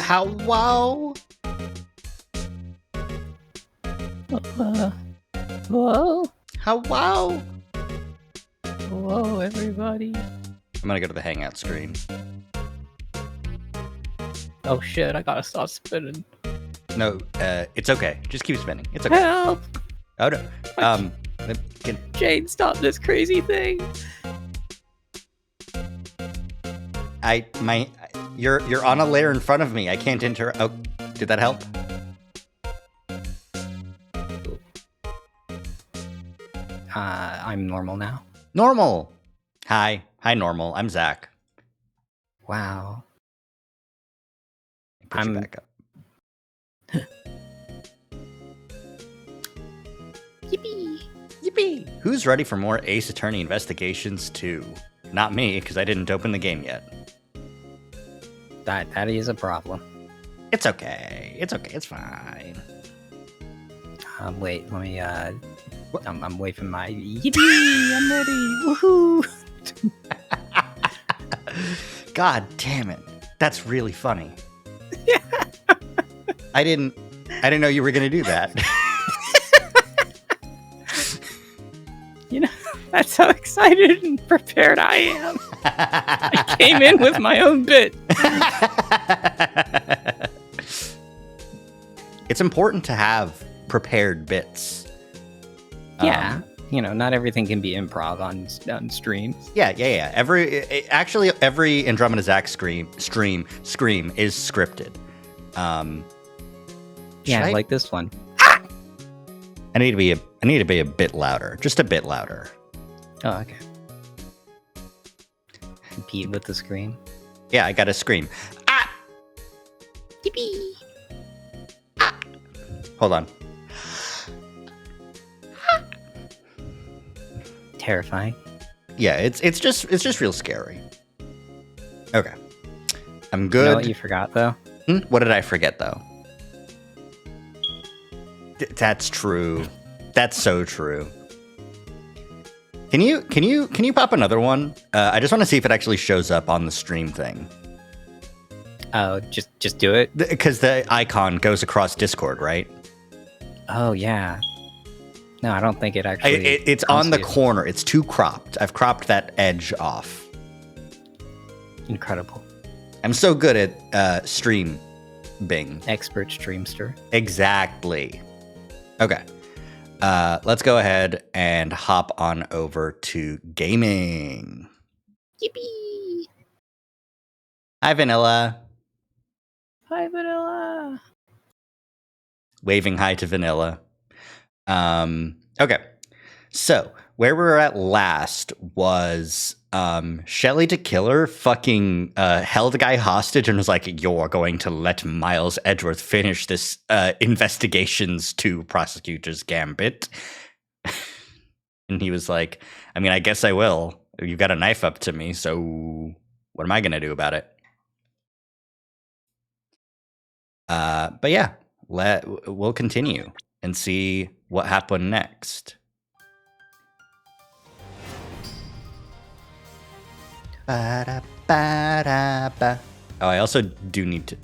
Hello? Hello? Hello? Hello, everybody. I'm gonna go to the Hangout screen. Oh shit, I gotta stop spinning. No, it's okay. Just keep spinning. It's okay. Help! Oh no. Jane, stop this crazy thing. You're on a layer in front of me. I can't enter. Oh, did that help? I'm normal now. Normal. Hi, Normal. I'm Zach. Wow. Put you back up. Yippee! Yippee! Who's ready for more Ace Attorney Investigations 2? Not me, because I didn't open the game yet. That is a problem. It's okay. It's okay. It's fine. Wait, let me, I'm waving my... Yippee! I'm ready! Woohoo! God damn it. That's really funny. I didn't know you were going to do that. You know, that's how excited and prepared I am. I came in with my own bit. It's important to have prepared bits. Yeah. Not everything can be improv on streams. Yeah. Every Andromeda Zach stream is scripted. Like this one. I need to be a bit louder, just a bit louder. Oh, okay. Compete with the scream. Yeah, I gotta scream. Ah! Yippee! Ah! Hold on. Terrifying. Yeah, it's just real scary. Okay, I'm good. You know what you forgot though? What did I forget though? That's true. That's so true. Can you pop another one? I just want to see if it actually shows up on the stream thing. Oh, just do it. Because the icon goes across Discord, right? Oh yeah. No, I don't think it actually. It's on the corner. It's too cropped. I've cropped that edge off. Incredible. I'm so good at stream Bing. Expert streamster. Exactly. Okay. Let's go ahead and hop on over to gaming. Yippee! Hi, Vanilla. Hi, Vanilla. Waving hi to Vanilla. Okay. So, where we were at last was Shelly to Killer fucking held a guy hostage and was like, "You're going to let Miles Edgeworth finish this investigations to prosecutor's gambit." And he was like, "I mean, I guess I will. You've got a knife up to me, so what am I going to do about it?" But yeah, we'll continue and see what happened next. Ba-da-ba-da-ba. Oh, I also do need to.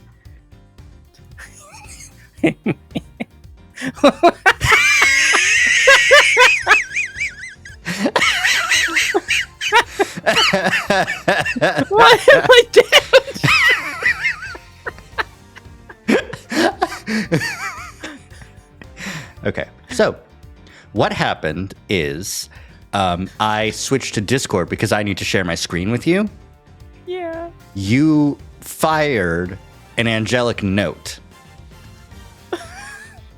What am I doing? Okay, so what happened is I switched to Discord because I need to share my screen with you. Yeah. You fired an angelic note.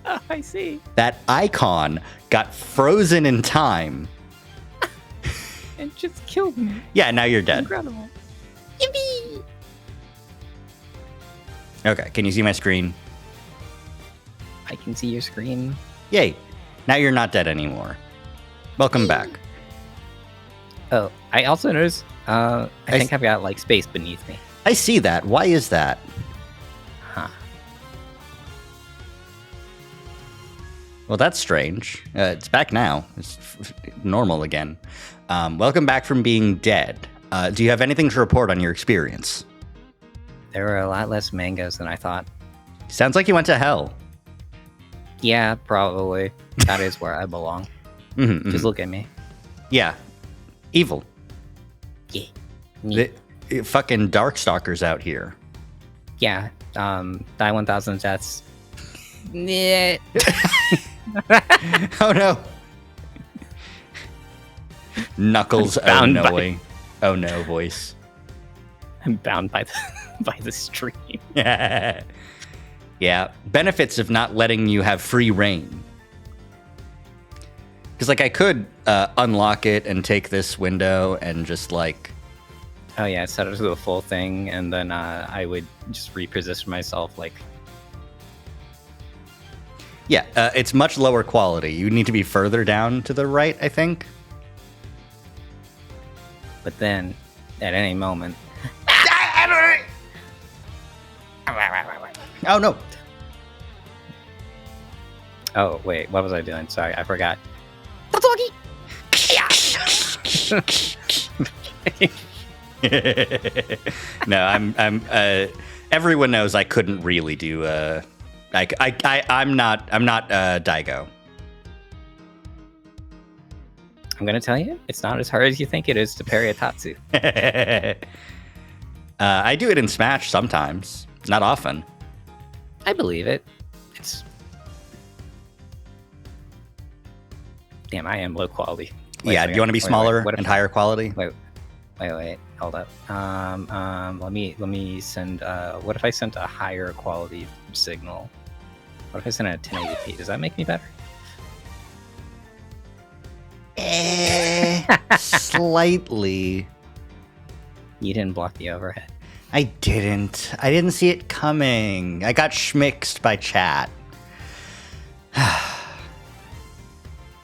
Oh, I see. That icon got frozen in time. It just killed me. Yeah, now you're dead. Incredible. Yippee! Okay, can you see my screen? I can see your screen. Yay. Now you're not dead anymore. Welcome back. Oh, I also noticed, I think I've got, like, space beneath me. I see that. Why is that? Huh. Well, that's strange. It's back now. It's normal again. Welcome back from being dead. Do you have anything to report on your experience? There were a lot less mangoes than I thought. Sounds like you went to hell. Yeah, probably. That is where I belong. Just look at me. Yeah. Evil. Yeah. Me. The fucking Darkstalkers out here. Yeah. Die 1000 deaths. Yeah. Oh no. Knuckles, oh Bound no by- way. Oh no voice. I'm bound by the stream. Yeah. Benefits of not letting you have free reign. Because, like, I could unlock it and take this window and just, like... Oh yeah, set it to the full thing, and then I would just reposition myself, like... Yeah, it's much lower quality. You need to be further down to the right, I think. But then, at any moment... Oh, no. Oh, wait, what was I doing? Sorry, I forgot. No, I'm everyone knows I couldn't really do I'm not Daigo. I'm gonna tell you, it's not as hard as you think it is to parry a Tatsu. I do it in Smash sometimes, not often. I believe it. It's... Damn, I am low quality. Yeah, do you want to be smaller and higher quality? Wait, hold up. Let me send. What if I sent a higher quality signal? What if I sent it at 1080p? Does that make me better? Slightly. You didn't block the overhead. I didn't see it coming. I got schmixed by chat.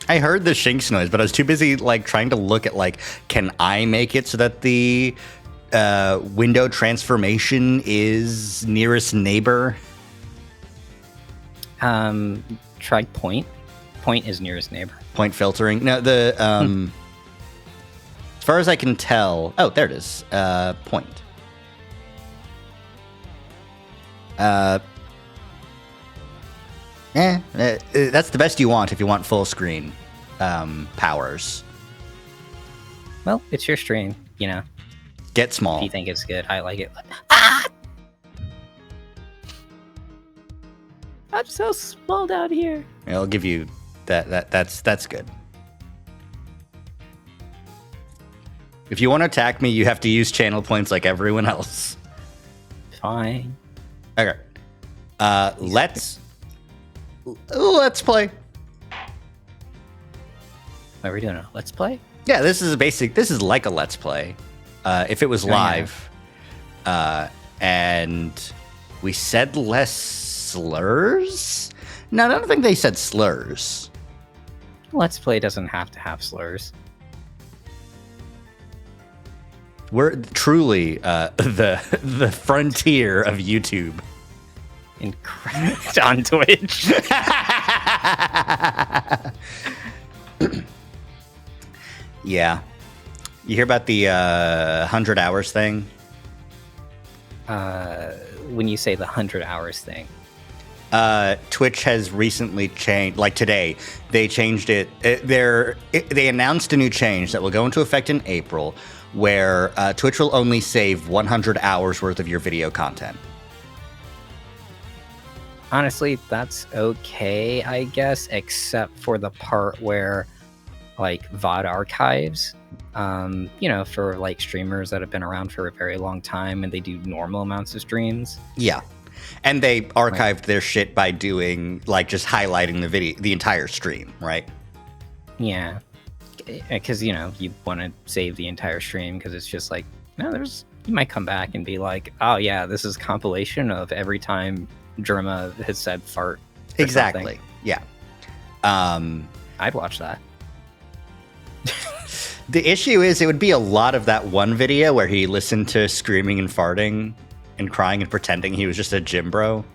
I heard the Shinx noise, but I was too busy like trying to look at like, can I make it so that the window transformation is nearest neighbor? Try point. Point is nearest neighbor. Point filtering. No, the as far as I can tell. Oh, there it is. Point. That's the best you want if you want full screen powers. Well, it's your stream, you know. Get small. If you think it's good, I like it. I'm so small down here. I'll give you that's good. If you want to attack me, you have to use channel points like everyone else. Fine. Okay. Let's play. Are we doing a let's play? Yeah, this is like a let's play. If it was live. And we said less slurs? No, I don't think they said slurs. Let's play doesn't have to have slurs. We're truly the frontier of YouTube. Incredible on Twitch. Yeah. You hear about the 100 hours thing? When you say the 100 hours thing. Twitch has recently changed, like today, they changed it. They announced a new change that will go into effect in April, where Twitch will only save 100 hours worth of your video content. Honestly, that's okay, I guess, except for the part where, like, VOD archives, for, like, streamers that have been around for a very long time and they do normal amounts of streams. Yeah. And they archived their shit by doing, like, just highlighting the entire stream, right? Yeah. Because, you want to save the entire stream because it's just like, you might come back and be like, oh, yeah, this is compilation of every time Germa has said fart. Exactly. Something. Yeah. I'd watch that. The issue is it would be a lot of that one video where he listened to screaming and farting and crying and pretending he was just a gym bro.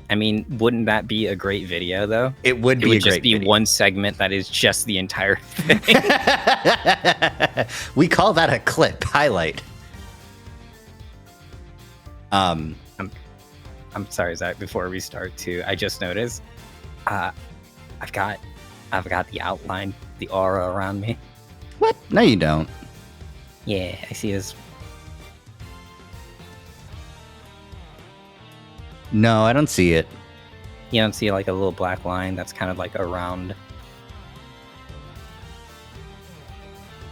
I mean, wouldn't that be a great video, though? It would be a great video. It would just be one segment that is just the entire thing. We call that a clip highlight. Um, I'm sorry, Zach. Before we start, too, I just noticed, I've got the outline, the aura around me. what? No, you don't. Yeah, I see this. No, I don't see it. You don't see like a little black line that's kind of like around.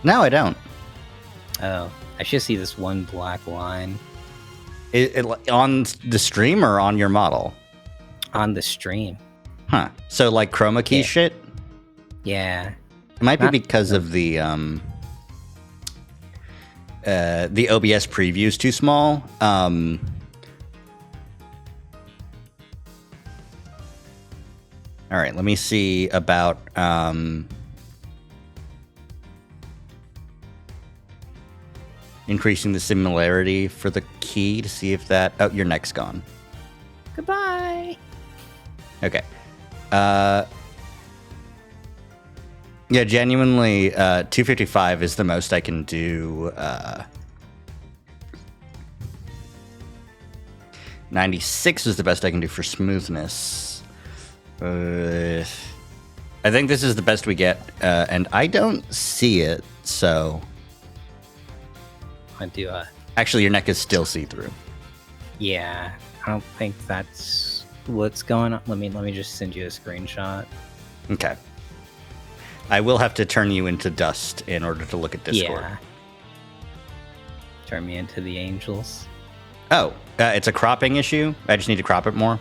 No, I don't. Oh, I should see this one black line On the stream or on your model? on the stream. Huh. So like chroma key Yeah. shit? Yeah. It might be Not- because of the OBS preview is too small. All right, let me see about increasing the similarity for the key to see if that. Oh, your neck's gone. Goodbye. Okay. Yeah, genuinely, 255 is the most I can do. 96 is the best I can do for smoothness. I think this is the best we get, and I don't see it, so... I do Actually, your neck is still see-through. yeah. I don't think that's what's going on. Let me just send you a screenshot. Okay. I will have to turn you into dust in order to look at Discord. Yeah. Turn me into the angels. Oh, it's a cropping issue? I just need to crop it more?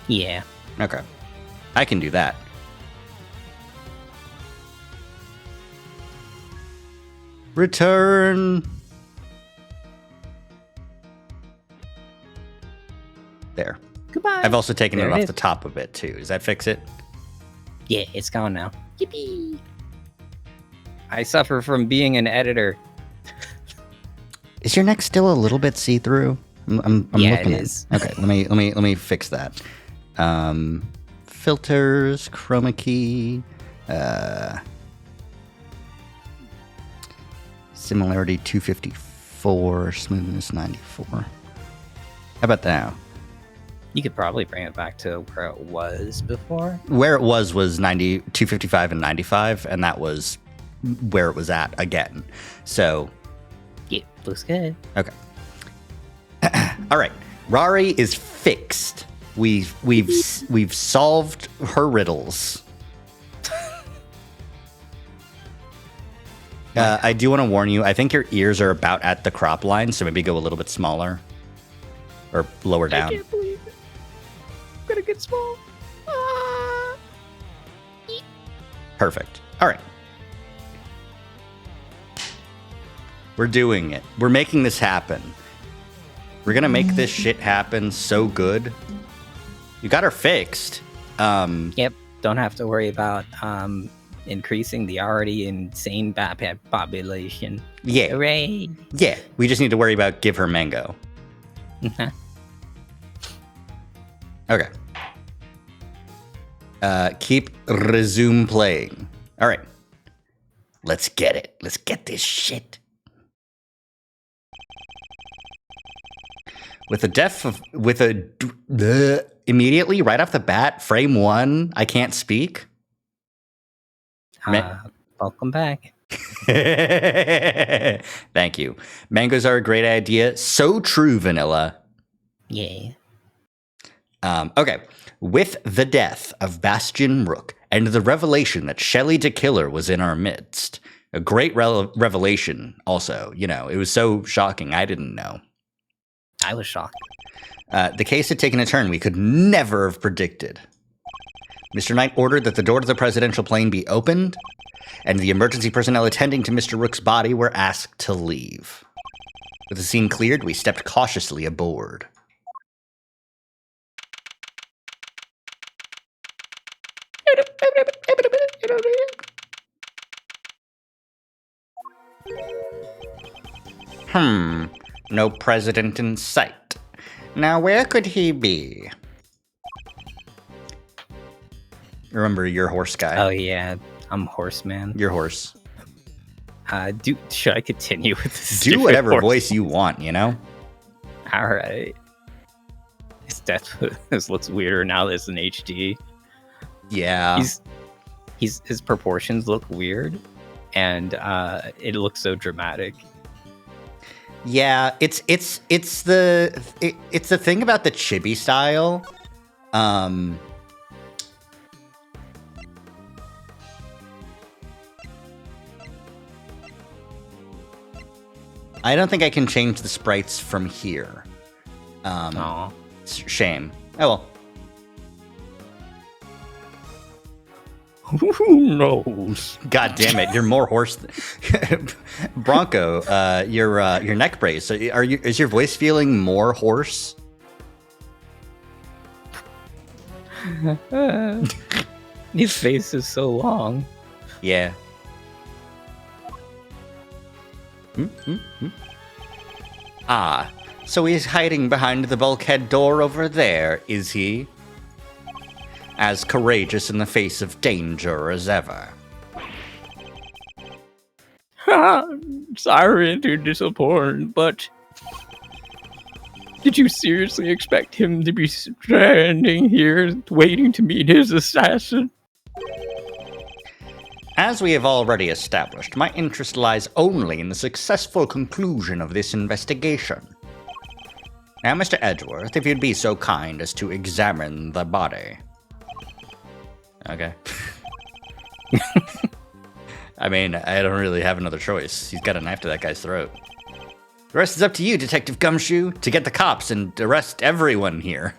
Yeah. Okay. I can do that. Return. There. Goodbye. I've also taken There it it off is. the top of it too. Does that fix it? Yeah, it's gone now. Yippee! I suffer from being an editor. Is your neck still a little bit see-through? I'm Yeah, looking it at is. Okay, let me fix that. Filters, chroma key, similarity 254, smoothness 94. How about now? You could probably bring it back to where it was before. Where it was 255 and 95, and that was where it was at again. So, Yeah, looks good. okay. All right. Rari is fixed. We've solved her riddles. I do want to warn you. I think your ears are about at the crop line, so maybe go a little bit smaller or lower down. I can't believe it. I'm gonna get small. Ah. Perfect. All right. We're doing it. We're making this happen. We're gonna make this shit happen so good. You got her fixed. Yep. Don't have to worry about increasing the already insane bat population. Yeah. Hooray! Yeah. We just need to worry about give her mango. Okay. Keep resume playing. All right. Let's get it. Let's get this shit. Immediately right off the bat, frame 1, I can't speak. Welcome back. Thank you. Mangoes are a great idea. So true, Vanilla. Yeah. Okay. With the death of Bastion Rook and the revelation that Shelley the Killer was in our midst, a great revelation also. You know, it was so shocking. I didn't know. I was shocked. The case had taken a turn we could never have predicted. Mr. Knight ordered that the door to the presidential plane be opened, and the emergency personnel attending to Mr. Rook's body were asked to leave. With the scene cleared, we stepped cautiously aboard. No president in sight. Now, where could he be? Remember, your horse guy. Oh yeah, I'm Horseman. Your horse. Should I continue with this? Do stupid whatever horse? voice you want, you know? All right. His death this looks weirder now that it's in HD. Yeah. His proportions look weird, and it looks so dramatic. Yeah, it's the thing about the chibi style. I don't think I can change the sprites from here. Shame. Oh well. Who knows? God damn it! You're more hoarse, Bronco. Your neck brace. Is your voice feeling more hoarse? His face is so long. Yeah. Ah, so he's hiding behind the bulkhead door over there, is he? As courageous in the face of danger as ever. Sorry to disappoint, but did you seriously expect him to be standing here waiting to meet his assassin? As we have already established, my interest lies only in the successful conclusion of this investigation. Now, Mr. Edgeworth, if you'd be so kind as to examine the body. Okay. I mean, I don't really have another choice. He's got a knife to that guy's throat. The rest is up to you, Detective Gumshoe, to get the cops and arrest everyone here.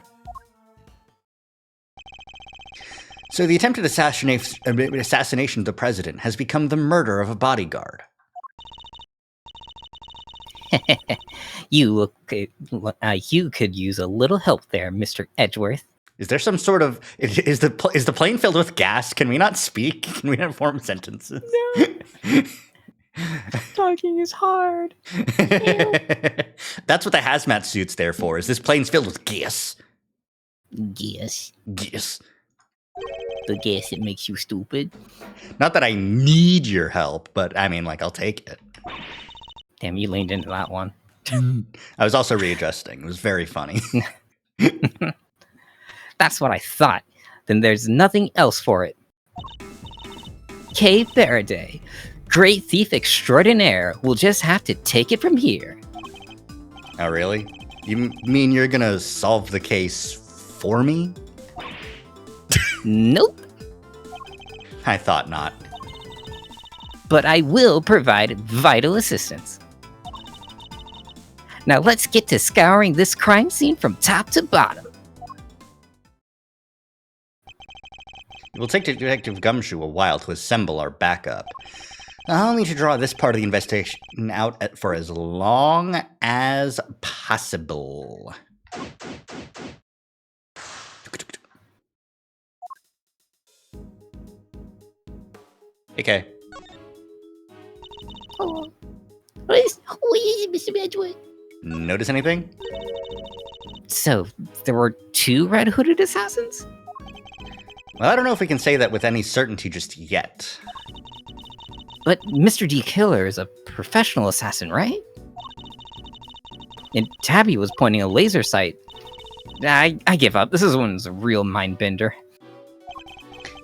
So the attempted assassination of the president has become the murder of a bodyguard. You could use a little help there, Mr. Edgeworth. Is there some sort of is the plane filled with gas? Can we not speak? Can we not form sentences? No. Talking is hard. That's what the hazmat suit's there for. Is this plane's filled with gas? Yes. Gas. The gas that makes you stupid. Not that I need your help, but I mean, like, I'll take it. Damn, you leaned into that one. I was also readjusting. It was very funny. That's what I thought. Then there's nothing else for it. Kay Faraday, great thief extraordinaire, will just have to take it from here. Oh, really? You mean you're gonna solve the case for me? Nope. I thought not. But I will provide vital assistance. Now let's get to scouring this crime scene from top to bottom. It will take Detective Gumshoe a while to assemble our backup. I'll need to draw this part of the investigation out for as long as possible. Okay. Oh, what is it, Mr. Edgewood? Notice anything? So, there were two red hooded assassins? Well, I don't know if we can say that with any certainty just yet. But Mr. D. Killer is a professional assassin, right? And Tabby was pointing a laser sight. I give up. This one's a real mind bender.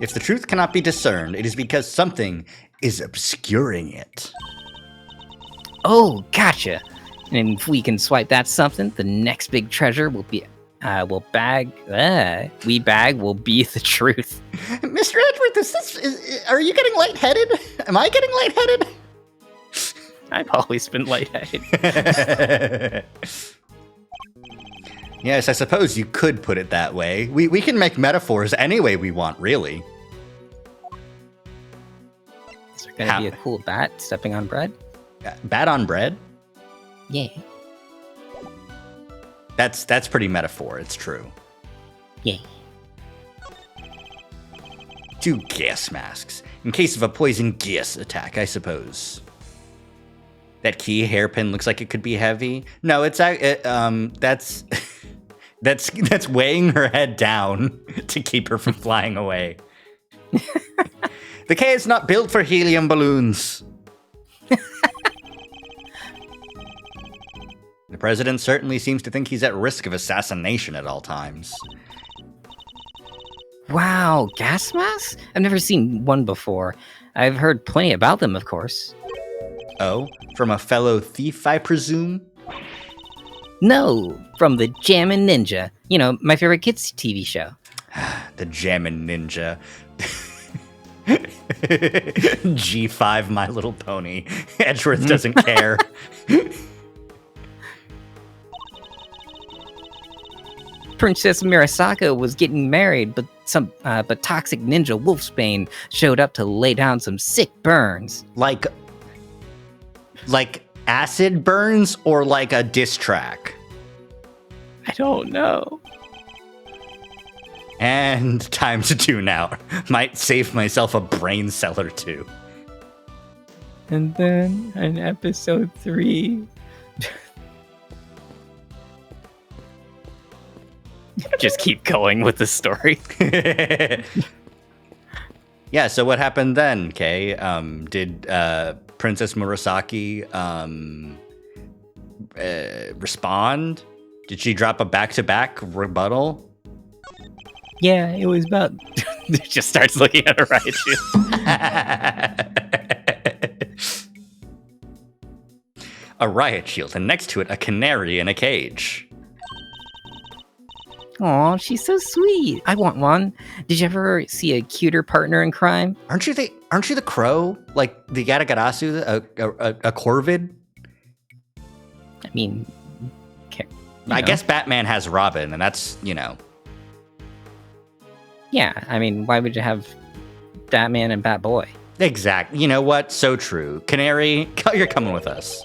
If the truth cannot be discerned, it is because something is obscuring it. Oh, gotcha. And if we can swipe that something, the next big treasure will be will be the truth. Mr. Edgeworth, are you getting lightheaded? Am I getting lightheaded? I've always been lightheaded. Yes, I suppose you could put it that way. We can make metaphors any way we want, really. Is there gonna be a cool bat stepping on bread? Bat on bread? Yeah. That's pretty metaphor, it's true. Yeah. 2 gas masks, in case of a poison gas attack, I suppose. That key hairpin looks like it could be heavy. No, that's that's weighing her head down to keep her from flying away. The K is not built for helium balloons. The president certainly seems to think he's at risk of assassination at all times. Wow, gas masks? I've never seen one before. I've heard plenty about them, of course. Oh, from a fellow thief, I presume? No, from the Jammin' Ninja. You know, my favorite kids' TV show. The Jammin' Ninja. G5 My Little Pony. Edgeworth doesn't care. Princess Mirasaka was getting married, but toxic ninja Wolfsbane showed up to lay down some sick burns. Like acid burns or like a diss track? I don't know. And time to tune out. Might save myself a brain cell or two. And then in episode 3... Just keep going with the story. Yeah, so what happened then, Kay? Did Princess Murasaki respond? Did she drop a back-to-back rebuttal? Yeah, it was about... Just starts looking at a riot shield. A riot shield, and next to it, a canary in a cage. Aw, she's so sweet. I want one. Did you ever see a cuter partner in crime? Aren't you the crow? Like the Yatagarasu, a corvid? I mean... I guess Batman has Robin, and that's, you know... Yeah, I mean, why would you have Batman and Batboy? Exactly. You know what? So true. Canary, you're coming with us.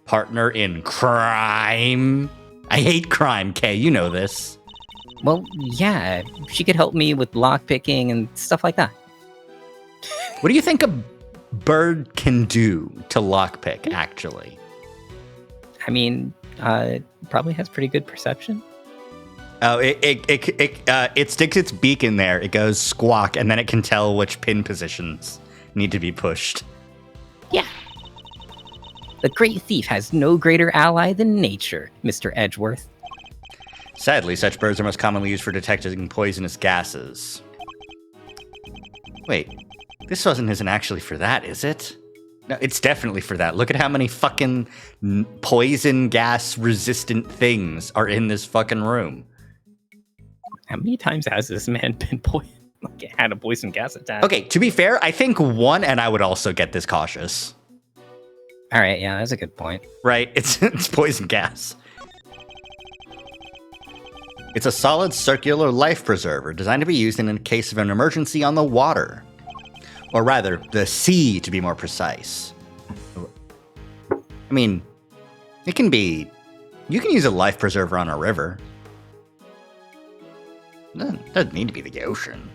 Partner in crime. I hate crime, Kay. You know this. Well, yeah, she could help me with lockpicking and stuff like that. What do you think a bird can do to lockpick, actually? I mean, probably has pretty good perception. Oh, it sticks its beak in there. It goes squawk, and then it can tell which pin positions need to be pushed. Yeah. The great thief has no greater ally than nature, Mr. Edgeworth. Sadly, such birds are most commonly used for detecting poisonous gases. Wait, this isn't actually for that, is it? No, it's definitely for that. Look at how many fucking poison gas resistant things are in this fucking room. How many times has this man been had a poison gas attack? Okay, to be fair, I think one, and I would also get this cautious. All right, yeah, that's a good point. Right, it's poison gas. It's a solid circular life preserver designed to be used in case of an emergency on the water. Or rather, the sea, to be more precise. I mean, you can use a life preserver on a river. It doesn't need to be the ocean.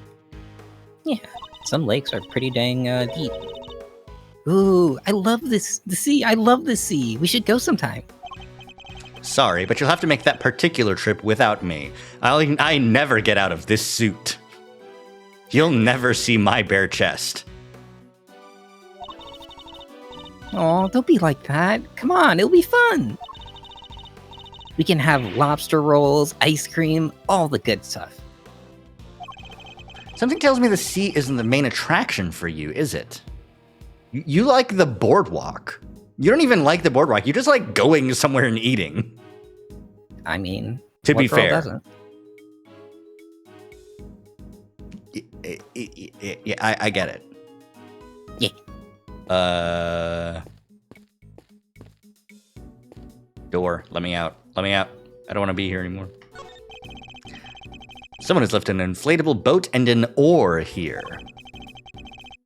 Yeah, some lakes are pretty dang deep. Ooh, I love the sea. I love the sea. We should go sometime. Sorry, but you'll have to make that particular trip without me. I never get out of this suit. You'll never see my bare chest. Aw, don't be like that. Come on, it'll be fun. We can have lobster rolls, ice cream, all the good stuff. Something tells me the sea isn't the main attraction for you, is it? You like the boardwalk. You don't even like the boardwalk. You just like going somewhere and eating. I mean, to be fair. Doesn't? Yeah, I get it. Yeah. Door, let me out. Let me out. I don't want to be here anymore. Someone has left an inflatable boat and an oar here.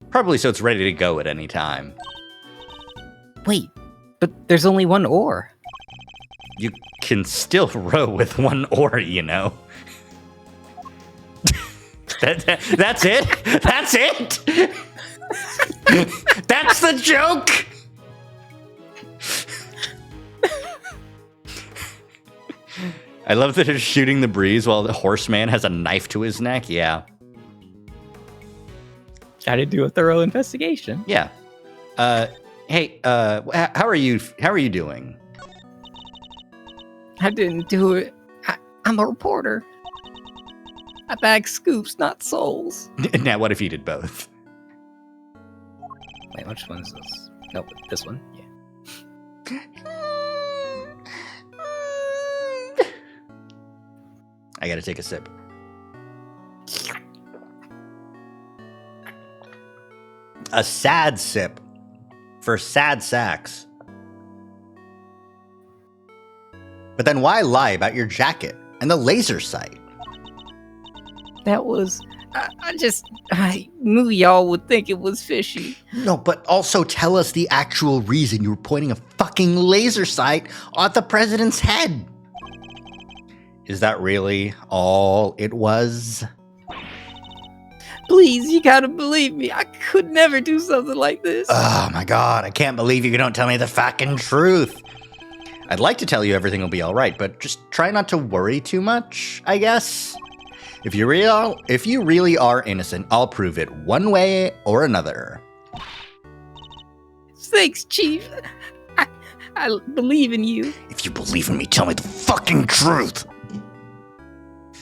Probably so it's ready to go at any time. Wait, but there's only one oar. You can still row with one oar, you know. That's it? That's it? That's the joke? I love that it's shooting the breeze while the horseman has a knife to his neck. Yeah. Gotta do a thorough investigation. Yeah. Hey, how are you doing? I didn't do it. I'm a reporter. I bag scoops, not souls. Now, what if you did both? Wait, which one is this? Nope, this one. Yeah. I gotta take a sip. A sad sip for sad sacks. But then why lie about your jacket and the laser sight? That was. I knew y'all would think it was fishy. No, but also tell us the actual reason you were pointing a fucking laser sight at the president's head. Is that really all it was? Please, you gotta believe me. I could never do something like this. Oh my god, I can't believe you don't tell me the fucking truth. I'd like to tell you everything will be alright, but just try not to worry too much, I guess. If you really are innocent, I'll prove it one way or another. Thanks, Chief. I believe in you. If you believe in me, tell me the fucking truth.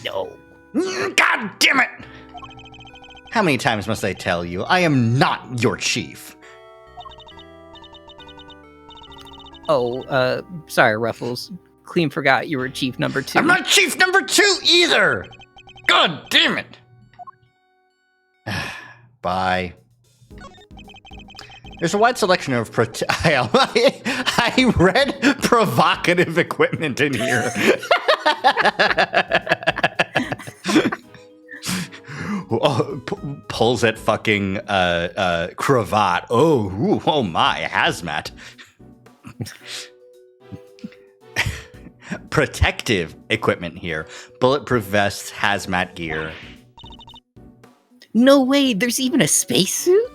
No. God damn it! How many times must I tell you, I am not your chief? Oh, sorry, Ruffles. Clean forgot you were Chief number 2. I'm not chief number 2 either! God damn it! Bye. There's a wide selection of I read provocative equipment in here. Pulls at fucking cravat. Oh my, hazmat. Protective equipment here. Bulletproof vests, hazmat gear. No way, there's even a spacesuit?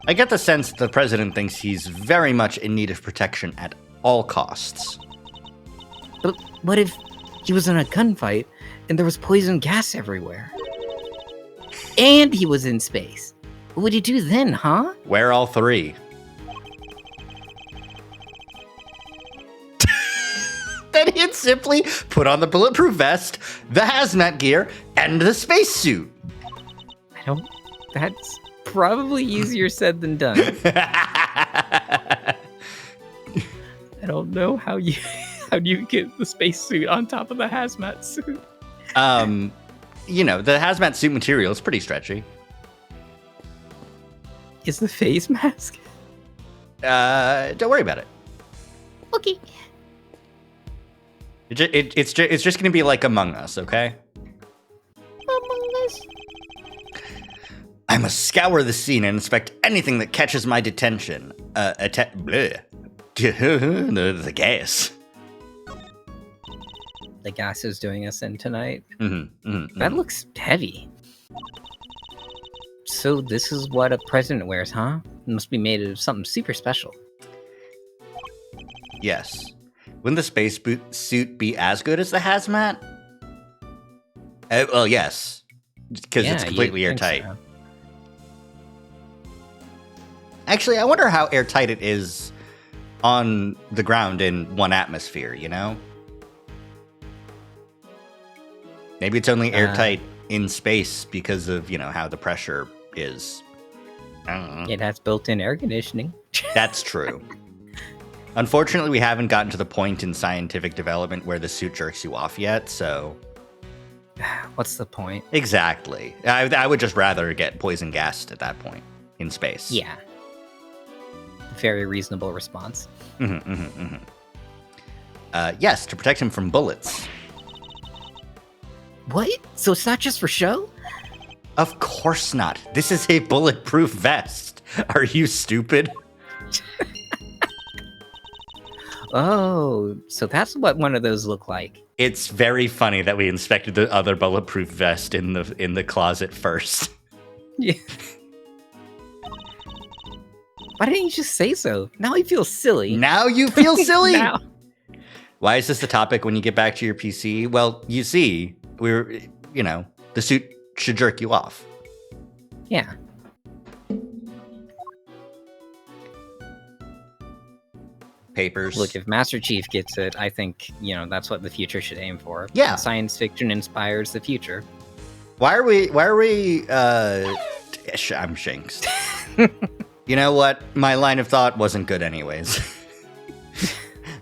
I get the sense the president thinks he's very much in need of protection at all costs. But what if he was in a gunfight and there was poison gas everywhere? And he was in space. What would you do then, huh? Wear all 3. Then he'd simply put on the bulletproof vest, the hazmat gear, and the spacesuit. That's probably easier said than done. I don't know how you get the spacesuit on top of the hazmat suit. You know, the hazmat suit material is pretty stretchy. Is the face mask? Don't worry about it. Okay. It's just gonna be like Among Us, okay? Among Us. I must scour the scene and inspect anything that catches my detention. The gas. The gas is doing us in tonight. Mm-hmm. That looks heavy. So this is what a president wears, huh? It must be made of something super special. Yes. Wouldn't the space suit be as good as the hazmat? Well, yes. Because it's completely airtight. So. Actually, I wonder how airtight it is on the ground in one atmosphere, you know? Maybe it's only airtight in space because of, you know, how the pressure is. I don't know. It has built-in air conditioning. That's true. Unfortunately, we haven't gotten to the point in scientific development where the suit jerks you off yet, so... What's the point? Exactly. I would just rather get poison gassed at that point in space. Yeah. Very reasonable response. Yes, to protect him from bullets. What? So it's not just for show? Of course not. This is a bulletproof vest. Are you stupid? Oh, so that's what one of those look like. It's very funny that we inspected the other bulletproof vest in the closet first. Yeah. Why didn't you just say so? Now I feel silly. Now you feel silly? Now. Why is this the topic when you get back to your PC? Well, you see, the suit should jerk you off. Yeah. papers. Look, if Master Chief gets it, I think, that's what the future should aim for. Yeah. Science fiction inspires the future. Why are we I'm Shanks. You know what? My line of thought wasn't good anyways.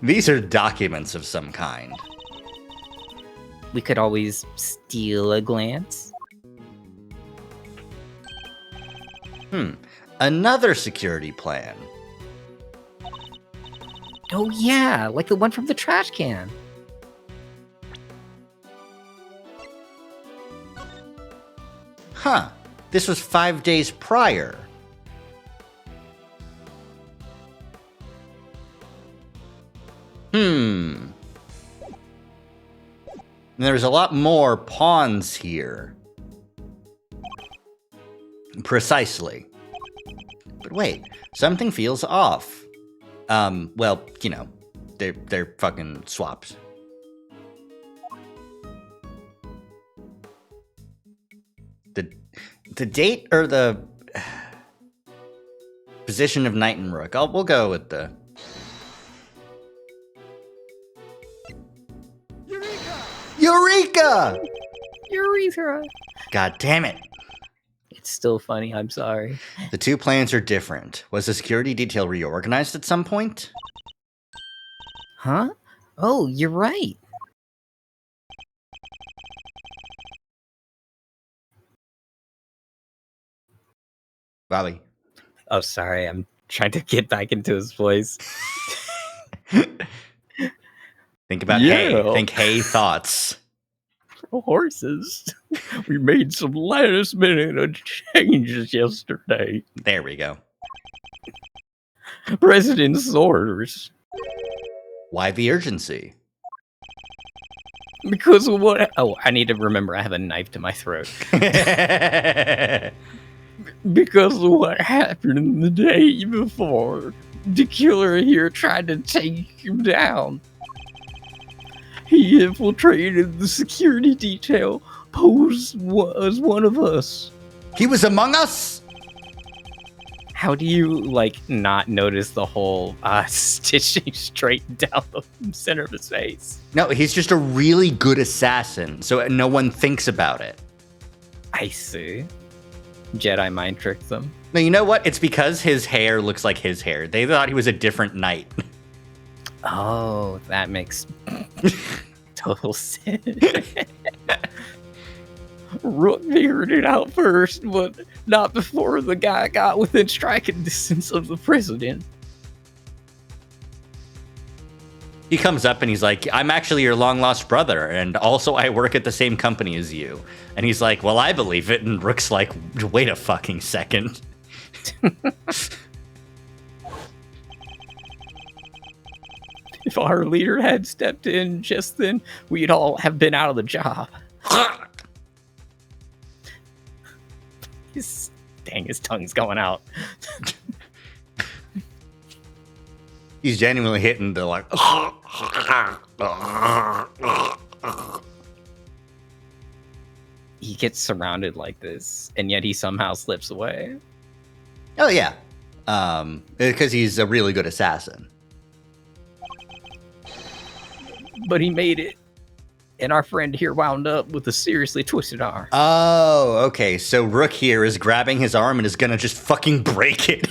These are documents of some kind. We could always steal a glance. Another security plan. Oh yeah, like the one from the trash can. Huh. This was 5 days prior. There's a lot more pawns here. Precisely. But wait, something feels off. Well, they're fucking swaps. The date or the position of Knight and Rook. We'll go with the Eureka! Urethra. God damn it. It's still funny, I'm sorry. The two plans are different. Was the security detail reorganized at some point? Huh? Oh, you're right. Bobby. Oh, sorry, I'm trying to get back into his voice. Think about hay. Think hay thoughts. Horses. We made some last minute changes yesterday. There we go. President's orders. Why the urgency? Because of what? Oh, I need to remember I have a knife to my throat. Because of what happened the day before. The killer here tried to take him down. He infiltrated the security detail, posed as one of us. He was among us? How do you, not notice the whole stitching straight down the center of his face? No, he's just a really good assassin, so no one thinks about it. I see. Jedi mind tricked them. No, you know what? It's because his hair looks like his hair. They thought he was a different knight. Oh, that makes total sense. Rook figured it out first, but not before the guy got within striking distance of the president. He comes up and he's like, I'm actually your long-lost brother, and also I work at the same company as you. And he's like, well, I believe it. And Rook's like, wait a fucking second. If our leader had stepped in just then, we'd all have been out of the job. His tongue's going out. He's genuinely hitting the like. He gets surrounded like this, and yet he somehow slips away. Oh yeah, because he's a really good assassin. But he made it. And our friend here wound up with a seriously twisted arm. Oh, okay. So Rook here is grabbing his arm and is gonna just fucking break it.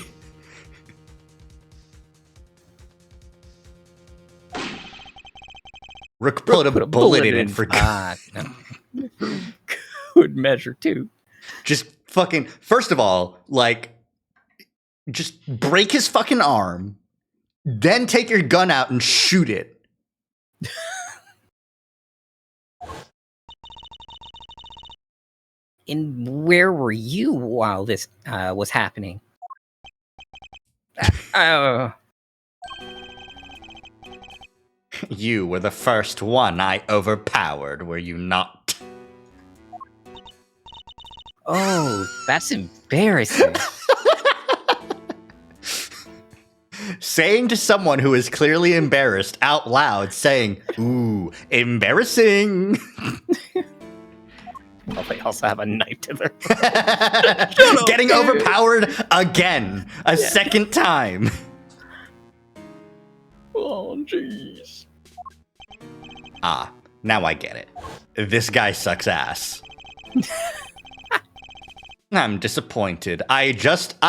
Rook put a bullet in it for good measure too. Just fucking. First of all, just break his fucking arm, then take your gun out and shoot it. And where were you while this was happening? You were the first one I overpowered, were you not? Oh, that's embarrassing. Saying to someone who is clearly embarrassed out loud, saying, ooh, embarrassing. Well, they also have a knife to their Getting overpowered again, a second time. Oh, jeez. Ah, now I get it. This guy sucks ass. I'm disappointed. I just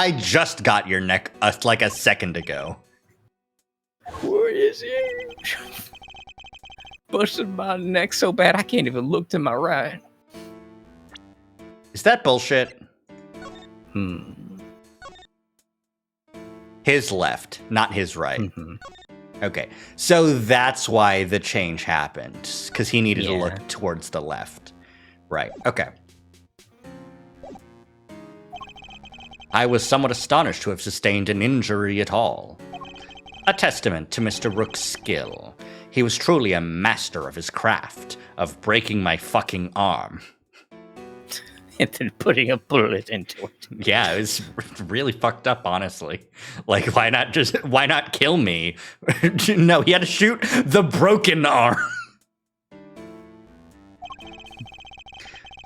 got your neck like a second ago. Where is he? Busted my neck so bad I can't even look to my right. Is that bullshit? His left, not his right. Mhm. Okay, so that's why the change happened, because he needed to Yeah. look towards the left. Right, okay. I was somewhat astonished to have sustained an injury at all. A testament to Mr. Rook's skill. He was truly a master of his craft, of breaking my fucking arm. And then putting a bullet into it. Yeah, it was really fucked up, honestly. Like, why not kill me? No, he had to shoot the broken arm.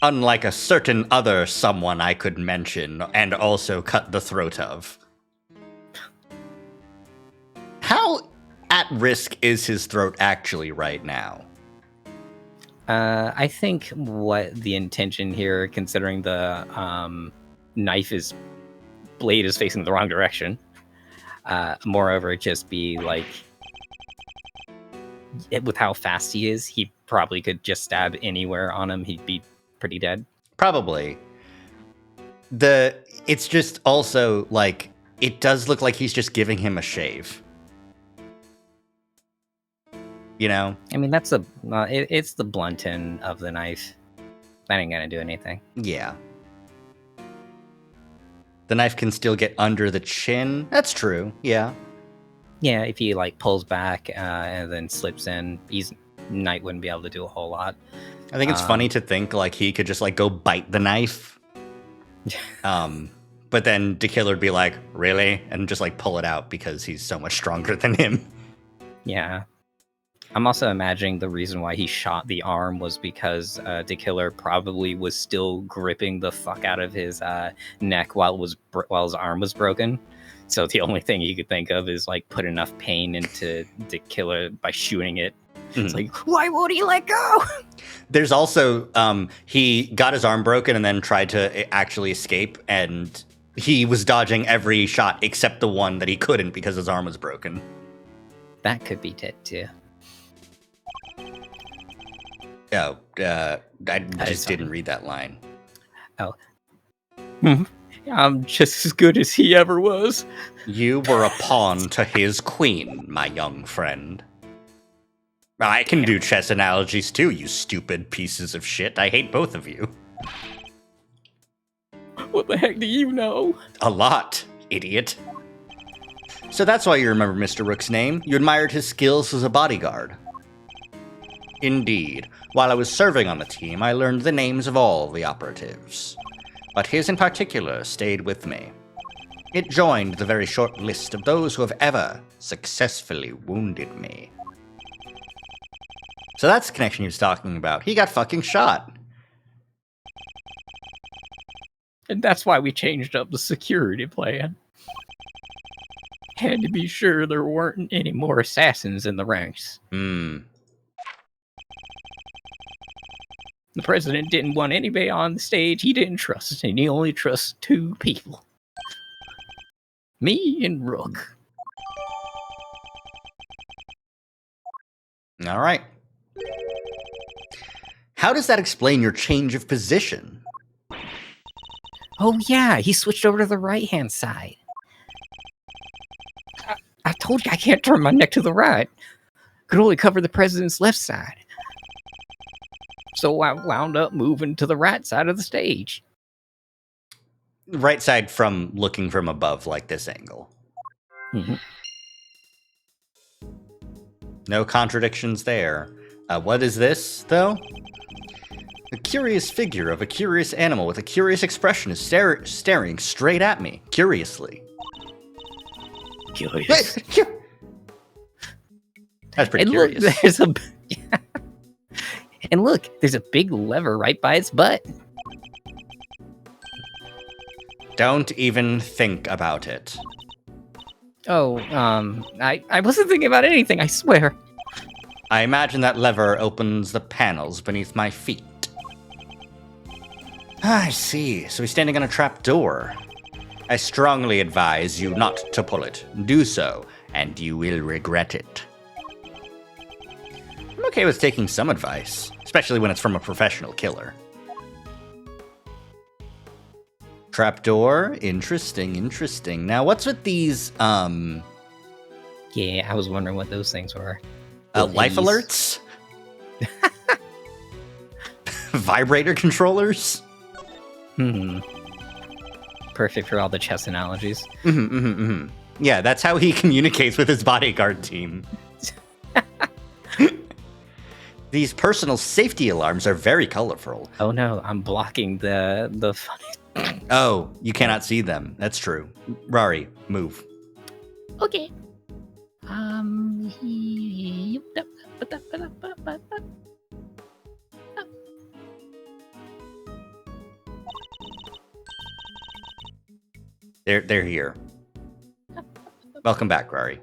Unlike a certain other someone I could mention and also cut the throat of. How at risk is his throat actually right now? I think what the intention here, considering the blade is facing the wrong direction. Moreover, just be like, with how fast he is, he probably could just stab anywhere on him. He'd be pretty dead. Probably. It's just also like, it does look like he's just giving him a shave. You know? I mean, that's it's the blunt end of the knife. That ain't gonna do anything. Yeah. The knife can still get under the chin. That's true. Yeah. Yeah, if he like pulls back and then slips in, Knight wouldn't be able to do a whole lot. I think it's funny to think like he could just like go bite the knife. But then DeKiller would be like, really? And just like pull it out because he's so much stronger than him. Yeah. I'm also imagining the reason why he shot the arm was because DeKiller probably was still gripping the fuck out of his neck while his arm was broken. So the only thing he could think of is like put enough pain into DeKiller by shooting it. It's like, why won't he let go? There's also, he got his arm broken and then tried to actually escape, and he was dodging every shot except the one that he couldn't because his arm was broken. That could be it too. Oh, I just didn't read that line. Oh. I'm just as good as he ever was. You were a pawn to his queen, my young friend. I can do chess analogies too, you stupid pieces of shit. I hate both of you. What the heck do you know? A lot, idiot. So that's why you remember Mr. Rook's name. You admired his skills as a bodyguard. Indeed. While I was serving on the team, I learned the names of all the operatives. But his in particular stayed with me. It joined the very short list of those who have ever successfully wounded me. So that's the connection he was talking about. He got fucking shot. And that's why we changed up the security plan. Had to be sure there weren't any more assassins in the ranks. Hmm. The president didn't want anybody on the stage he didn't trust, and he only trusts two people. Me and Rook. All right. How does that explain your change of position? Oh yeah, he switched over to the right-hand side. I told you I can't turn my neck to the right. Could only cover the president's left side. So I wound up moving to the right side of the stage. Right side from looking from above, like this angle. Mm-hmm. No contradictions there. What is this, though? A curious figure of a curious animal with a curious expression is staring straight at me, curiously. Curious. That's pretty And look, curious. there's a and look, there's a big lever right by its butt. Don't even think about it. Oh, I wasn't thinking about anything, I swear. I imagine that lever opens the panels beneath my feet. I see. So he's standing on a trap door. I strongly advise you not to pull it. Do so, and you will regret it. I'm okay with taking some advice, especially when it's from a professional killer. Trapdoor? Interesting, interesting. Now, what's with these, Yeah, I was wondering what those things were. life These. alerts? Vibrator controllers? Perfect for all the chess analogies. Yeah, that's how he communicates with his bodyguard team. These personal safety alarms are very colorful. Oh no, I'm blocking the funny. Oh, you cannot see them. That's true. Rari, move. Okay. They're here. Welcome back, Rari.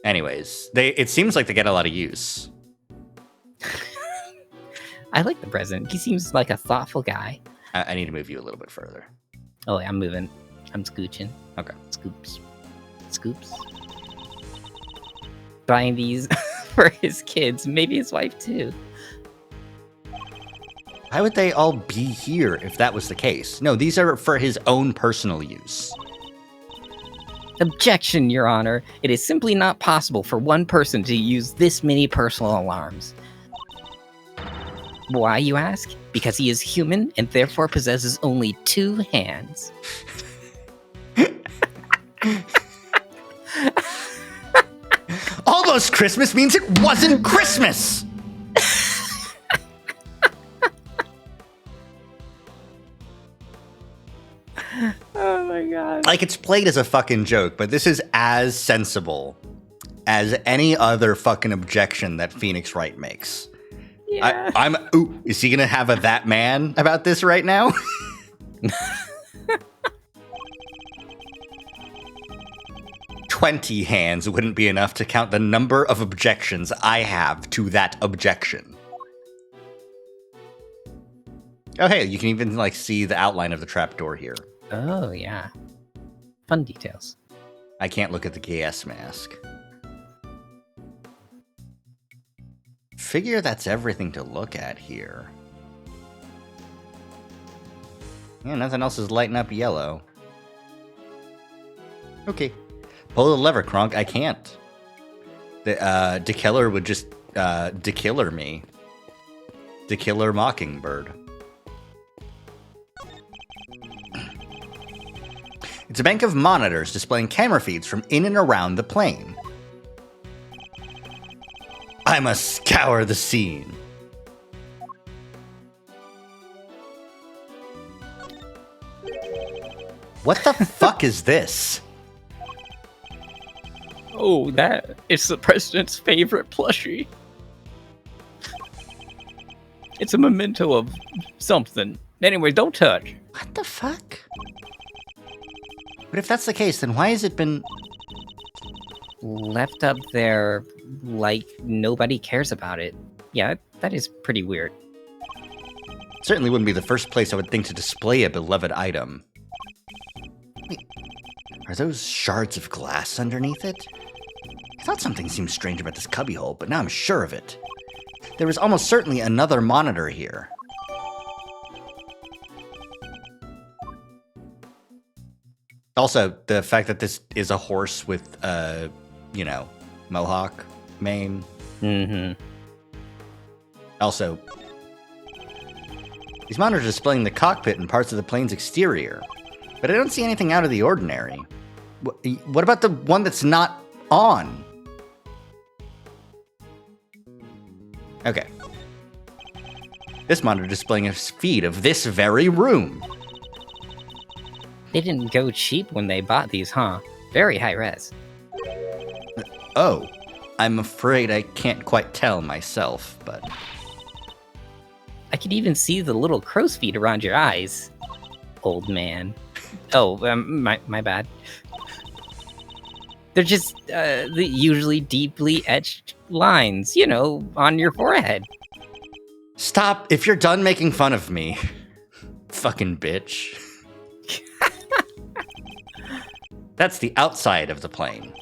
Anyways, it seems like they get a lot of use. I like the president. He seems like a thoughtful guy. I need to move you a little bit further. Oh, I'm moving. I'm scooching. Okay. Scoops. Scoops. Buying these for his kids, maybe his wife too. Why would they all be here if that was the case? No, these are for his own personal use. Objection, Your Honor. It is simply not possible for one person to use this many personal alarms. Why, you ask? Because he is human and therefore possesses only 2 hands. Almost Christmas means it wasn't Christmas! Oh my god. Like, it's played as a fucking joke, but this is as sensible as any other fucking objection that Phoenix Wright makes. Yeah. Ooh, is he gonna have a that man about this right now? 20 hands wouldn't be enough to count the number of objections I have to that objection. Oh, hey, you can even, like, see the outline of the trapdoor here. Oh, yeah. Fun details. I can't look at the gas mask. Figure that's everything to look at here. Yeah, nothing else is lighting up yellow. Okay. Pull the lever, Kronk. I can't. The Dekiller would just dekiller me. Dekiller Mockingbird. It's a bank of monitors displaying camera feeds from in and around the plane. I must scour the scene. What the fuck is this? Oh, that is the president's favorite plushie. It's a memento of something. Anyway, don't touch. What the fuck? But if that's the case, then why has it been... Left up there like nobody cares about it. Yeah, that is pretty weird. Certainly wouldn't be the first place I would think to display a beloved item. Wait, are those shards of glass underneath it? I thought something seemed strange about this cubbyhole, but now I'm sure of it. There was almost certainly another monitor here. Also, the fact that this is a horse with, you know, mohawk mane. Mm-hmm. Also, these monitors are displaying the cockpit and parts of the plane's exterior, but I don't see anything out of the ordinary. What about the one that's not on? Okay. This monitor displaying a feed of this very room. They didn't go cheap when they bought these, huh? Very high res. Oh, I'm afraid I can't quite tell myself, but... I could even see the little crow's feet around your eyes, old man. Oh, my bad. They're just the usually deeply etched lines, on your forehead. Stop. If you're done making fun of me, fucking bitch. That's the outside of the plane.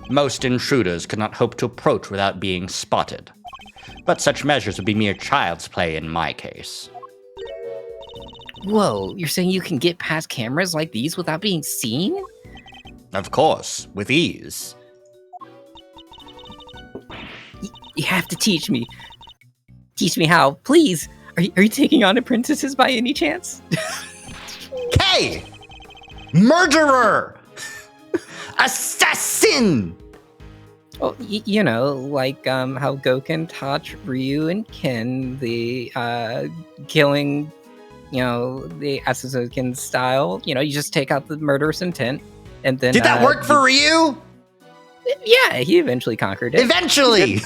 Most intruders could not hope to approach without being spotted. But such measures would be mere child's play in my case. Whoa, you're saying you can get past cameras like these without being seen? Of course, with ease. You have to teach me. Teach me how, please. Are you taking on apprentices by any chance? K! Murderer! Assassin! Well, like how Goken taught Ryu and Ken the killing, the Asuzukin style. You just take out the murderous intent, and then... Did that work for Ryu? Yeah, he eventually conquered it. Eventually!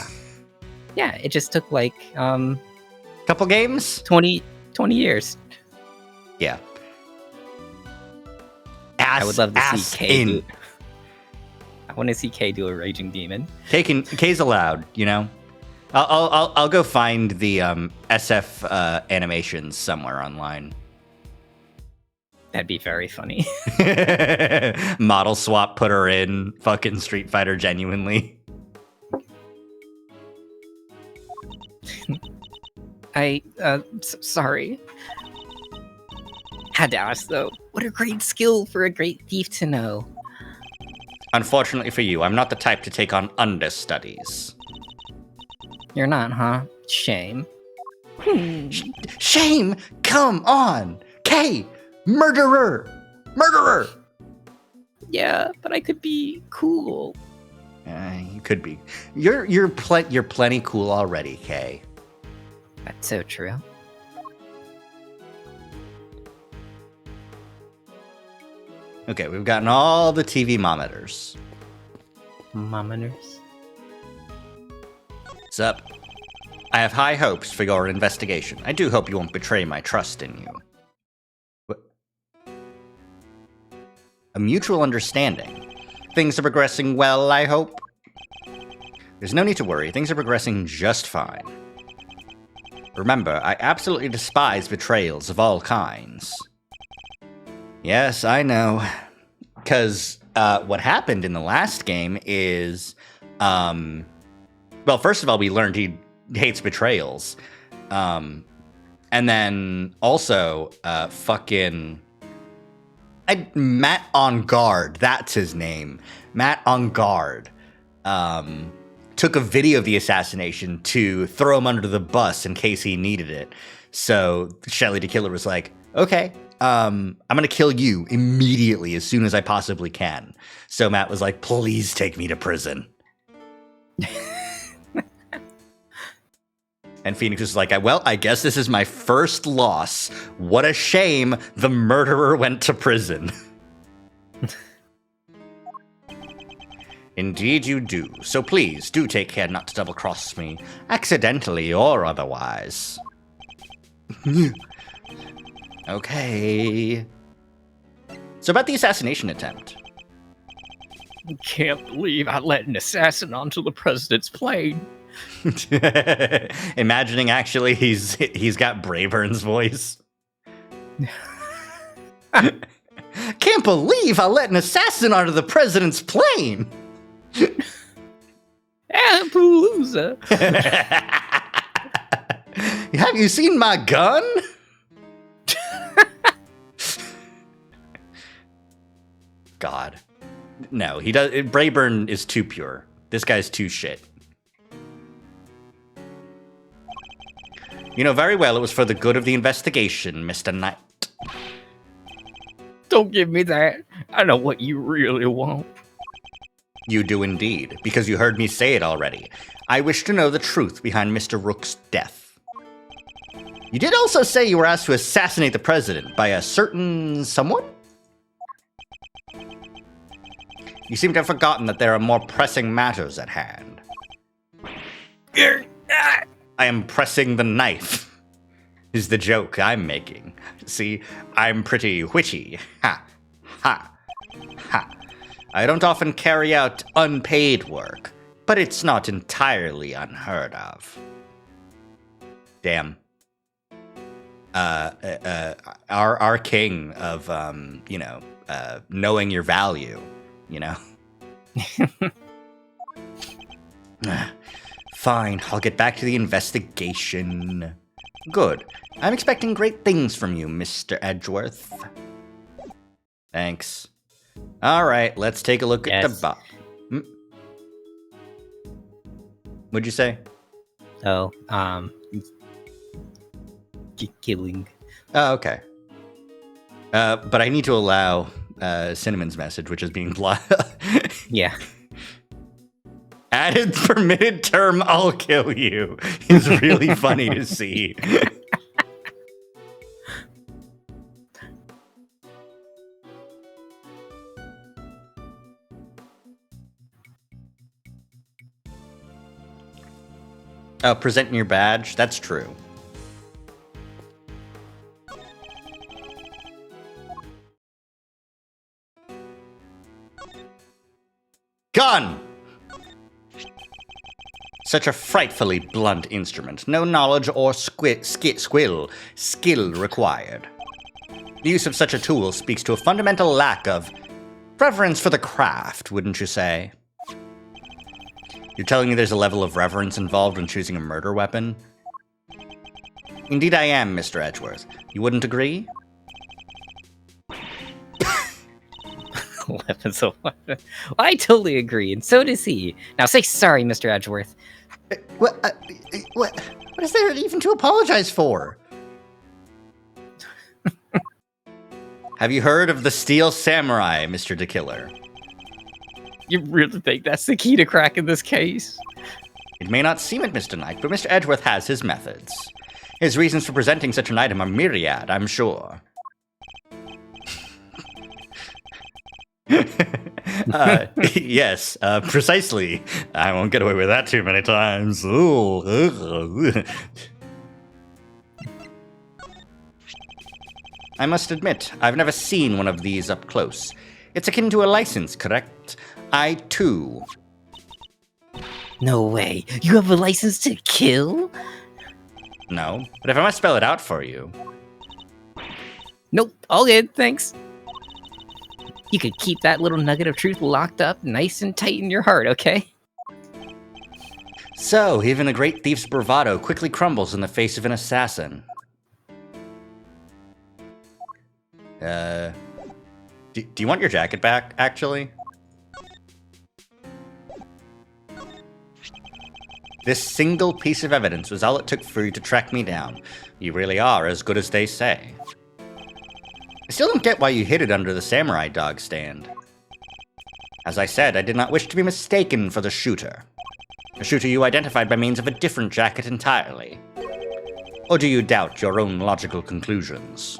Yeah, it just took like... Couple games? 20 years. Yeah. I would love to see K in. do... I want to see K do a Raging Demon. K's allowed, I'll go find the SF animations somewhere online. That'd be very funny. Model swap, put her in fucking Street Fighter genuinely. Sorry. Had to ask though. What a great skill for a great thief to know. Unfortunately for you, I'm not the type to take on understudies. You're not, huh? Shame. Shame? Come on! K! Murderer! Murderer! Yeah, but I could be cool. You could be. You're plenty cool already, K. That's so true. Okay, we've gotten all the TV monitors. Monitors? What's up? I have high hopes for your investigation. I do hope you won't betray my trust in you. What? A mutual understanding. Things are progressing well, I hope? There's no need to worry. Things are progressing just fine. Remember, I absolutely despise betrayals of all kinds. Yes, I know. Because what happened in the last game is... well, first of all, we learned he hates betrayals. And then also, Matt On Guard, that's his name. Matt On Guard took a video of the assassination to throw him under the bus in case he needed it. So Shelly the Killer was like, okay, I'm going to kill you immediately as soon as I possibly can. So Matt was like, please take me to prison. And Phoenix was like, well, I guess this is my first loss. What a shame the murderer went to prison. Indeed you do. So please, do take care not to double-cross me, accidentally or otherwise. Okay. So about the assassination attempt. Can't believe I let an assassin onto the president's plane. Imagining actually he's got Brayburn's voice. Can't believe I let an assassin onto the president's plane. Appaloosa. Have you seen my gun? God. No, he does. Brayburn is too pure. This guy's too shit. You know very well it was for the good of the investigation, Mr. Knight. Don't give me that. I know what you really want. You do indeed, because you heard me say it already. I wish to know the truth behind Mr. Rook's death. You did also say you were asked to assassinate the president by a certain someone? You seem to have forgotten that there are more pressing matters at hand. I am pressing the knife. is the joke I'm making. See, I'm pretty witty. Ha, ha, ha. I don't often carry out unpaid work, but it's not entirely unheard of. Damn. Our king of, knowing your value, you know? Fine, I'll get back to the investigation. Good. I'm expecting great things from you, Mr. Edgeworth. Thanks. All right, let's take a look at the What'd you say? Oh, killing. Oh, okay. But I need to allow Cinnamon's message, which is being blocked. Yeah. Added permitted term, I'll kill you, is really funny to see. Oh, presenting your badge? That's true. Gun! Such a frightfully blunt instrument. No knowledge or skill required. The use of such a tool speaks to a fundamental lack of reverence for the craft, wouldn't you say? You're telling me there's a level of reverence involved when choosing a murder weapon? Indeed I am, Mr. Edgeworth. You wouldn't agree? Weapons of weapon. I totally agree, and so does he. Now say sorry, Mr. Edgeworth. What is there even to apologize for? Have you heard of the Steel Samurai, Mr. DeKiller? You really think that's the key to cracking this case? It may not seem it, Mr. Knight, but Mr. Edgeworth has his methods. His reasons for presenting such an item are myriad, I'm sure. Yes, precisely. I won't get away with that too many times. I must admit, I've never seen one of these up close. It's akin to a license, correct? I, too. No way. You have a license to kill? No, but if I must spell it out for you. Nope, all good, thanks. You could keep that little nugget of truth locked up nice and tight in your heart, okay? So, even a great thief's bravado quickly crumbles in the face of an assassin. Do you want your jacket back, actually? This single piece of evidence was all it took for you to track me down. You really are as good as they say. I still don't get why you hid it under the samurai dog stand. As I said, I did not wish to be mistaken for the shooter. A shooter you identified by means of a different jacket entirely. Or do you doubt your own logical conclusions?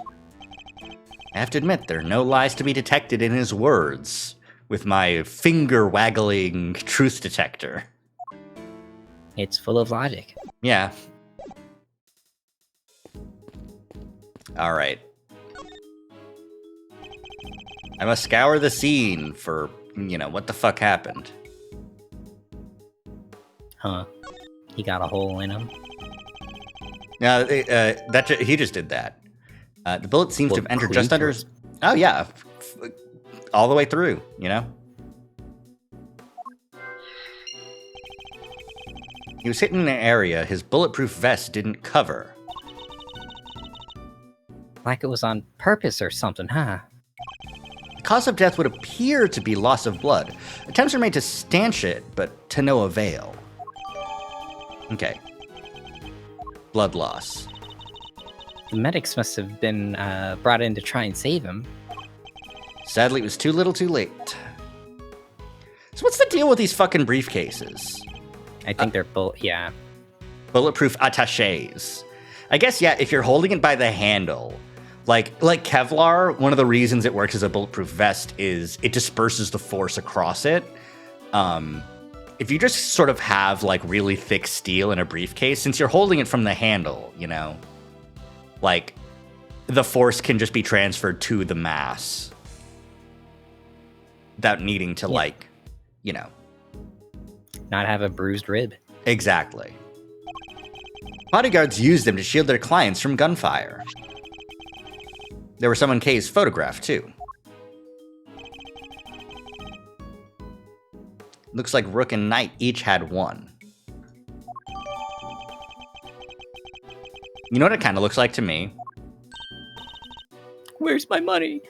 I have to admit, there are no lies to be detected in his words, with my finger-waggling truth detector. It's full of logic. Yeah. Alright. I must scour the scene for, what the fuck happened. Huh. He got a hole in him. No, he just did that. The bullet seems to have entered just under his... Oh, yeah. All the way through, He was hit in an area his bulletproof vest didn't cover. Like it was on purpose or something, huh? The cause of death would appear to be loss of blood. Attempts were made to stanch it, but to no avail. Okay. Blood loss. The medics must have been brought in to try and save him. Sadly, it was too little too late. So what's the deal with these fucking briefcases? I think they're yeah. Bulletproof attachés. I guess, yeah, if you're holding it by the handle, like Kevlar, one of the reasons it works as a bulletproof vest is it disperses the force across it. If you just sort of have, really thick steel in a briefcase, since you're holding it from the handle, like, the force can just be transferred to the mass without needing to, like, you know. Not have a bruised rib. Exactly. Bodyguards use them to shield their clients from gunfire. There were some on Kay's photograph, too. Looks like Rook and Knight each had one. You know what it kind of looks like to me? Where's my money?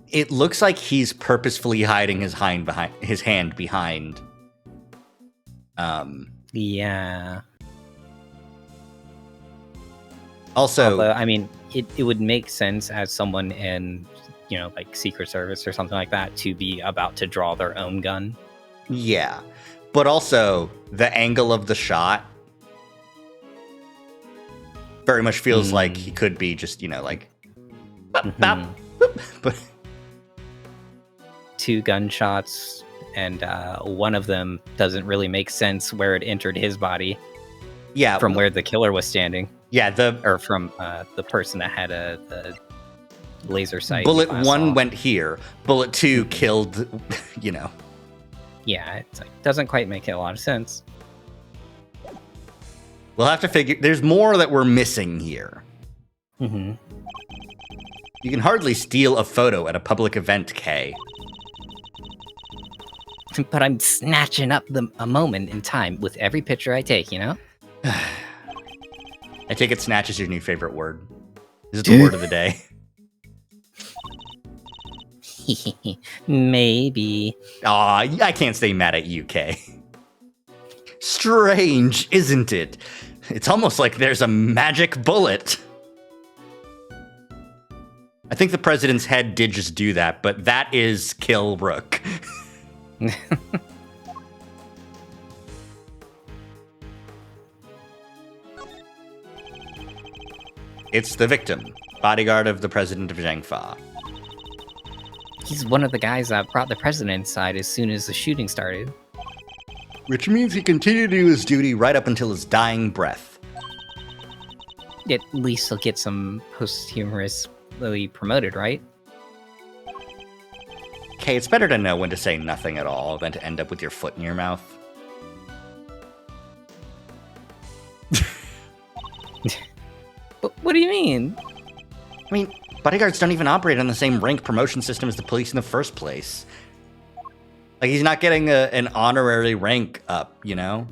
It looks like he's purposefully hiding his hand behind. Yeah. Also, Although, I mean, it would make sense as someone in, you know, like Secret Service or something like that to be about to draw their own gun. yeah. But also, the angle of the shot very much feels like he could be just, you know, like... Bop, bop, boop, but 2 gunshots, and one of them doesn't really make sense where it entered his body yeah, from where the killer was standing. Yeah, Or from the person that had the laser sight. bullet I 1 saw. went here. Bullet 2 killed, you know. Yeah, it's like, doesn't quite make a lot of sense. We'll have to figure... There's more that we're missing here. Mm-hmm. You can hardly steal a photo at a public event, Kay. But I'm snatching up a moment in time with every picture I take, you know? I take it snatch is your new favorite word. Is it the word of the day? Maybe. Aw, I can't stay mad at you, Kay. Strange, isn't it? It's almost like there's a magic bullet. I think the president's head did just do that, but that is kill Rook. It's the victim, bodyguard of the president of Zhangfa. He's one of the guys that brought the president inside as soon as the shooting started. Which means he continued to do his duty right up until his dying breath. At least he'll get some posthumously promoted, right? Okay, it's better to know when to say nothing at all than to end up with your foot in your mouth. But what do you mean? I mean, bodyguards don't even operate on the same rank promotion system as the police in the first place. Like, he's not getting an honorary rank up, you know?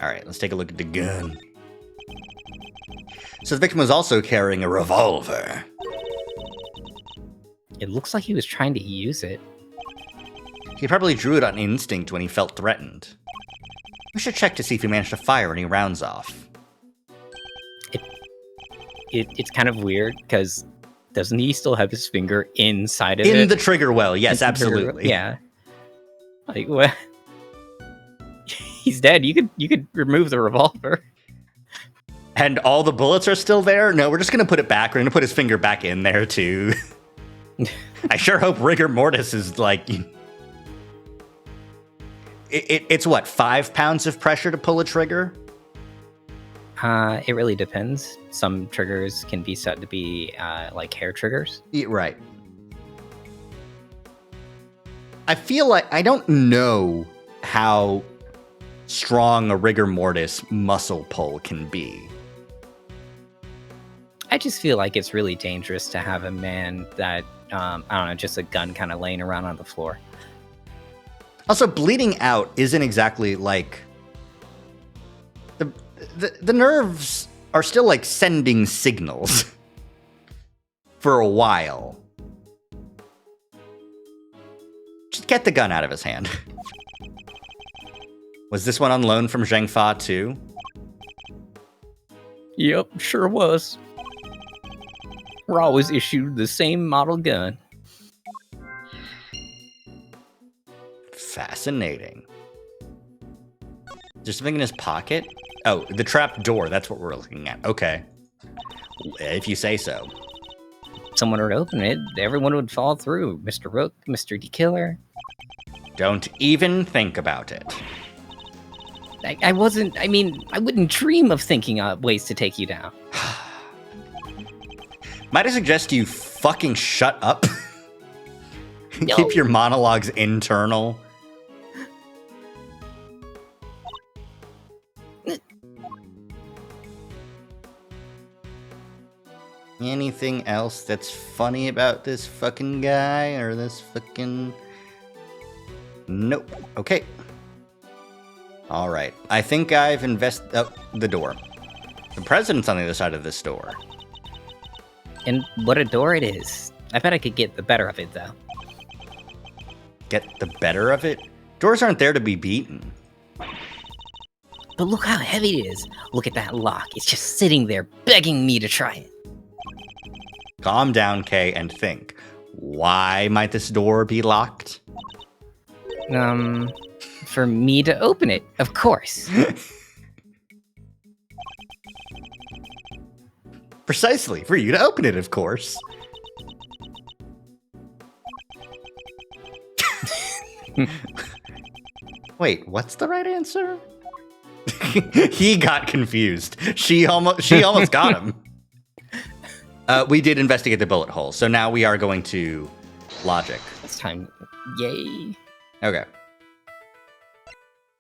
Alright, let's take a look at the gun. So the victim was also carrying a revolver. It looks like he was trying to use it. He probably drew it on instinct when he felt threatened. We should check to see if he managed to fire any rounds off. It's kind of weird, because doesn't he still have his finger inside of it? In the trigger well, yes, Inside the trigger well? absolutely. Yeah. Like, what? He's dead. You could remove the revolver. And all the bullets are still there? No, we're just going to put it back. We're going to put his finger back in there, too. I sure hope rigor mortis is like... It's what, 5 pounds of pressure to pull a trigger? It really depends. Some triggers can be said to be like hair triggers. Yeah, right. I feel like I don't know how strong a rigor mortis muscle pull can be. I just feel like it's really dangerous to have a man that, I don't know, just a gun kind of laying around on the floor. Also, bleeding out isn't exactly like... The nerves are still, like, sending signals for a while. Just get the gun out of his hand. Was this one on loan from Zhangfa, too? Yep, sure was. We're always issued the same model gun. Fascinating. Is there something in his pocket? Oh, the trap door. That's what we're looking at. Okay. If you say so. Someone would open it, everyone would fall through. Mr. Rook, Mr. D. Killer. Don't even think about it. I wasn't. I mean, I wouldn't dream of thinking of ways to take you down. Might I suggest you fucking shut up? No. Keep your monologues internal. Anything else that's funny about this fucking guy or this fucking... Nope. Okay. All right. I think I've invested... Oh, the door. The president's on the other side of this door. And what a door it is. I bet I could get the better of it, though. Get the better of it? Doors aren't there to be beaten. But look how heavy it is. Look at that lock. It's just sitting there begging me to try it. Calm down, Kay, and think. Why might this door be locked? For me to open it, of course. Precisely, for you to open it, of course. Wait, what's the right answer? He got confused. She almost got him. We did investigate the bullet hole, so now we are going to logic. It's time. Yay. Okay.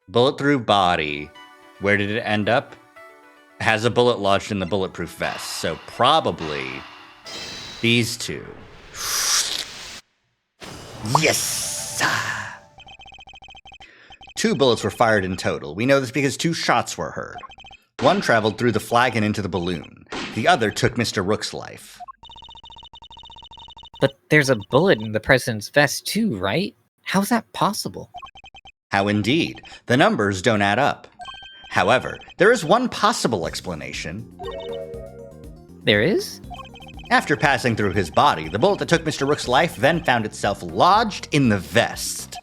Bullet through body. Where did it end up? Has a bullet lodged in the bulletproof vest, so probably these two. Yes! 2 bullets were fired in total. We know this because 2 shots were heard. One traveled through the flag and into the balloon. The other took Mr. Rook's life. But there's a bullet in the president's vest too, right? How's that possible? How indeed. The numbers don't add up. However, there is one possible explanation. There is? After passing through his body, the bullet that took Mr. Rook's life then found itself lodged in the vest.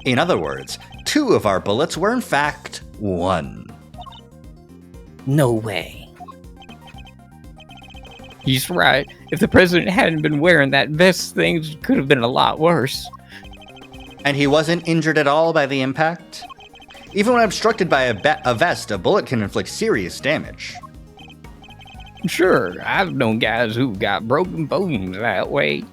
In other words, 2 of our bullets were in fact 1. No way. He's right. If the president hadn't been wearing that vest, things could have been a lot worse. And he wasn't injured at all by the impact? Even when obstructed by a vest, a bullet can inflict serious damage. Sure, I've known guys who got broken bones that way.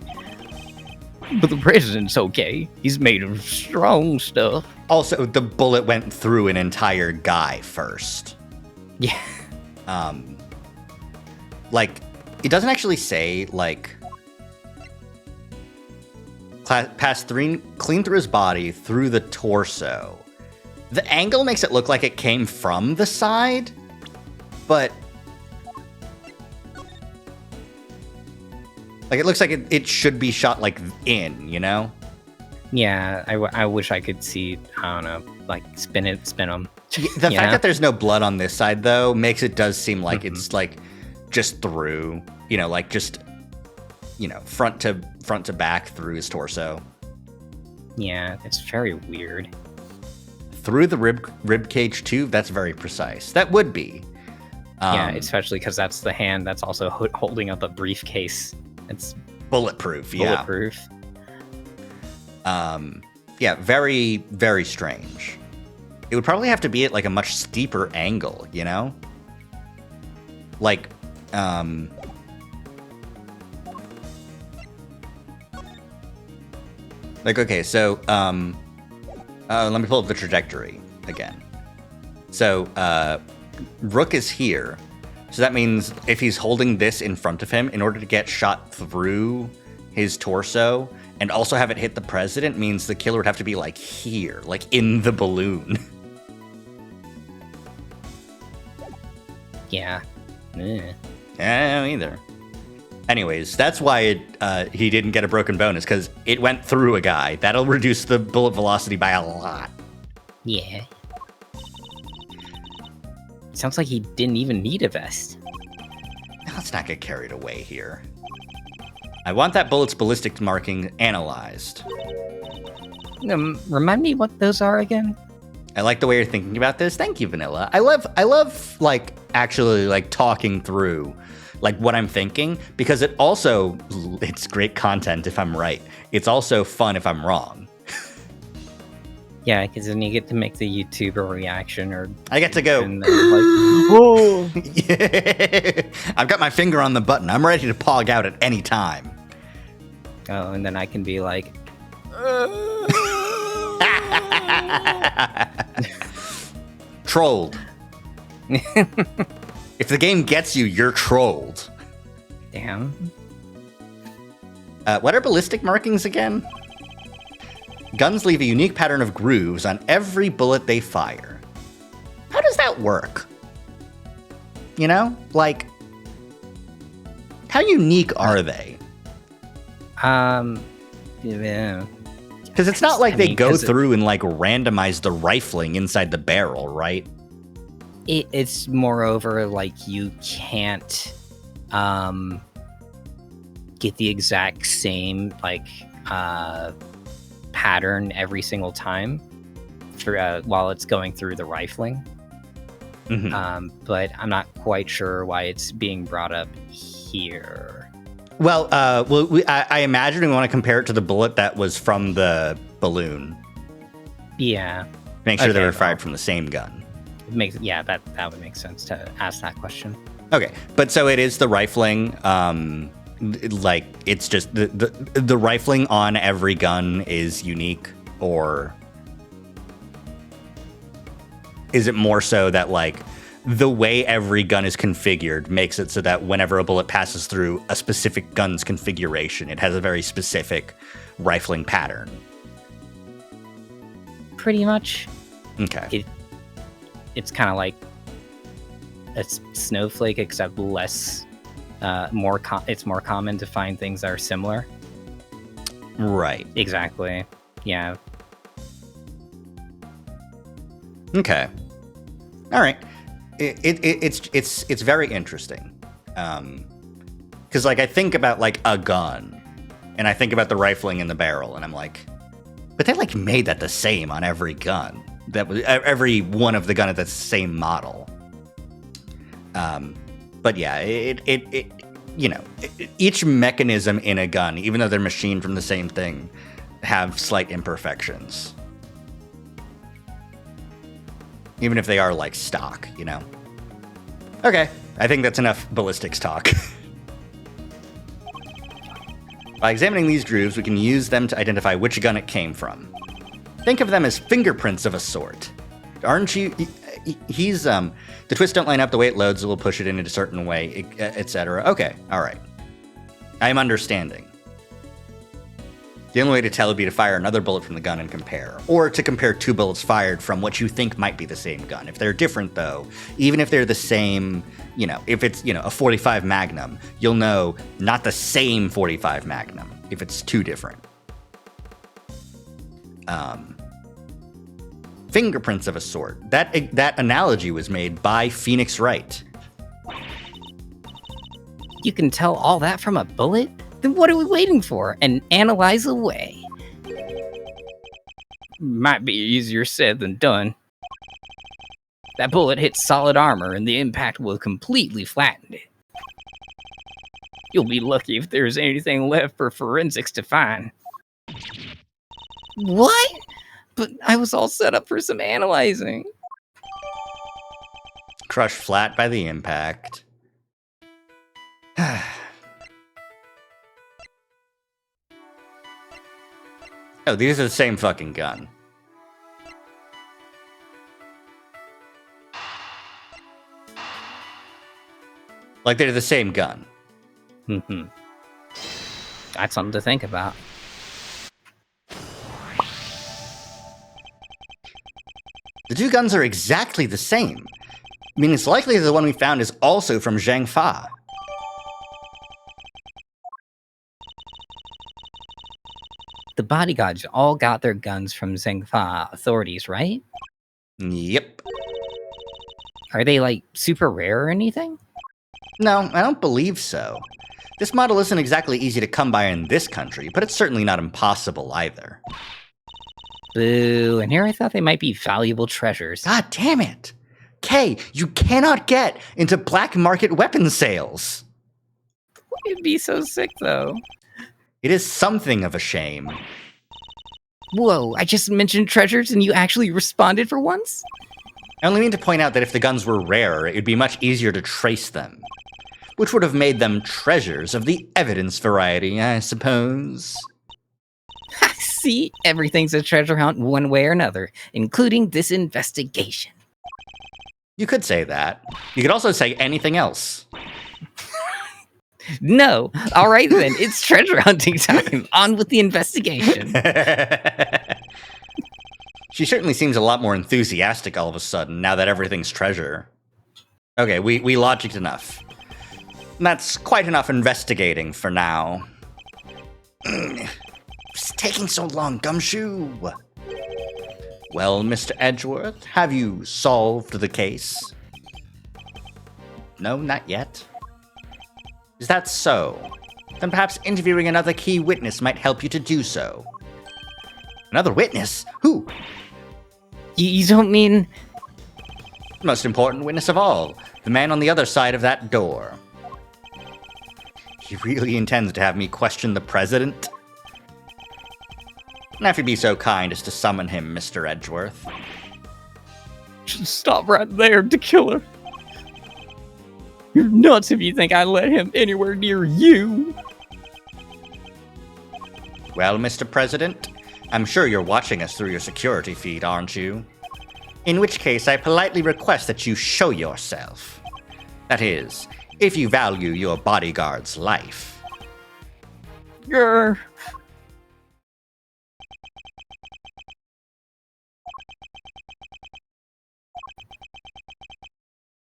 But the president's okay. He's made of strong stuff. Also, the bullet went through an entire guy first. Yeah. Like, it doesn't actually say, like, passed clean through his body, through the torso. The angle makes it look like it came from the side, but... Like, it looks like it should be shot, like, in, you know? Yeah, I wish I could see, I don't know, like, spin them. The fact that there's no blood on this side, though, makes it does seem like it's, like, just through, you know, like, just, you know, front to back through his torso. Yeah, it's very weird. Through the rib cage, too? That's very precise. That would be. Yeah, especially because that's the hand that's also holding up a briefcase. It's bulletproof, bulletproof. Yeah, very, very strange. It would probably have to be at, like, a much steeper angle, you know? Like, like, okay, so, let me pull up the trajectory again. So, Rook is here. So that means if he's holding this in front of him, in order to get shot through his torso and also have it hit the president, means the killer would have to be, like, here, like, in the balloon. Yeah. I don't either. Anyways, that's why he didn't get a broken bone, is because it went through a guy. That'll reduce the bullet velocity by a lot. Yeah. Sounds like he didn't even need a vest. Let's not get carried away here. I want that bullet's ballistic marking analyzed. Remind me what those are again? I like the way you're thinking about this. Thank you, Vanilla. I love like actually like talking through like what I'm thinking, because it's great content if I'm right. It's also fun if I'm wrong. Yeah, because then you get to make the YouTuber reaction, or I get to go. and they're like, Oh, I've got my finger on the button. I'm ready to pog out at any time. oh, and then I can be like, Trolled. If the game gets you, you're trolled. damn. What are ballistic markings again? Guns leave a unique pattern of grooves on every bullet they fire. How does that work? You know? Like, how unique are they? Yeah. Because it's not like I they mean, go 'cause through and like randomize the rifling inside the barrel, right? It's moreover like you can't get the exact same like pattern every single time for while it's going through the rifling. Mhm. But I'm not quite sure why it's being brought up here. Well, I imagine we want to compare it to the bullet that was from the balloon. Yeah, Make sure they Okay, were fired well. from the same gun. it makes that would make sense to ask that question. Okay, but so it is the rifling. Like it's just the rifling on every gun is unique, or is it more so that like the way every gun is configured makes it so that whenever a bullet passes through a specific gun's configuration, it has a very specific rifling pattern? Pretty much, Okay. it's kind of like a snowflake, except less. It's more common to find things that are similar. Right. Exactly. Yeah. Okay. All right. It's very interesting. Because like I think about like a gun, and I think about the rifling in the barrel, and I'm like, but they like made that the same on every gun. That was every one of the gun at the same model. But yeah, each mechanism in a gun, even though they're machined from the same thing, have slight imperfections. Even if they are like stock, you know. Okay, I think that's enough ballistics talk. By examining these grooves, we can use them to identify which gun it came from. Think of them as fingerprints of a sort. Aren't you? The twists don't line up, the way it loads, it will push it in a certain way, etc. Okay, all right. I am understanding. The only way to tell would be to fire another bullet from the gun and compare, or to compare two bullets fired from what you think might be the same gun. If they're different, though, even if they're the same, if it's, a 45 Magnum, you'll know not the same 45 Magnum if it's two different. Fingerprints of a sort. That analogy was made by Phoenix Wright. You can tell all that from a bullet? Then what are we waiting for? And analyze away. Might be easier said than done. That bullet hit solid armor, and the impact will completely flatten it. You'll be lucky if there's anything left for forensics to find. What? But I was all set up for some analyzing. Crushed flat by the impact. Oh, these are the same fucking gun. Like they're the same gun. That's something to think about. The two guns are exactly the same. I mean, it's likely the one we found is also from Zhang Fa. The bodyguards all got their guns from Zhengfa authorities, right? Yep. Are they, like, super rare or anything? No, I don't believe so. This model isn't exactly easy to come by in this country, but it's certainly not impossible either. Boo, and here I thought they might be valuable treasures. God damn it! Kay, you cannot get into black market weapon sales! It'd be so sick, though. It is something of a shame. Whoa, I just mentioned treasures and you actually responded for once? I only mean to point out that if the guns were rarer, it would be much easier to trace them, which would have made them treasures of the evidence variety, I suppose. See, everything's a treasure hunt one way or another, including this investigation. You could say that. You could also say anything else. No. All right, then. It's treasure hunting time. On with the investigation. She certainly seems a lot more enthusiastic all of a sudden, now that everything's treasure. Okay, we logicked enough. That's quite enough investigating for now. It's taking so long, Gumshoe. Well, Mr. Edgeworth, have you solved the case? No, not yet. Is that so? Then perhaps interviewing another key witness might help you to do so. Another witness? Who? You don't mean... Most important witness of all, the man on the other side of that door. He really intends to have me question the president? Now if you'd be so kind as to summon him, Mr. Edgeworth. Just stop right there, the killer. You're nuts if you think I let him anywhere near you. Well, Mr. President, I'm sure you're watching us through your security feed, aren't you? In which case, I politely request that you show yourself. That is, if you value your bodyguard's life. Grr.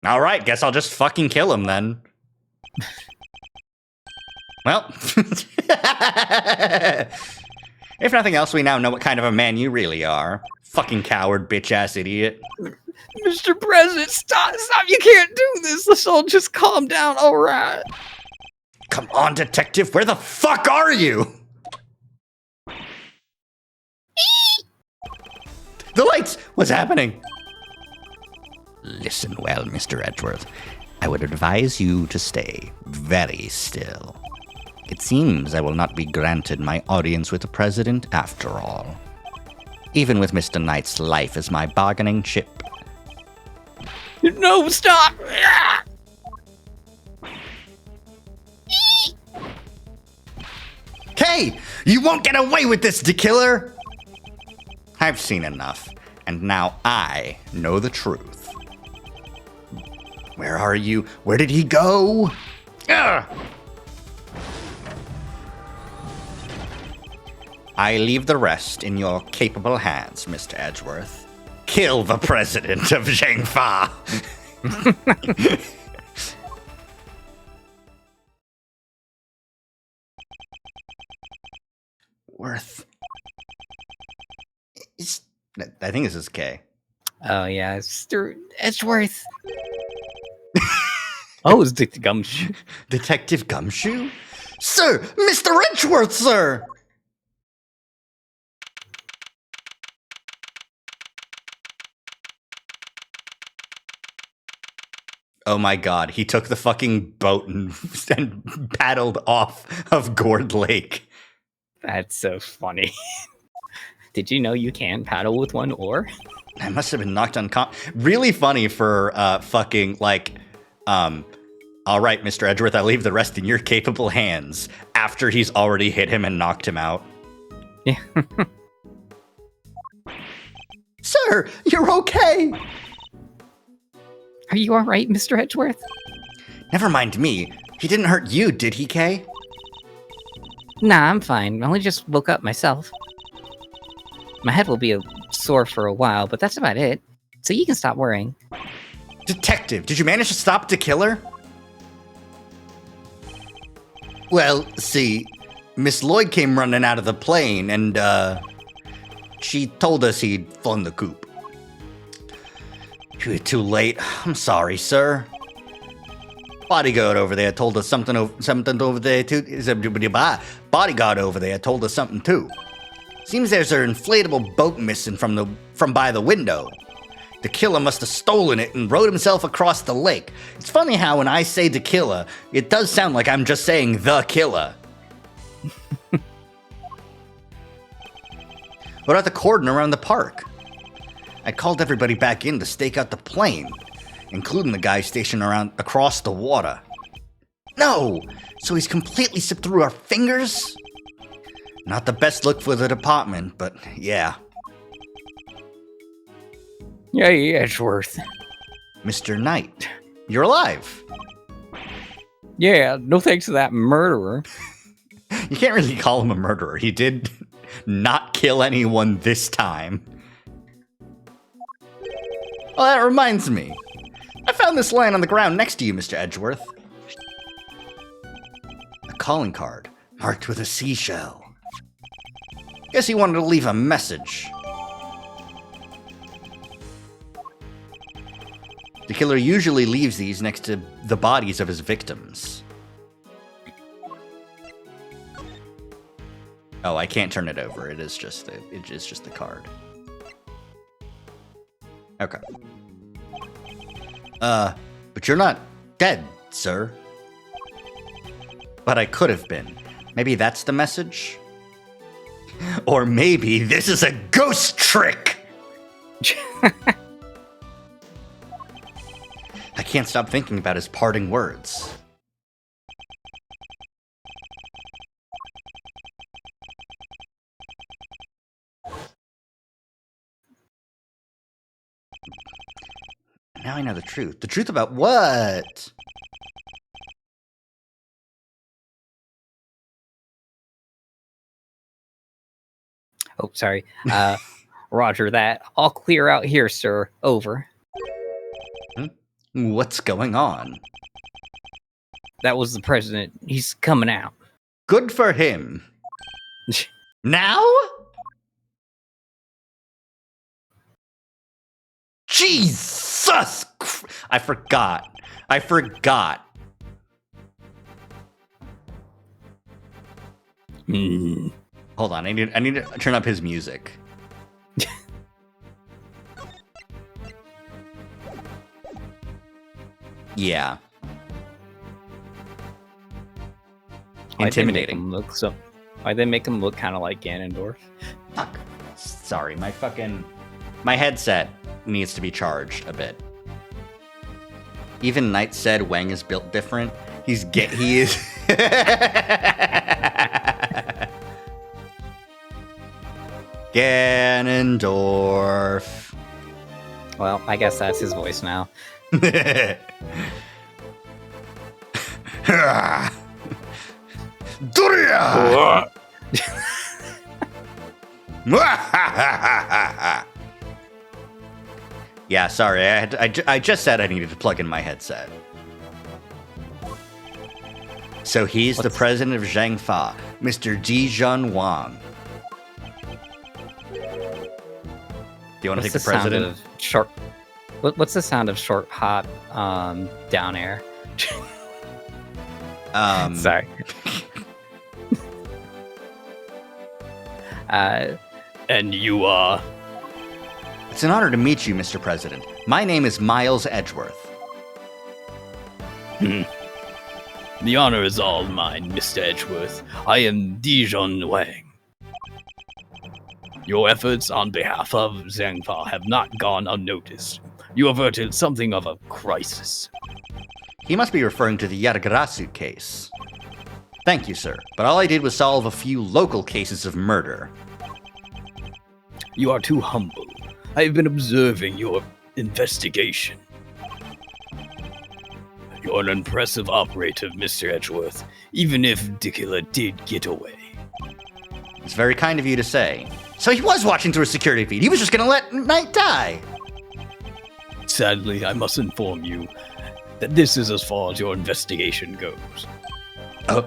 All right, guess I'll just fucking kill him then. Well, if nothing else, we now know what kind of a man you really are. Fucking coward, bitch-ass idiot. Mr. President, stop, you can't do this. Let's all just calm down, all right? Come on, detective, where the fuck are you? The lights! What's happening? Listen well, Mr. Edgeworth. I would advise you to stay very still. It seems I will not be granted my audience with the president after all. Even with Mr. Knight's life as my bargaining chip. No, stop! Hey! You won't get away with this, Dekiller! I've seen enough, and now I know the truth. Where are you? Where did he go? Ugh! I leave the rest in your capable hands, Mr. Edgeworth. Kill the president of Zhengfa! Worth. I think this is K. Oh, yeah, Mr. Edgeworth. Oh, it's Dick the Gumshoe. Detective Gumshoe? Sir! Mr. Edgeworth, sir! Oh my god, he took the fucking boat and paddled off of Gourd Lake. That's so funny. Did you know you can paddle with one oar? I must have been knocked unconscious. Really funny for fucking, like, all right, Mr. Edgeworth, I leave the rest in your capable hands after he's already hit him and knocked him out. Yeah. Sir, you're okay. Are you all right, Mr. Edgeworth? Never mind me. He didn't hurt you, did he, Kay? Nah, I'm fine. I only just woke up myself. My head will be sore for a while, but that's about it. So you can stop worrying. Detective, did you manage to stop the killer? Well, see, Miss Lloyd came running out of the plane and, she told us he'd flown the coop. You're too late. I'm sorry, sir. Bodyguard over there told us something over there too. Bodyguard over there told us something too. Seems there's an inflatable boat missing from by the window. The killer must have stolen it and rowed himself across the lake. It's funny how when I say the killer, it does sound like I'm just saying the killer. What about the cordon around the park? I called everybody back in to stake out the plane, including the guy stationed across the water. No! So he's completely slipped through our fingers? Not the best look for the department, but yeah. Hey, Edgeworth. Mr. Knight, you're alive. Yeah, no thanks to that murderer. You can't really call him a murderer. He did not kill anyone this time. Well, that reminds me. I found this line on the ground next to you, Mr. Edgeworth. A calling card marked with a seashell. Guess he wanted to leave a message. The killer usually leaves these next to the bodies of his victims. Oh, I can't turn it over. It is just the card. Okay. But you're not dead, sir. But I could have been. Maybe that's the message? Or maybe this is a ghost trick! I can't stop thinking about his parting words. Now I know the truth. The truth about what? Oh, sorry. Roger that. All clear out here, sir. Over. What's going on? That was the president. He's coming out. Good for him. Now? Jesus! I forgot. Hold on, I need to turn up his music. Yeah. Intimidating. Why'd they make him look kind of like Ganondorf? Fuck. Sorry, my headset needs to be charged a bit. Even Knight said Wang is built different. He is Ganondorf. Well, I guess that's his voice now. Duria! Yeah, sorry. I just said I needed to plug in my headset. So he's the president of Zhang Fa, Mr. Dijun Wang. Do you want to take the president? What's the sound of short hop down air? Sorry. And you are? It's an honor to meet you, Mr. President. My name is Miles Edgeworth. The honor is all mine, Mr. Edgeworth. I am Dijun Wang. Your efforts on behalf of Zhang Fa have not gone unnoticed. You averted something of a crisis. He must be referring to the Yatagarasu case. Thank you, sir, but all I did was solve a few local cases of murder. You are too humble. I have been observing your investigation. You're an impressive operative, Mr. Edgeworth, even if Dicula did get away. It's very kind of you to say. So he was watching through a security feed. He was just gonna let Knight die. Sadly, I must inform you that this is as far as your investigation goes. Oh.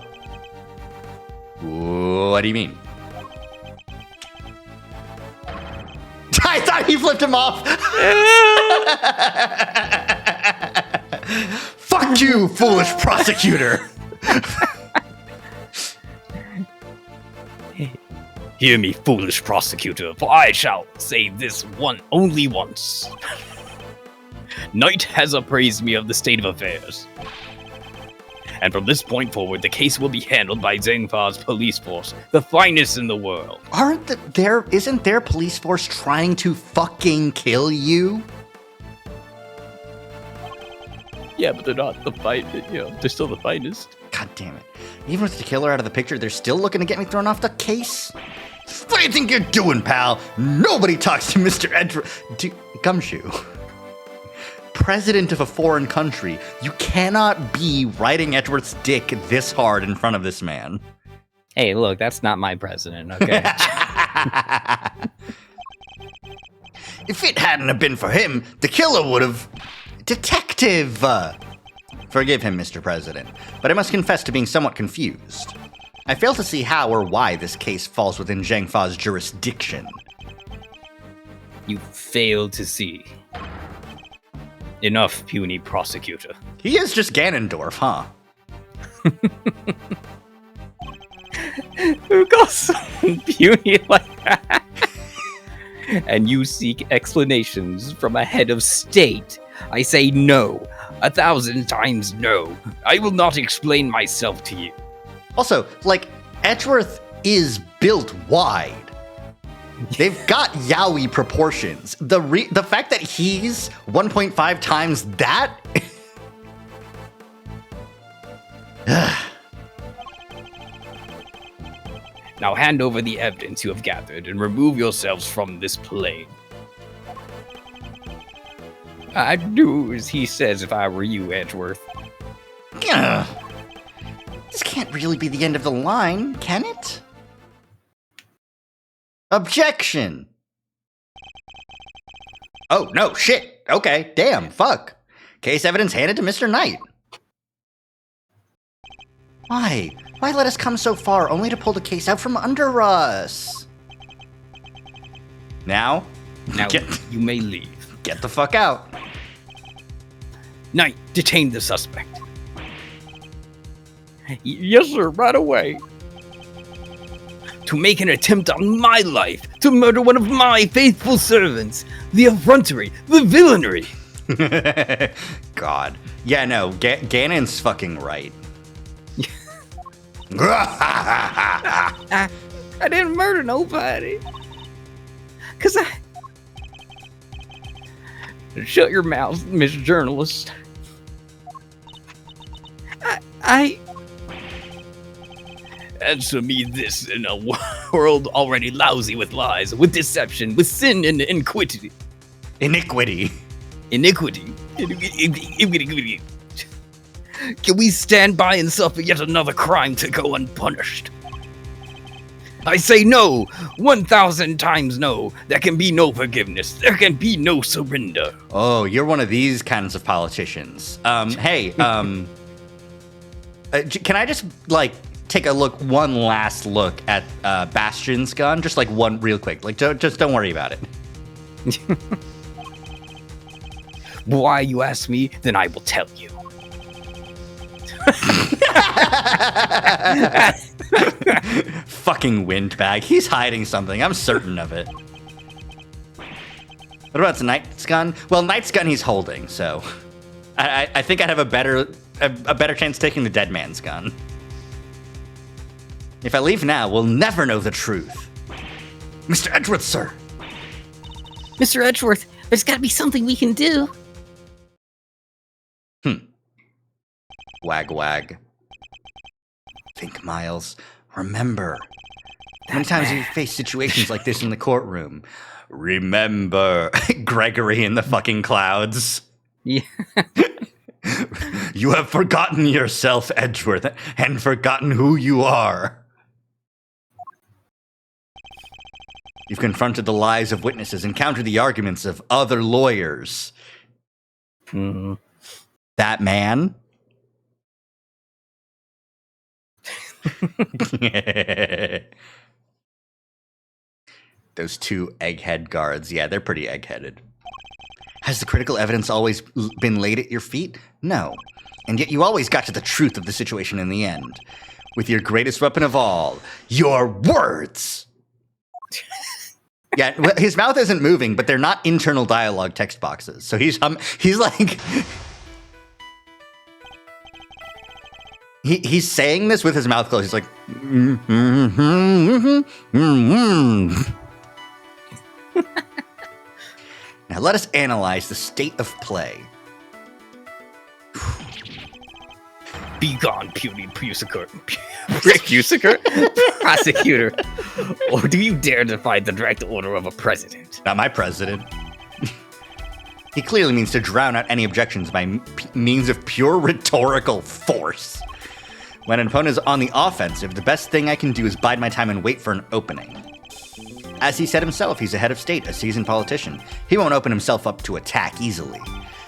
What do you mean? I thought he flipped him off! Fuck you, foolish prosecutor! Hear me, foolish prosecutor, for I shall say this only once. Knight has appraised me of the state of affairs. And from this point forward, the case will be handled by Zhengfa's police force, the finest in the world. Isn't their police force trying to fucking kill you? Yeah, but they're not the they're still the finest. God damn it. Even with the killer out of the picture, they're still looking to get me thrown off the case? What do you think you're doing, pal? Nobody talks to Mr. Edgeworth. Gumshoe. President of a foreign country. You cannot be riding Edgeworth's dick this hard in front of this man. Hey, look, that's not my president, okay? If it hadn't have been for him, the killer would have... Detective! Forgive him, Mr. President, but I must confess to being somewhat confused. I fail to see how or why this case falls within Zhengfa's jurisdiction. You fail to see. Enough, puny prosecutor. He is just Ganondorf, huh? Who goes something puny like that? And you seek explanations from a head of state. I say no. 1,000 times no. I will not explain myself to you. Also, Edgeworth is built wide. They've got yaoi proportions. The fact that he's 1.5 times that... Now hand over the evidence you have gathered and remove yourselves from this plane. I'd do as he says if I were you, Edgeworth. This can't really be the end of the line, can it? Objection! Oh, no, shit. Okay, damn, fuck. Case evidence handed to Mr. Knight. Why? Why let us come so far only to pull the case out from under us? Now You may leave. Get the fuck out. Knight, detain the suspect. Yes, sir, right away. To make an attempt on my life, to murder one of my faithful servants. The effrontery, the villainy. God. Yeah, no, Ganon's fucking right. I didn't murder nobody. Cause Shut your mouth, Miss Journalist. I Answer me this in a world already lousy with lies, with deception, with sin and iniquity. Iniquity. Can we stand by and suffer yet another crime to go unpunished? I say no, 1,000 times no. There can be no forgiveness. There can be no surrender. Oh, you're one of these kinds of politicians. Hey, can I just, take one last look at Bastion's gun? Just, one real quick. Just don't worry about it. Why you ask me, then I will tell you. Fucking windbag. He's hiding something. I'm certain of it. What about Knight's gun? Well, Knight's gun he's holding, so I think I'd have a better chance taking the dead man's gun. If I leave now, we'll never know the truth. Mr. Edgeworth, sir. Mr. Edgeworth, there's got to be something we can do. Wag wag. Think, Miles. Remember. How many times have you faced situations like this in the courtroom? Remember. Gregory in the fucking clouds. Yeah. You have forgotten yourself, Edgeworth, and forgotten who you are. You've confronted the lies of witnesses and countered the arguments of other lawyers. Mm-hmm. That man? Those two egghead guards. Yeah, they're pretty eggheaded. Has the critical evidence always been laid at your feet? No. And yet you always got to the truth of the situation in the end. With your greatest weapon of all, your words! Yeah, his mouth isn't moving, but they're not internal dialogue text boxes. So he's like... He's saying this with his mouth closed. He's like, Now let us analyze the state of play. Begone, puny prosecutor. Prosecutor. Or do you dare defy the direct order of a president? Not my president. He clearly means to drown out any objections by means of pure rhetorical force. When an opponent is on the offensive, the best thing I can do is bide my time and wait for an opening. As he said himself, he's a head of state, a seasoned politician. He won't open himself up to attack easily.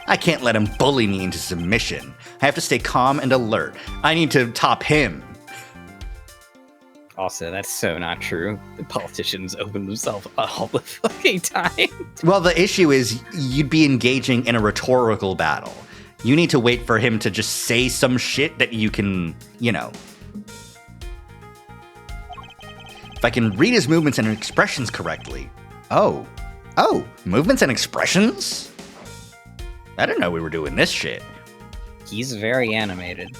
I can't let him bully me into submission. I have to stay calm and alert. I need to top him. Also, that's so not true. The politicians open themselves all the fucking time. Well, the issue is you'd be engaging in a rhetorical battle. You need to wait for him to just say some shit that you can, If I can read his movements and expressions correctly. Oh, movements and expressions? I didn't know we were doing this shit. He's very animated.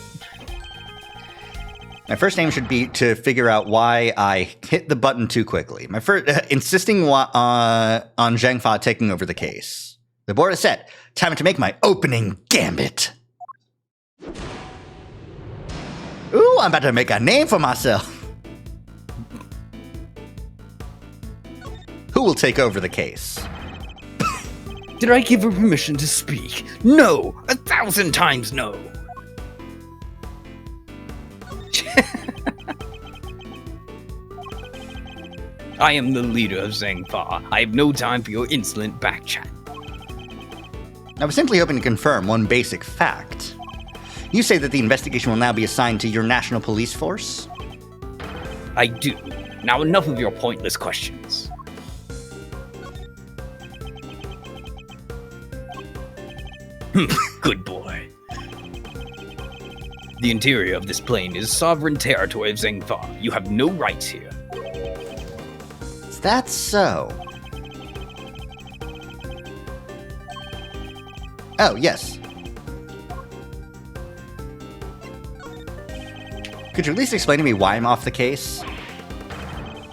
My first aim should be to figure out why I hit the button too quickly. My first insisting on Zhang Fa taking over the case. The board is set. Time to make my opening gambit. Ooh, I'm about to make a name for myself. Who will take over the case? Did I give her permission to speak? No! 1,000 times no! I am the leader of Zhang Fa. I have no time for your insolent backchat. I was simply hoping to confirm one basic fact. You say that the investigation will now be assigned to your national police force? I do. Now enough of your pointless questions. Good boy. The interior of this plane is sovereign territory of Zhang Fa. You have no rights here. Is that so? Oh, yes. Could you at least explain to me why I'm off the case?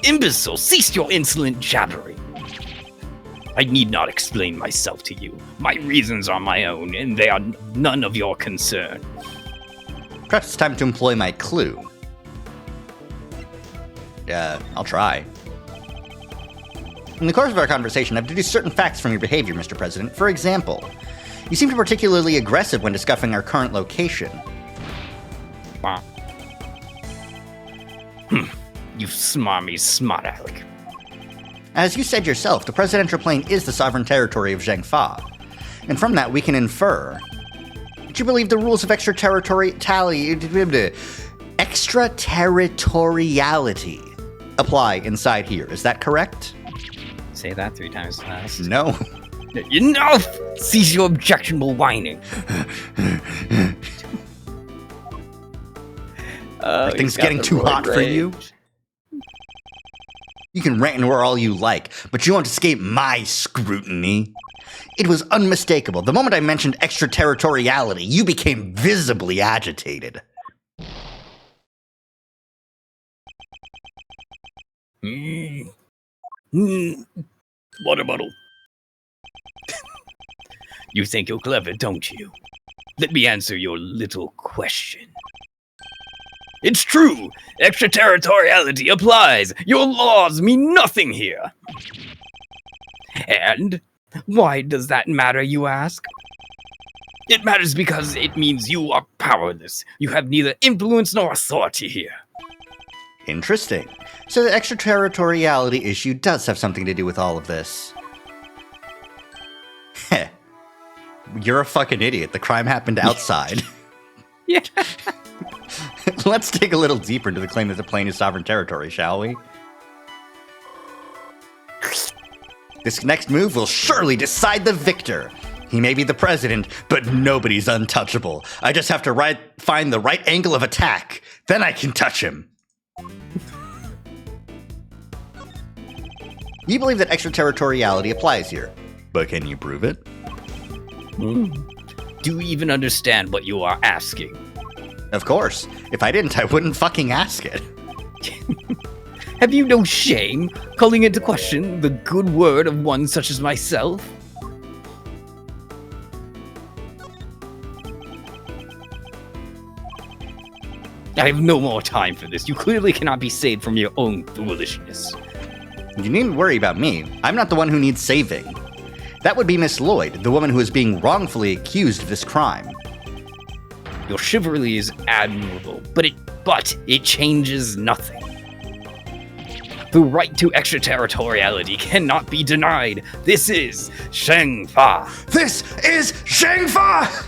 Imbecile, cease your insolent jabbering. I need not explain myself to you. My reasons are my own, and they are none of your concern. Perhaps it's time to employ my clue. I'll try. In the course of our conversation, I've deduced certain facts from your behavior, Mr. President. For example, you seem to be particularly aggressive when discussing our current location. You smarmy smart aleck. As you said yourself, the presidential plane is the sovereign territory of Zhang Fa. And from that, we can infer that you believe the rules of extraterritoriality apply inside here. Is that correct? Say that 3 times fast. No. Enough! Cease your objectionable whining. Things getting too hot for you? You can rant and roar all you like, but you won't escape my scrutiny. It was unmistakable. The moment I mentioned extraterritoriality, you became visibly agitated. Water bottle. You think you're clever, don't you? Let me answer your little question. It's true! Extraterritoriality applies! Your laws mean nothing here! And why does that matter, you ask? It matters because it means you are powerless. You have neither influence nor authority here. Interesting. So the extraterritoriality issue does have something to do with all of this. Heh. You're a fucking idiot. The crime happened outside. Yeah. Let's dig a little deeper into the claim that the plane is sovereign territory, shall we? This next move will surely decide the victor. He may be the president, but nobody's untouchable. I just have to find the right angle of attack. Then I can touch him. You believe that extraterritoriality applies here, but can you prove it? Do you even understand what you are asking? Of course. If I didn't, I wouldn't fucking ask it. Have you no shame calling into question the good word of one such as myself? I have no more time for this. You clearly cannot be saved from your own foolishness. You needn't worry about me. I'm not the one who needs saving. That would be Miss Lloyd, the woman who is being wrongfully accused of this crime. Your chivalry is admirable, but it changes nothing. The right to extraterritoriality cannot be denied. This is Shengfa. This is Shengfa!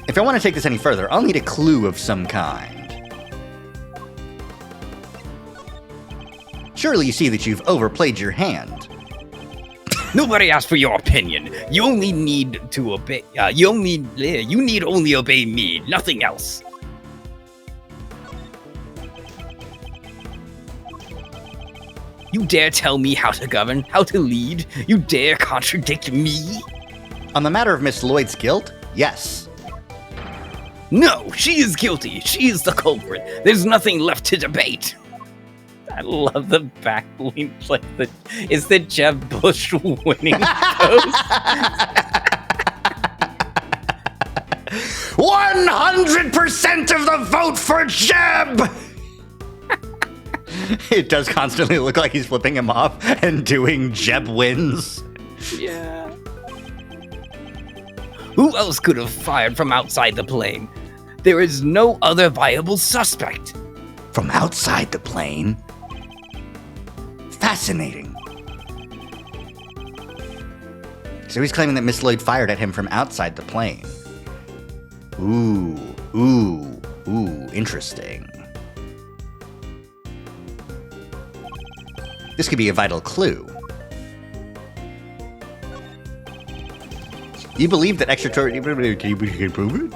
If I want to take this any further, I'll need a clue of some kind. Surely you see that you've overplayed your hand. Nobody asked for your opinion. You only need to obey. You need only obey me, nothing else. You dare tell me how to govern, how to lead? You dare contradict me? On the matter of Miss Lloyd's guilt, yes. No, she is guilty. She is the culprit. There's nothing left to debate. I love the backlink, like is the Jeb Bush winning post? 100% of the vote for Jeb! It does constantly look like he's flipping him off and doing Jeb wins. Yeah. Who else could have fired from outside the plane? There is no other viable suspect. From outside the plane? Fascinating. So he's claiming that Miss Lloyd fired at him from outside the plane. Ooh, interesting. This could be a vital clue. You believe that extraterritorial... Can you prove it?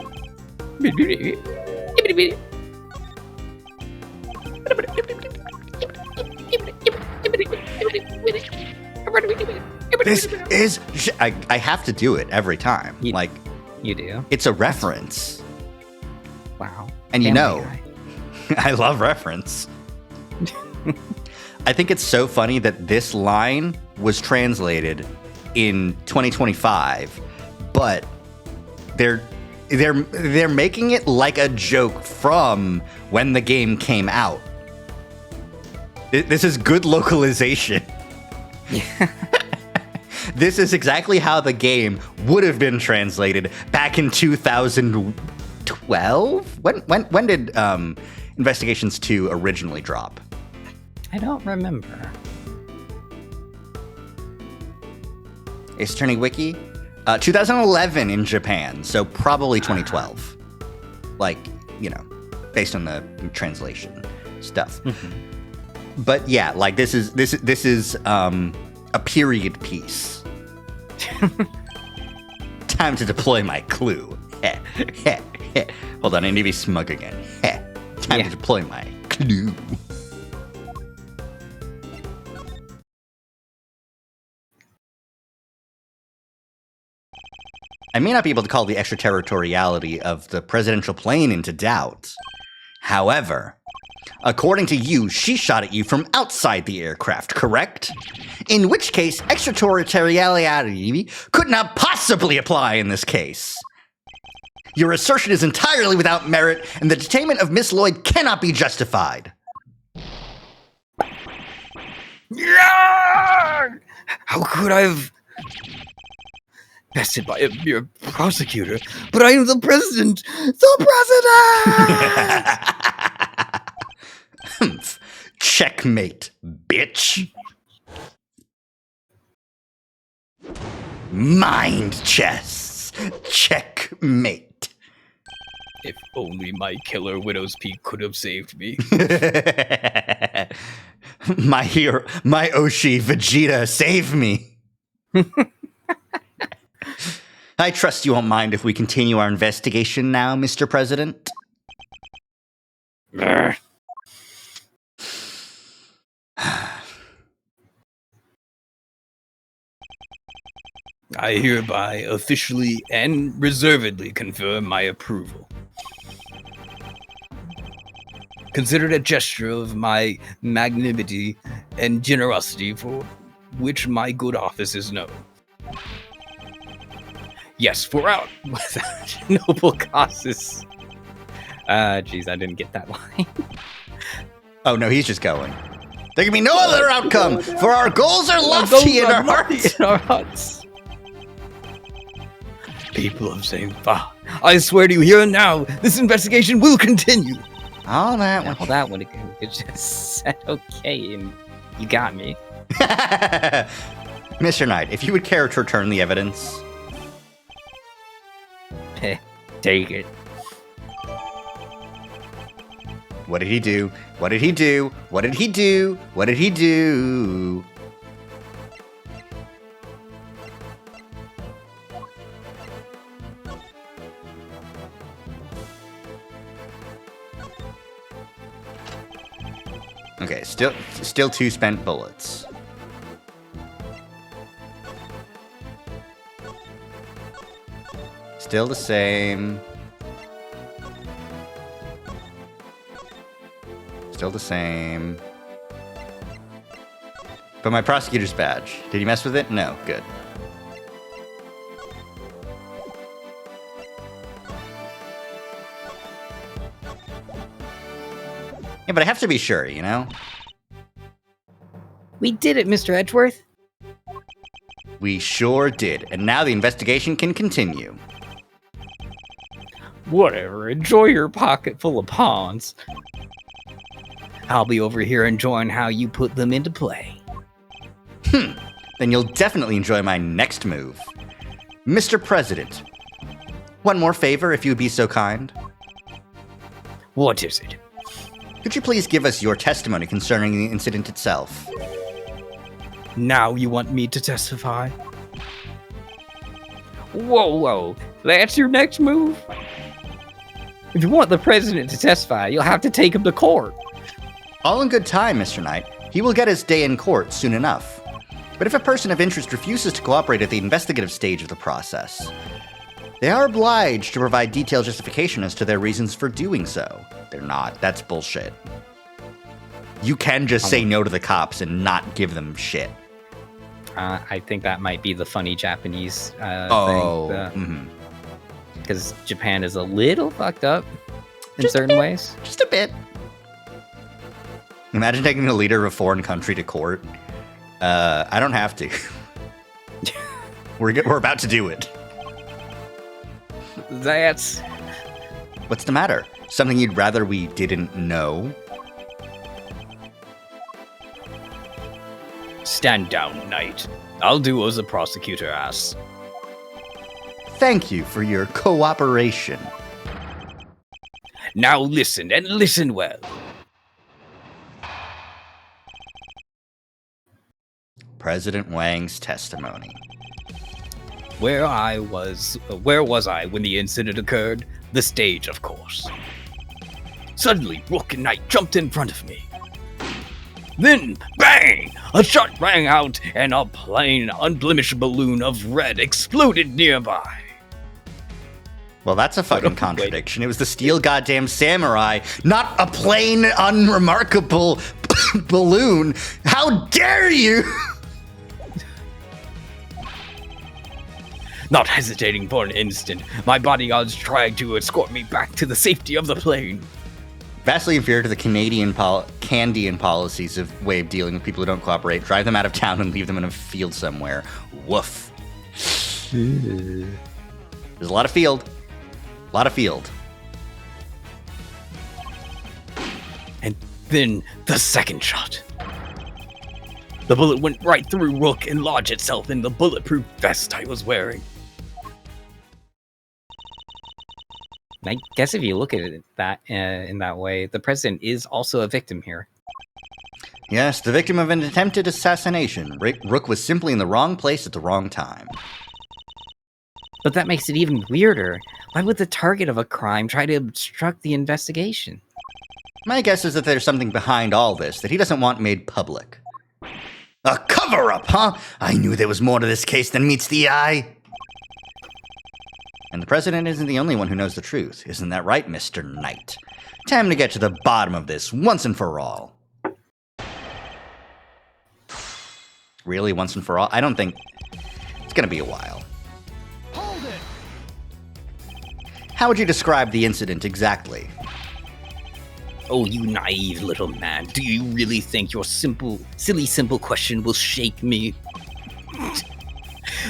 This is... I have to do it every time. You do? It's a reference. Wow. And you Family know, Guy. I love reference. I think it's so funny that this line was translated in 2025, but they're making it like a joke from when the game came out. This is good localization. This is exactly how the game would have been translated back in 2012. When did Investigations 2 originally drop? I don't remember. Ace Attorney Wiki? 2011 in Japan, so probably 2012. Like, you know, based on the translation stuff. Mm-hmm. But yeah, like this is a period piece. Time to deploy my clue. Hold on, I need to be smug again. Time to deploy my clue. I may not be able to call the extraterritoriality of the presidential plane into doubt. However, according to you, she shot at you from outside the aircraft, correct? In which case, extraterritoriality could not possibly apply in this case. Your assertion is entirely without merit, and the detainment of Miss Lloyd cannot be justified. Yeah! How could I have bested by a mere prosecutor? But I am the president! The president! Checkmate, bitch. Mind chess. Checkmate. If only my killer Widow's Peak could have saved me. My hero, my Oshi, Vegeta, save me. I trust you won't mind if we continue our investigation now, Mr. President. I hereby officially and reservedly confirm my approval. Considered a gesture of my magnanimity and generosity for which my good office is known. Yes, for out without noble causes. Jeez, I didn't get that line. Oh no, he's just going. There can be no other outcome, for our goals are lofty in our hearts. People of St. Fa, I swear to you here and now, this investigation will continue. All that Well, that would have just said okay, and you got me. Mr. Knight, if you would care to return the evidence. Take it. What did he do? What did he do? What did he do? What did he do? Okay, still 2 spent bullets. Still the same. Still the same. But my prosecutor's badge. Did he mess with it? No. Good. Yeah, but I have to be sure, you know? We did it, Mr. Edgeworth. We sure did. And now the investigation can continue. Whatever, enjoy your pocket full of pawns. I'll be over here enjoying how you put them into play. Then you'll definitely enjoy my next move. Mr. President, one more favor if you'd be so kind. What is it? Could you please give us your testimony concerning the incident itself? Now you want me to testify? Whoa, that's your next move? If you want the president to testify, you'll have to take him to court. All in good time, Mr. Knight. He will get his day in court soon enough. But if a person of interest refuses to cooperate at the investigative stage of the process, they are obliged to provide detailed justification as to their reasons for doing so. They're not. That's bullshit. You can just say no to the cops and not give them shit. I think that might be the funny Japanese thing. Because Japan is a little fucked up in Just a certain bit. ways. Just a bit. Imagine taking the leader of a foreign country to court. I don't have to. We're about to do it. That's... What's the matter? Something you'd rather we didn't know? Stand down, Knight. I'll do as the prosecutor asks. Thank you for your cooperation. Now listen, and listen well. President Wang's testimony. Where was I when the incident occurred? The stage, of course. Suddenly, Rook and Knight jumped in front of me. Then, bang! A shot rang out, and a plain, unblemished balloon of red exploded nearby. Well, that's a fucking contradiction. It was the steel goddamn samurai, not a plain, unremarkable balloon. How dare you! Not hesitating for an instant, my bodyguards tried to escort me back to the safety of the plane. Vastly inferior to the Canadian policies of way of dealing with people who don't cooperate. Drive them out of town and leave them in a field somewhere. Woof. There's a lot of field. A lot of field. And then the second shot. The bullet went right through Rook and lodged itself in the bulletproof vest I was wearing. I guess if you look at it in that way, the president is also a victim here. Yes, the victim of an attempted assassination. Rook was simply in the wrong place at the wrong time. But that makes it even weirder. Why would the target of a crime try to obstruct the investigation? My guess is that there's something behind all this that he doesn't want made public. A cover-up, huh? I knew there was more to this case than meets the eye. And the president isn't the only one who knows the truth. Isn't that right, Mr. Knight? Time to get to the bottom of this once and for all. Really, once and for all? I don't think... It's gonna be a while. Hold it! How would you describe the incident exactly? Oh, you naive little man. Do you really think your silly simple question will shake me?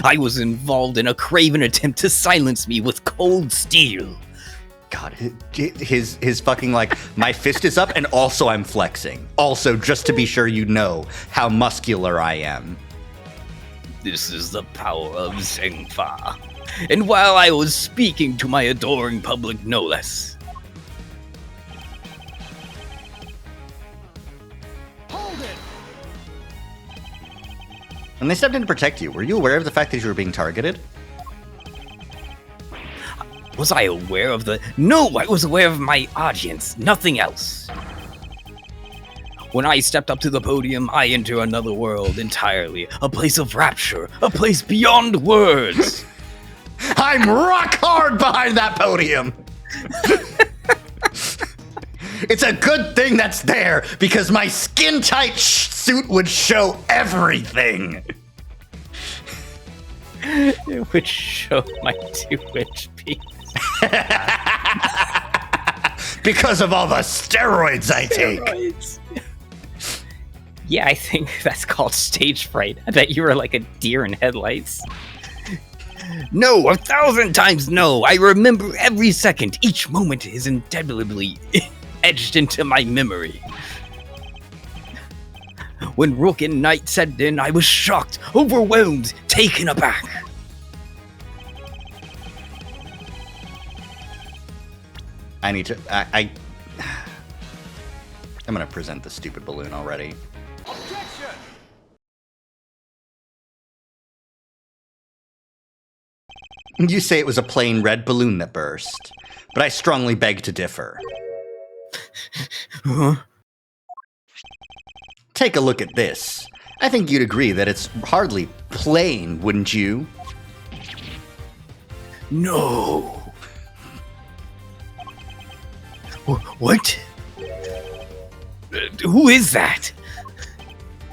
I was involved in a craven attempt to silence me with cold steel. God, his fucking like, my fist is up and also I'm flexing. Also, just to be sure you know how muscular I am. This is the power of Zhengfa. And while I was speaking to my adoring public, no less, Hold it! When they stepped in to protect you, were you aware of the fact that you were being targeted? was I aware of the... No, I was aware of my audience, nothing else. When I stepped up to the podium, I enter another world entirely. A place of rapture, a place beyond words. I'm rock hard behind that podium! It's a good thing that's there, because my skin-tight suit would show everything! It would show my 2-inch penis. Because of all the steroids I take! Steroids. Yeah, I think that's called stage fright. I bet you were like a deer in headlights. No, 1,000 times no. I remember every second. Each moment is indelibly etched into my memory. When Rook and Knight set in, I was shocked, overwhelmed, taken aback. I need to... I'm gonna present the stupid balloon already. Objection! You say it was a plain red balloon that burst, but I strongly beg to differ. Huh? Take a look at this. I think you'd agree that it's hardly plain, wouldn't you? No. What? Who is that?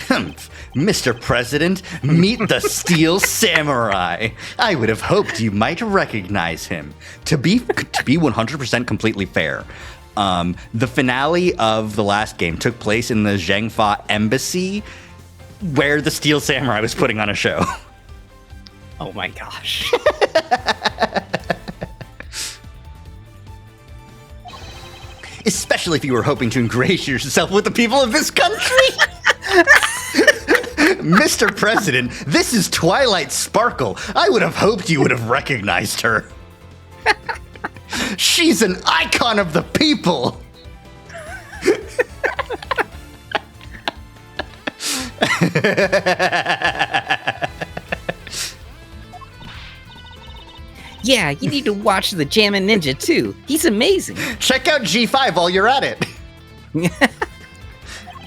Humph. Mr. President, meet the Steel Samurai. I would have hoped you might recognize him. To be 100% completely fair, the finale of the last game took place in the Zhengfa embassy, where the Steel Samurai was putting on a show. Oh my gosh. Especially if you were hoping to ingratiate yourself with the people of this country. Mr. President, this is Twilight Sparkle. I would have hoped you would have recognized her. She's an icon of the people. Yeah, you need to watch the Jammin' Ninja too. He's amazing. Check out G5 while you're at it.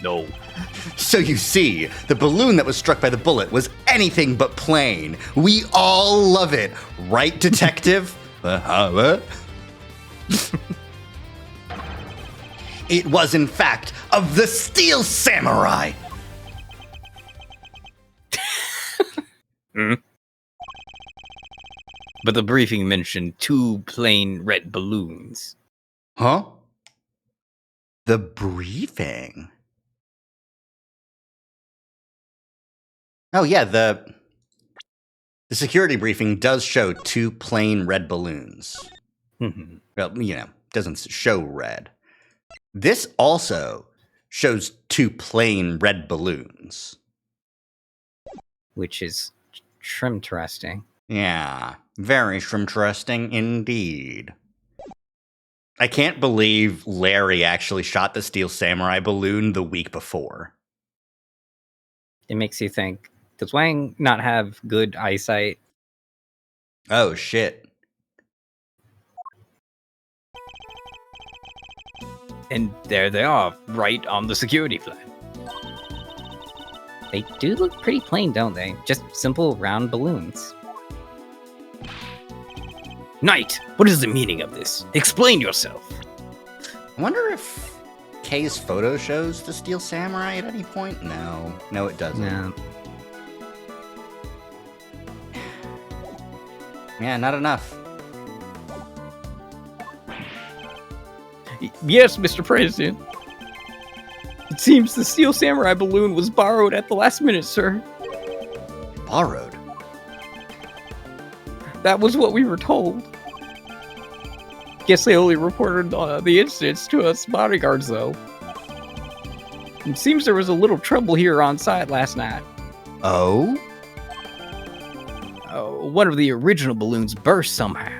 No. So you see, the balloon that was struck by the bullet was anything but plain. We all love it, right, Detective? It was, in fact, of the Steel Samurai. But the briefing mentioned 2 plain red balloons. Huh? The briefing? Oh yeah, the security briefing does show 2 plain red balloons. Well, you know, doesn't show red. This also shows 2 plain red balloons. Which is interesting. Yeah, very interesting indeed. I can't believe Larry actually shot the Steel Samurai balloon the week before. It makes you think, does Wang not have good eyesight? Oh, shit. And there they are, right on the security flag. They do look pretty plain, don't they? Just simple round balloons. Knight, what is the meaning of this? Explain yourself. I wonder if Kay's photo shows the Steel Samurai at any point? No, it doesn't. No. Yeah, not enough. Yes, Mr. President. It seems the Steel Samurai balloon was borrowed at the last minute, sir. Borrowed. That was what we were told. Guess they only reported the incidents to us bodyguards, though. It seems there was a little trouble here on site last night. Oh? One of the original balloons burst somehow.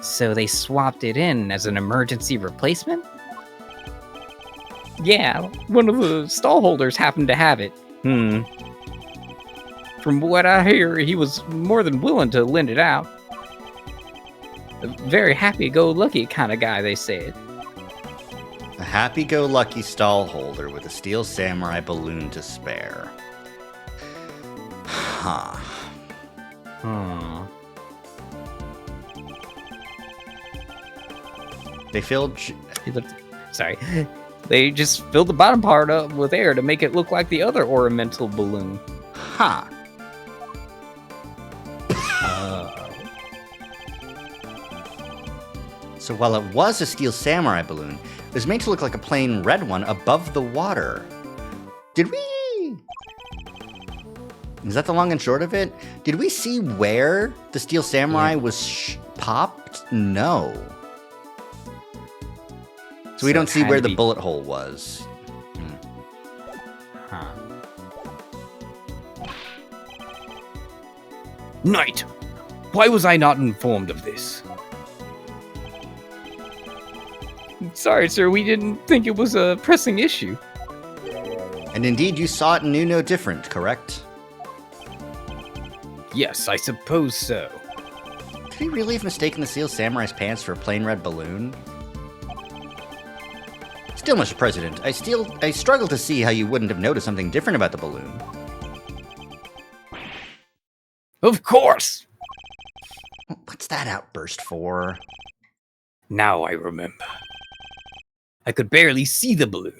So they swapped it in as an emergency replacement? Yeah, one of the stall holders happened to have it. From what I hear, he was more than willing to lend it out. A very happy-go-lucky kind of guy, they said. A happy-go-lucky stall holder with a Steel Samurai balloon to spare. Huh. They filled... Sorry. They just filled the bottom part up with air to make it look like the other ornamental balloon. Huh. So while it was a Steel Samurai balloon, it was made to look like a plain red one above the water. Did we... Is that the long and short of it? Did we see where the Steel Samurai was popped? No. So we don't see where the bullet hole was. Huh. Knight, why was I not informed of this? Sorry, sir, we didn't think it was a pressing issue. And indeed, you saw it and knew no different, correct? Yes, I suppose so. Could he really have mistaken the Steel Samurai's pants for a plain red balloon? Still, Mr. President, I struggle to see how you wouldn't have noticed something different about the balloon. Of course! What's that outburst for? Now I remember. I could barely see the balloon.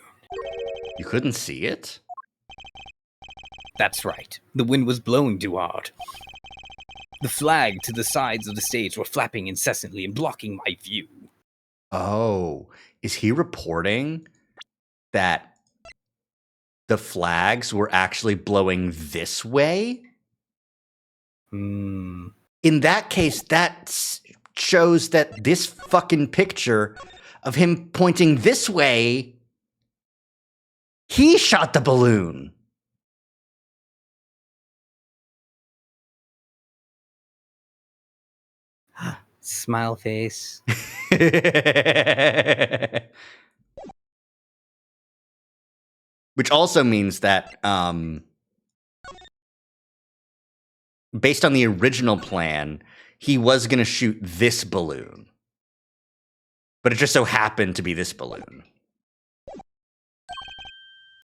You couldn't see it? That's right. The wind was blowing too hard. The flag to the sides of the stage were flapping incessantly and blocking my view. Oh, is he reporting that the flags were actually blowing this way? In that case, that shows that this fucking picture of him pointing this way, he shot the balloon. Smile face. Which also means that, based on the original plan, he was going to shoot this balloon. But it just so happened to be this balloon.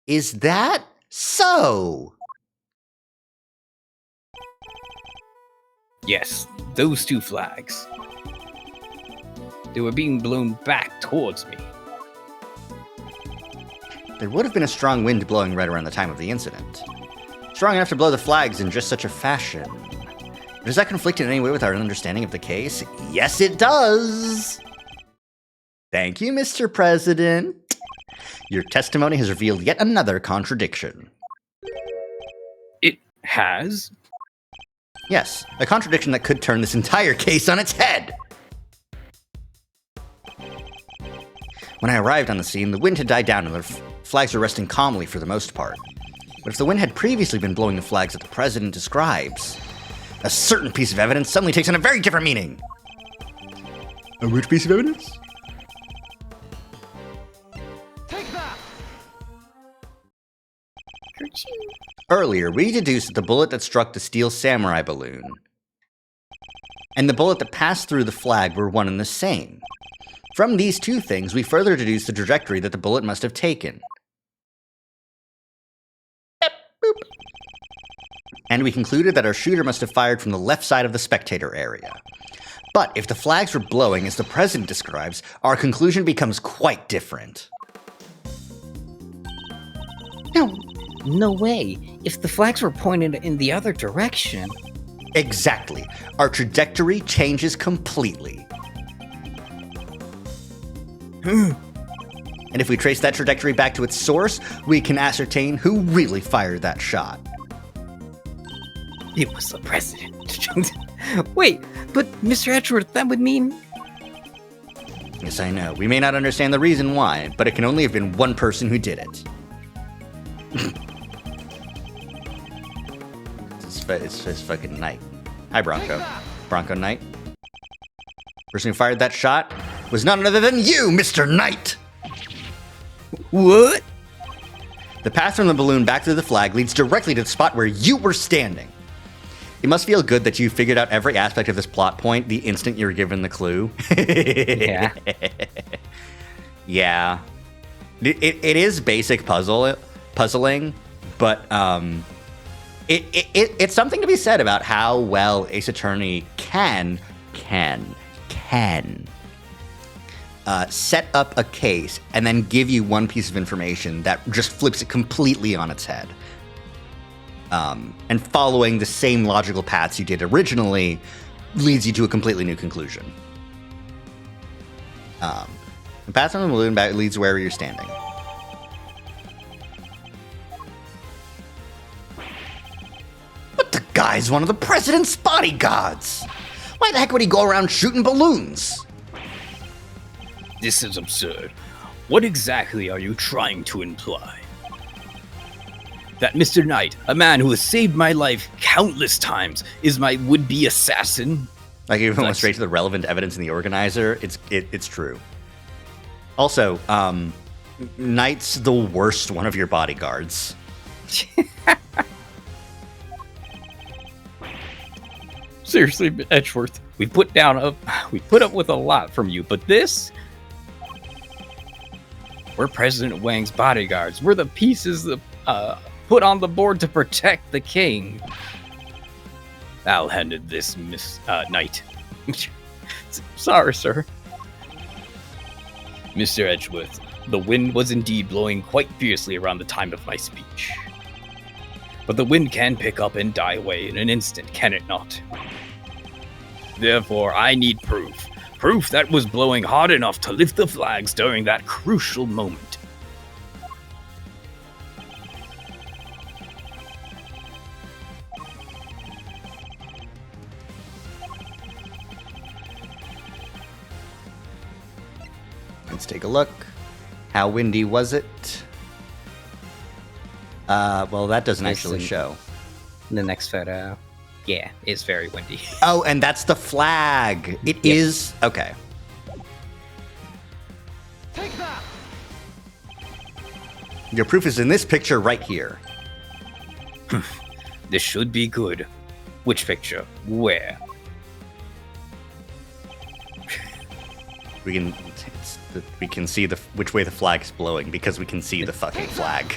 Is that so? Yes, those two flags. They were being blown back towards me. There would have been a strong wind blowing right around the time of the incident. Strong enough to blow the flags in just such a fashion. Does that conflict in any way with our understanding of the case? Yes, it does! Thank you, Mr. President. Your testimony has revealed yet another contradiction. It has? Yes, a contradiction that could turn this entire case on its head! When I arrived on the scene, the wind had died down and the flags were resting calmly for the most part. But if the wind had previously been blowing the flags that the president describes, a certain piece of evidence suddenly takes on a very different meaning. A which piece of evidence? Take that! Earlier, we deduced that the bullet that struck the Steel Samurai balloon and the bullet that passed through the flag were one and the same. From these two things, we further deduced the trajectory that the bullet must have taken. and we concluded that our shooter must have fired from the left side of the spectator area. But if the flags were blowing as the president describes, our conclusion becomes quite different. No way. If the flags were pointed in the other direction. Exactly. Our trajectory changes completely. And if we trace that trajectory back to its source, we can ascertain who really fired that shot. It was the president. Wait, but Mr. Edgeworth, that would mean. Yes, I know. We may not understand the reason why, but it can only have been one person who did it. It's his fucking Knight. Hi, Bronco. Bronco Knight. Person who fired that shot was none other than you, Mr. Knight! What? The path from the balloon back to the flag leads directly to the spot where you were standing. It must feel good that you figured out every aspect of this plot point the instant you were given the clue. Yeah. Yeah. It is basic puzzling, but it's something to be said about how well Ace Attorney can set up a case and then give you one piece of information that just flips it completely on its head. And following the same logical paths you did originally leads you to a completely new conclusion. The path from the balloon back leads wherever you're standing. But the guy's one of the president's bodyguards! Why the heck would he go around shooting balloons? This is absurd. What exactly are you trying to imply? That Mr. Knight, a man who has saved my life countless times, is my would-be assassin? Like, even went straight to the relevant evidence in the organizer, it's true. Also, Knight's the worst one of your bodyguards. Seriously, Edgeworth, we put up with a lot from you, but this? We're President Wang's bodyguards. We're the pieces that put on the board to protect the king. I'll hand it this, Miss Knight. Sorry, sir. Mr. Edgeworth, the wind was indeed blowing quite fiercely around the time of my speech. But the wind can pick up and die away in an instant, can it not? Therefore, I need proof. Proof that was blowing hard enough to lift the flags during that crucial moment. Let's take a look. How windy was it? Well, that doesn't actually show. The next photo. Yeah, it's very windy. Oh, and that's the flag. It is okay. Take that! Your proof is in this picture right here. This should be good. Which picture? Where? We can see which way the flag is blowing because we can see the fucking flag.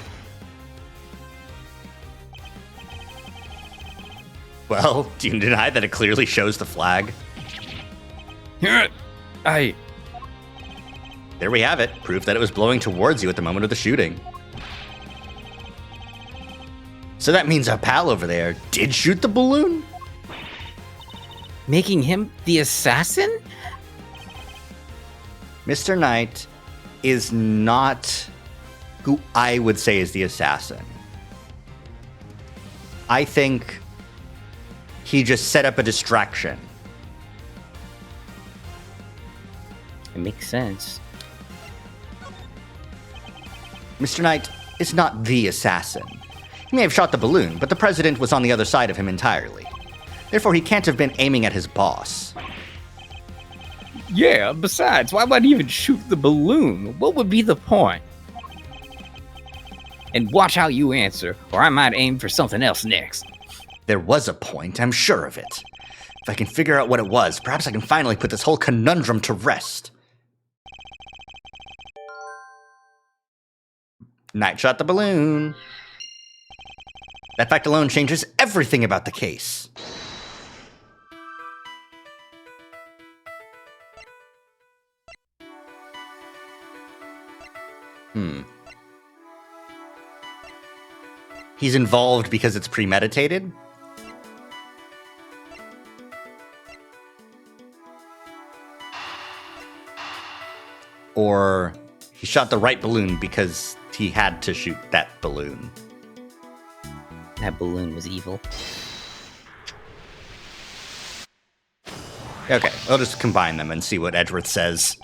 Well, do you deny that it clearly shows the flag? There we have it. Proof that it was blowing towards you at the moment of the shooting. So that means our pal over there did shoot the balloon? Making him the assassin? Mr. Knight is not who I would say is the assassin. I think he just set up a distraction. It makes sense. Mr. Knight is not the assassin. He may have shot the balloon, but the president was on the other side of him entirely. Therefore, he can't have been aiming at his boss. Yeah, besides, why would I even shoot the balloon? What would be the point? And watch how you answer, or I might aim for something else next. There was a point, I'm sure of it. If I can figure out what it was, perhaps I can finally put this whole conundrum to rest. Knight shot the balloon. That fact alone changes everything about the case. He's involved because it's premeditated? Or he shot the right balloon because he had to shoot that balloon? That balloon was evil. Okay, I'll just combine them and see what Edgeworth says.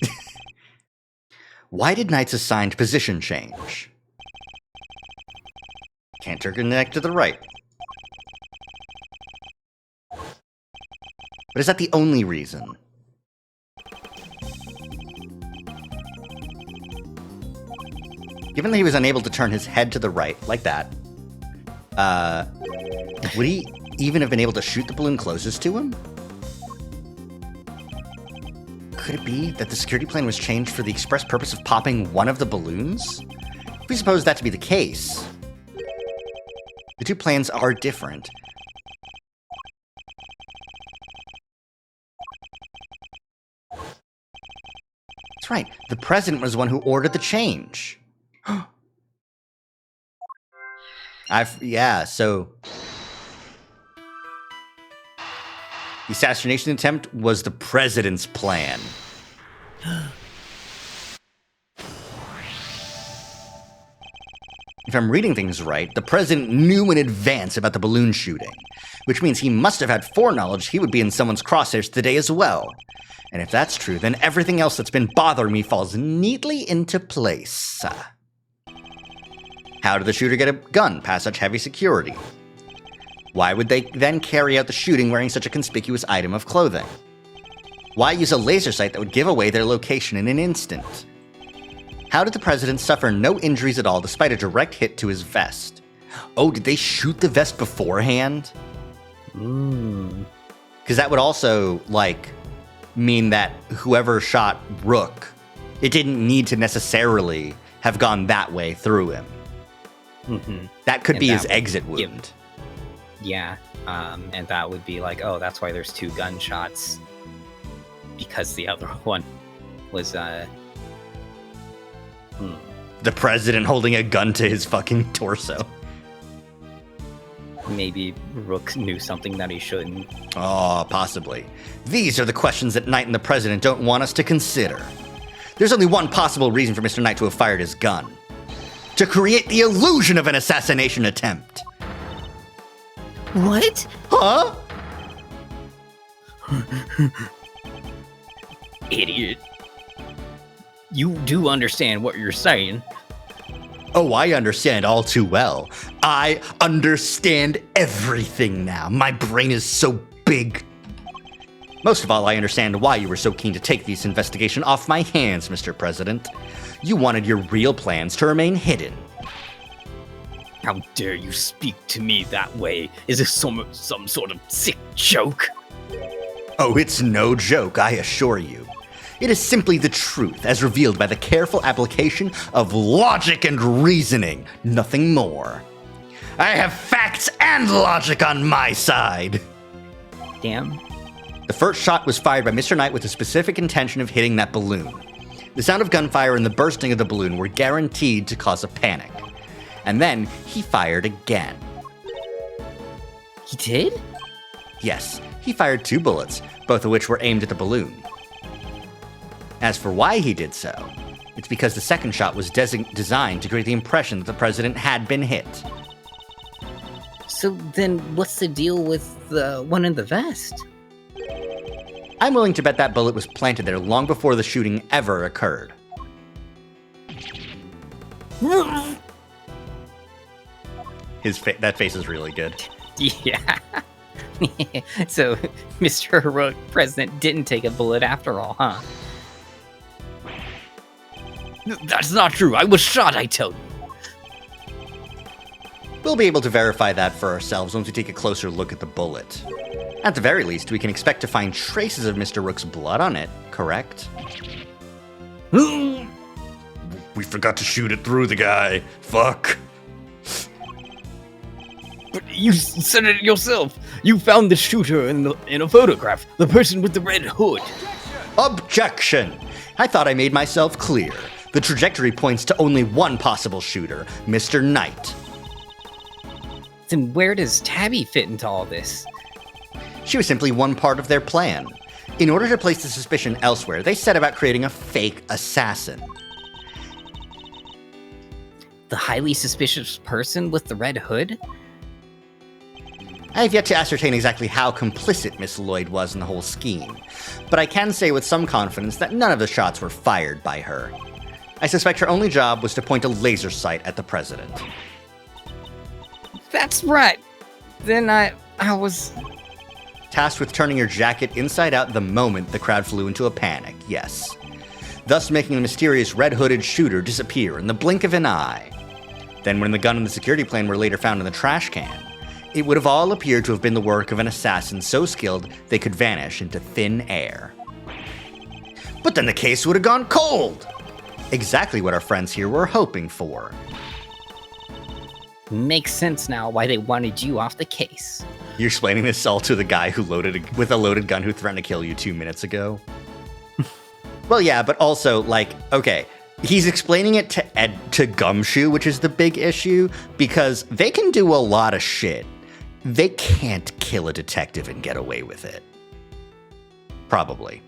Why did Knight's assigned position change? Cantor connect to the right. But is that the only reason? Given that he was unable to turn his head to the right, like that, would he even have been able to shoot the balloon closest to him? Could it be that the security plan was changed for the express purpose of popping one of the balloons? If we suppose that to be the case, the two plans are different. That's right, the president was the one who ordered the change. So the assassination attempt was the president's plan. If I'm reading things right, the president knew in advance about the balloon shooting, which means he must have had foreknowledge he would be in someone's crosshairs today as well. And if that's true, then everything else that's been bothering me falls neatly into place. How did the shooter get a gun past such heavy security? Why would they then carry out the shooting wearing such a conspicuous item of clothing? Why use a laser sight that would give away their location in an instant? How did the president suffer no injuries at all despite a direct hit to his vest? Oh, did they shoot the vest beforehand? Because that would also, mean that whoever shot Rook, it didn't need to necessarily have gone that way through him. Mm-hmm. That could And be that his would exit give- wound. Yeah, and that would be like, oh, that's why there's 2 gunshots, because the other one was, The president holding a gun to his fucking torso. maybe Rook knew something that he shouldn't. Oh, possibly. These are the questions that Knight and the president don't want us to consider. There's only one possible reason for Mr. Knight to have fired his gun. To create the illusion of an assassination attempt. What? Huh? Idiot. You do understand what you're saying. Oh, I understand all too well. I understand everything now. My brain is so big. Most of all, I understand why you were so keen to take this investigation off my hands, Mr. President. You wanted your real plans to remain hidden. How dare you speak to me that way? Is this some sort of sick joke? Oh, it's no joke, I assure you. It is simply the truth, as revealed by the careful application of logic and reasoning, nothing more. I have facts and logic on my side. Damn. The first shot was fired by Mr. Knight with the specific intention of hitting that balloon. The sound of gunfire and the bursting of the balloon were guaranteed to cause a panic. And then he fired again. He did? Yes, he fired 2 bullets, both of which were aimed at the balloon. As for why he did so, it's because the second shot was designed to create the impression that the president had been hit. So then what's the deal with the one in the vest? I'm willing to bet that bullet was planted there long before the shooting ever occurred. That face is really good. Yeah. So, Mr. Rook, President, didn't take a bullet after all, huh? That's not true. I was shot, I tell you. We'll be able to verify that for ourselves once we take a closer look at the bullet. At the very least, we can expect to find traces of Mr. Rook's blood on it, correct? We forgot to shoot it through the guy. Fuck. But You said it yourself. You found the shooter in a photograph. The person with the red hood. Objection! I thought I made myself clear. The trajectory points to only one possible shooter, Mr. Knight. Then where does Tabby fit into all this? She was simply one part of their plan. In order to place the suspicion elsewhere, they set about creating a fake assassin. The highly suspicious person with the red hood? I have yet to ascertain exactly how complicit Miss Lloyd was in the whole scheme, but I can say with some confidence that none of the shots were fired by her. I suspect her only job was to point a laser sight at the president. That's right. Then I was... Tasked with turning her jacket inside out the moment the crowd flew into a panic, yes. Thus making the mysterious red-hooded shooter disappear in the blink of an eye. Then when the gun and the security plane were later found in the trash can, it would have all appeared to have been the work of an assassin so skilled they could vanish into thin air. But then the case would have gone cold! Exactly what our friends here were hoping for. Makes sense now why they wanted you off the case. You're explaining this all to the guy who with a loaded gun who threatened to kill you 2 minutes ago? Well, yeah, but also, like, okay, he's explaining it to Gumshoe, which is the big issue, because they can do a lot of shit. They can't kill a detective and get away with it. Probably.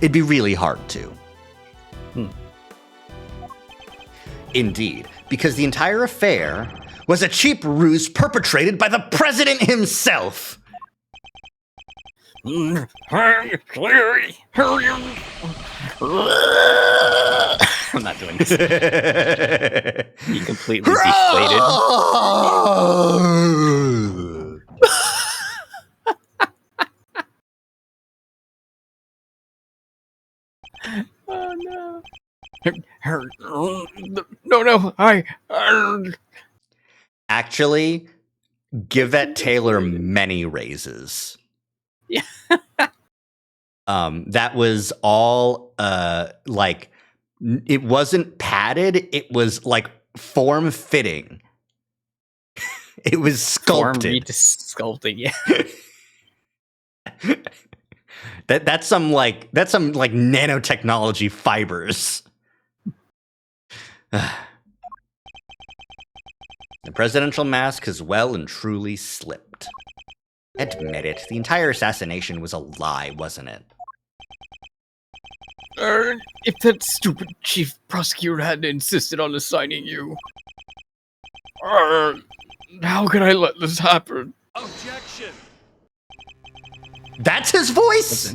It'd be really hard to. Indeed, because the entire affair was a cheap ruse perpetrated by the president himself. I'm not doing this. He completely deflated. Oh no. No, Actually, give that Taylor many raises. Yeah. That was all like it wasn't padded, it was like form fitting. It was sculpted. Sculpting, yeah. That's some nanotechnology fibers. The presidential mask has well and truly slipped. Admit it, the entire assassination was a lie, wasn't it? If that stupid chief prosecutor hadn't insisted on assigning you, how could I let this happen? Objection! That's his voice?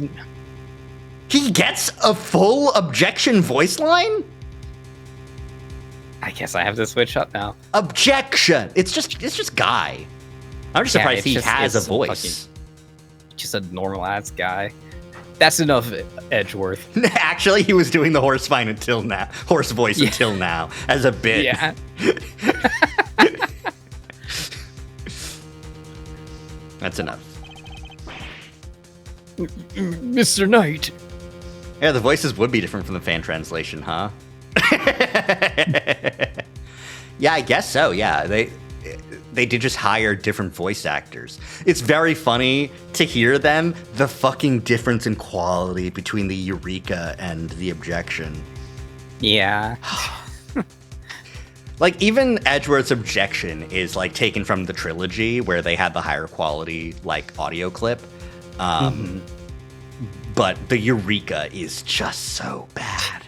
He gets a full objection voice line? I guess I have to switch up now. Objection! It's just Guy. I'm just surprised he has a voice. Just a normal ass guy. That's enough, Edgeworth. Actually, he was doing the horse voice until now, as a bit. Yeah. That's enough. Mr. Knight. Yeah, the voices would be different from the fan translation, huh? Yeah, I guess so. Yeah, they did just hire different voice actors. It's very funny to hear them, the fucking difference in quality between the Eureka and the Objection. Yeah. Like, even Edgeworth's Objection is, like, taken from the trilogy, where they had the higher quality, like, audio clip. But the Eureka is just so bad.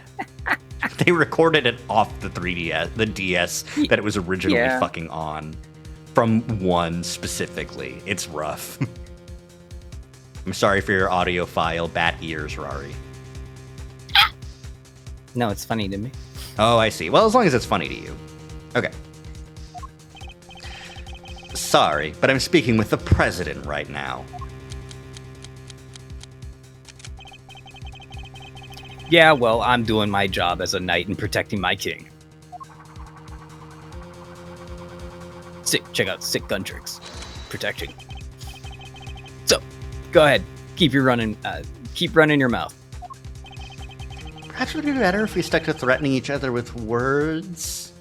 They recorded it off the 3DS, the DS that it was originally fucking on. From one specifically. It's rough. I'm sorry for your audiophile bat ears, Rari. No, it's funny to me. Oh, I see. Well, as long as it's funny to you. Okay. Sorry, but I'm speaking with the president right now. Yeah, well, I'm doing my job as a knight and protecting my king. Check out sick gun tricks. Protecting. So, go ahead. Keep running your mouth. Perhaps it would be better if we stuck to threatening each other with words.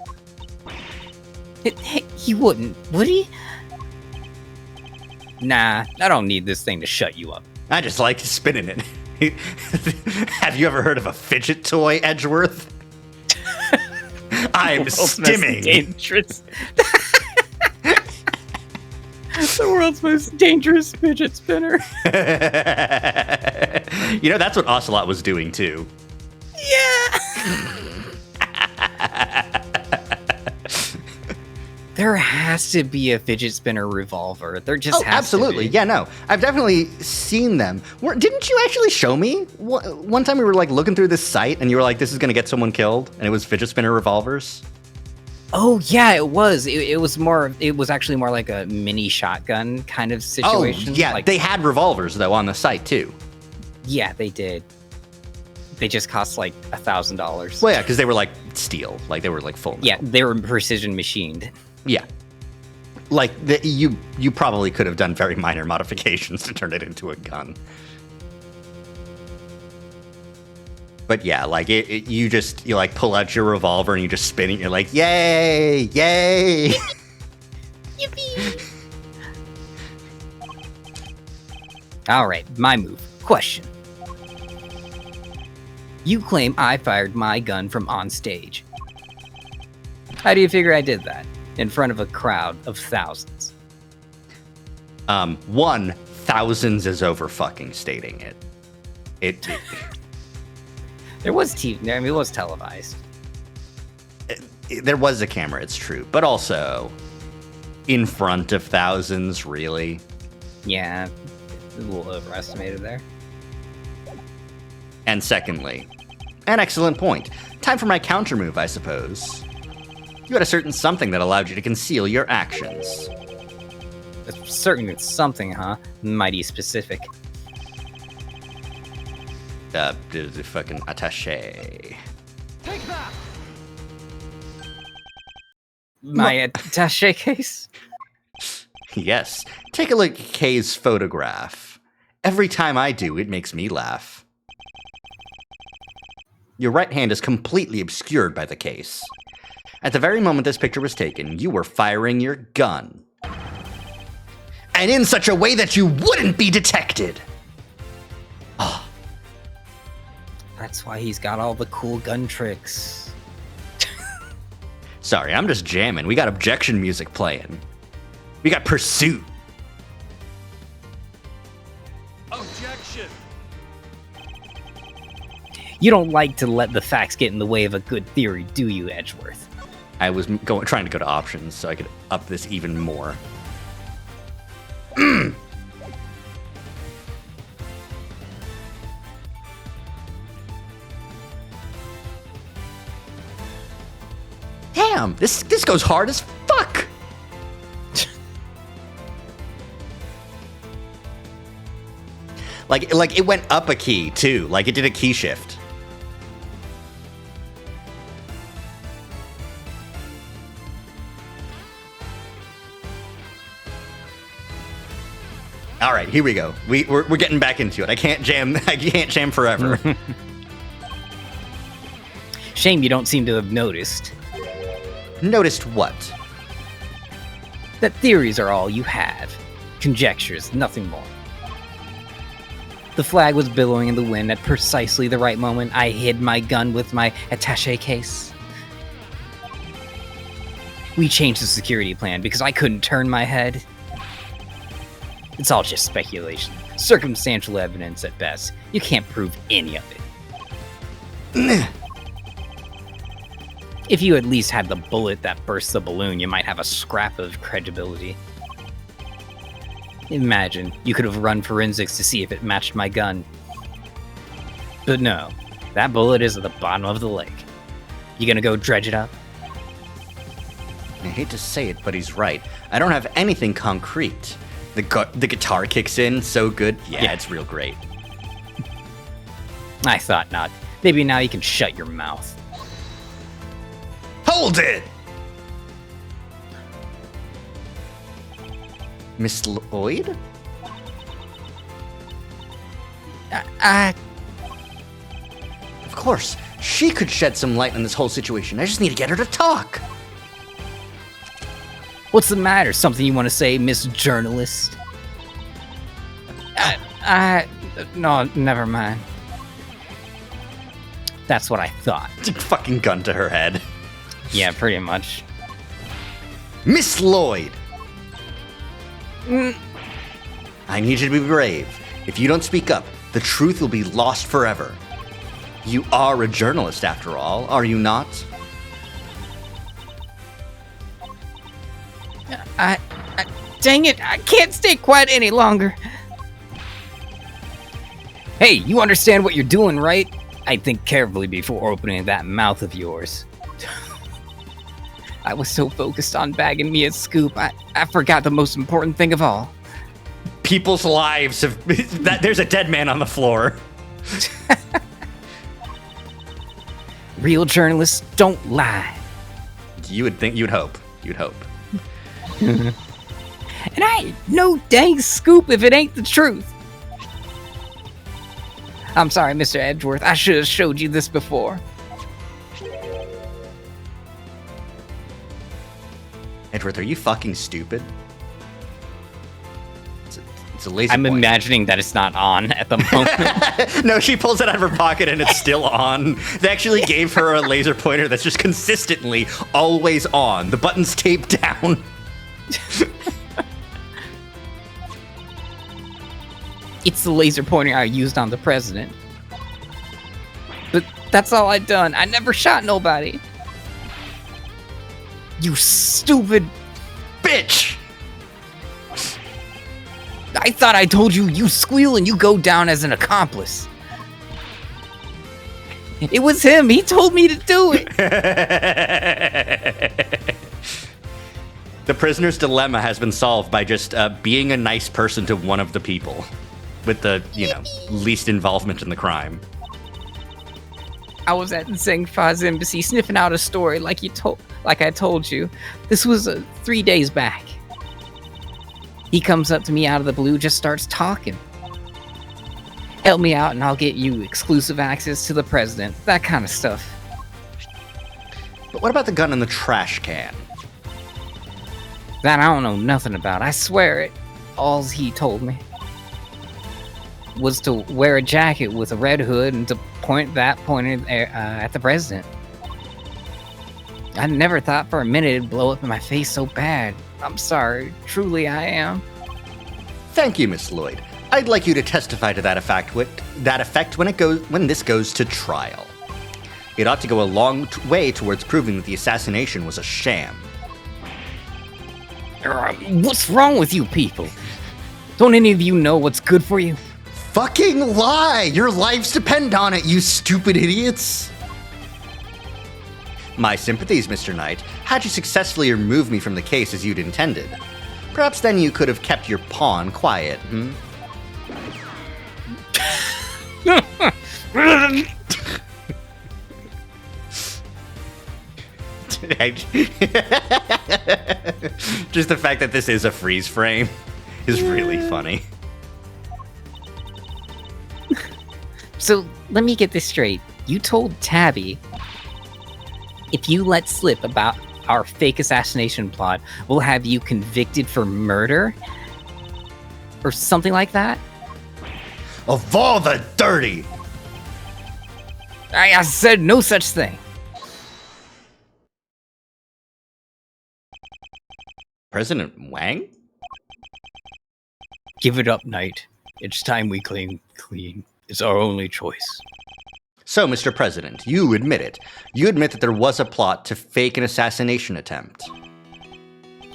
He wouldn't, would he? Nah, I don't need this thing to shut you up. I just like spinning it. Have you ever heard of a fidget toy, Edgeworth? I'm World's most stimming. dangerous. The world's most dangerous fidget spinner. You know, that's what Ocelot was doing too. There has to be a fidget spinner revolver. There just has absolutely. to be. Yeah, no. I've definitely seen them. Didn't you actually show me? One time we were like looking through this site and you were like, this is going to get someone killed. And it was fidget spinner revolvers. Oh yeah, it was. It was more. It was actually more like a mini shotgun kind of situation. Oh, yeah. Like, They had revolvers though on the site too. yeah, they did. They just cost like $1,000. Well, yeah, because they were like steel. Like they were like full metal. Yeah, they were precision machined. Yeah. Like you probably could have done very minor modifications to turn it into a gun. But yeah, like you like pull out your revolver and you just spin it. And you're like, yay, yay! All right, my move. Question. You claim I fired my gun from on stage. How do you figure I did that? In front of a crowd of thousands. Thousands is over fucking stating it. It There was TV. I mean, it was televised. there was a camera, it's true, but also in front of thousands, really. Yeah, a little overestimated there. And secondly, an excellent point. Time for my counter move, I suppose. You had a certain something that allowed you to conceal your actions. It's certainly something, huh? Mighty specific. The fucking attaché. Take that! My attaché case? Yes. Take a look at Kay's photograph. Every time I do, it makes me laugh. Your right hand is completely obscured by the case. At the very moment this picture was taken, you were firing your gun. And in such a way that you wouldn't be detected. Oh, That's why he's got all the cool gun tricks. sorry, I'm just jamming. We got objection music playing. We got Pursuit. Objection! You don't like to let the facts get in the way of a good theory, do you, Edgeworth? I was trying to go to options so I could up this even more. Damn, this goes hard as fuck. like it went up a key too. Like it did a key shift. All right, here we go. We're getting back into it. I can't jam. I can't jam forever. Shame you don't seem to have noticed Noticed what? that theories are all you have. Conjectures, nothing more. The flag was billowing in the wind at precisely the right moment. I hid my gun with my attaché case. We changed the security plan because I couldn't turn my head. It's all just speculation. Circumstantial evidence at best. You can't prove any of it. If you at least had the bullet that burst the balloon, you might have a scrap of credibility. Imagine, you could have run forensics to see if it matched my gun. But no, that bullet is at the bottom of the lake. You gonna go dredge it up? I hate to say it, but he's right. I don't have anything concrete. The guitar kicks in so good. Yeah, it's real great. I thought not. Maybe now you can shut your mouth. Hold it! Miss Lloyd? Of course, she could shed some light on this whole situation. I just need to get her to talk. What's the matter? Something you want to say, Miss Journalist? No, never mind. That's what I thought. Fucking gun to her head. Yeah, pretty much. Miss Lloyd! Mm. I need you to be brave. If you don't speak up, the truth will be lost forever. You are a journalist, after all, are you not? Dang it, I can't stay quiet any longer. Hey, you understand what you're doing, right? I'd think carefully before opening that mouth of yours. I was so focused on bagging me a scoop, I forgot the most important thing of all. People's lives have... There's a dead man on the floor. Real journalists don't lie. You would think... You'd hope. You'd hope. And I ain't no dang scoop if it ain't the truth. I'm sorry, Mr. Edgeworth. I should have showed you this before. Edgeworth, are you fucking stupid? It's a laser I'm pointer. imagining that it's not on at the moment. No, she pulls it out of her pocket and it's still on. They actually gave her a laser pointer that's just consistently always on. The button's taped down. It's the laser pointer I used on the president. But that's all I done. I never shot nobody. You stupid Bitch! I thought I told you, you squeal and you go down as an accomplice. It was him. He told me to do it. The prisoner's dilemma has been solved by just being a nice person to one of the people with the, least involvement in the crime. I was at Zhengfa's embassy sniffing out a story like I told you. This was 3 days back. He comes up to me out of the blue, just starts talking. Help me out and I'll get you exclusive access to the president. That kind of stuff. But what about the gun in the trash can? That I don't know nothing about. I swear it. All he told me was to wear a jacket with a red hood and to pointed at the president. I never thought for a minute it'd blow up in my face so bad. I'm sorry. Truly, I am. Thank you, Miss Lloyd. I'd like you to testify to that effect when this goes to trial. It ought to go a long way towards proving that the assassination was a sham. What's wrong with you people? Don't any of you know what's good for you? Fucking lie! Your lives depend on it, you stupid idiots! My sympathies, Mr. Knight. Had you successfully removed me from the case as you'd intended, perhaps then you could have kept your pawn quiet, Just the fact that this is a freeze frame is really funny. So, let me get this straight. You told Tabby, if you let slip about our fake assassination plot, we'll have you convicted for murder? Or something like that? Of all the dirty! I said no such thing. President Wang? Give it up, Knight. It's time we clean. It's our only choice. So, Mr. President, you admit it. You admit that there was a plot to fake an assassination attempt.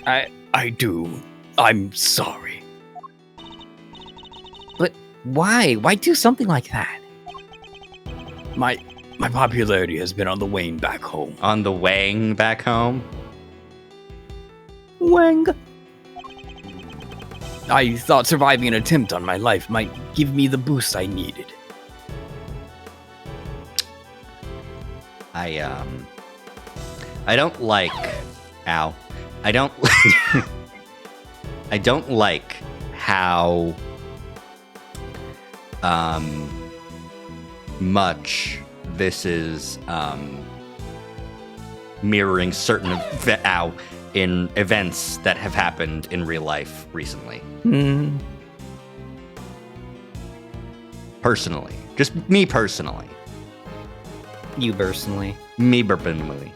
I do. I'm sorry. But why? Why do something like that? My popularity has been on the wane back home. On the Wang back home? Wang. I thought surviving an attempt on my life might give me the boost I needed. I don't like... Ow. I don't... I don't like how... much this is, mirroring certain... Ow. in events that have happened in real life recently. Hmm. Personally. Just me personally. You personally. Me personally.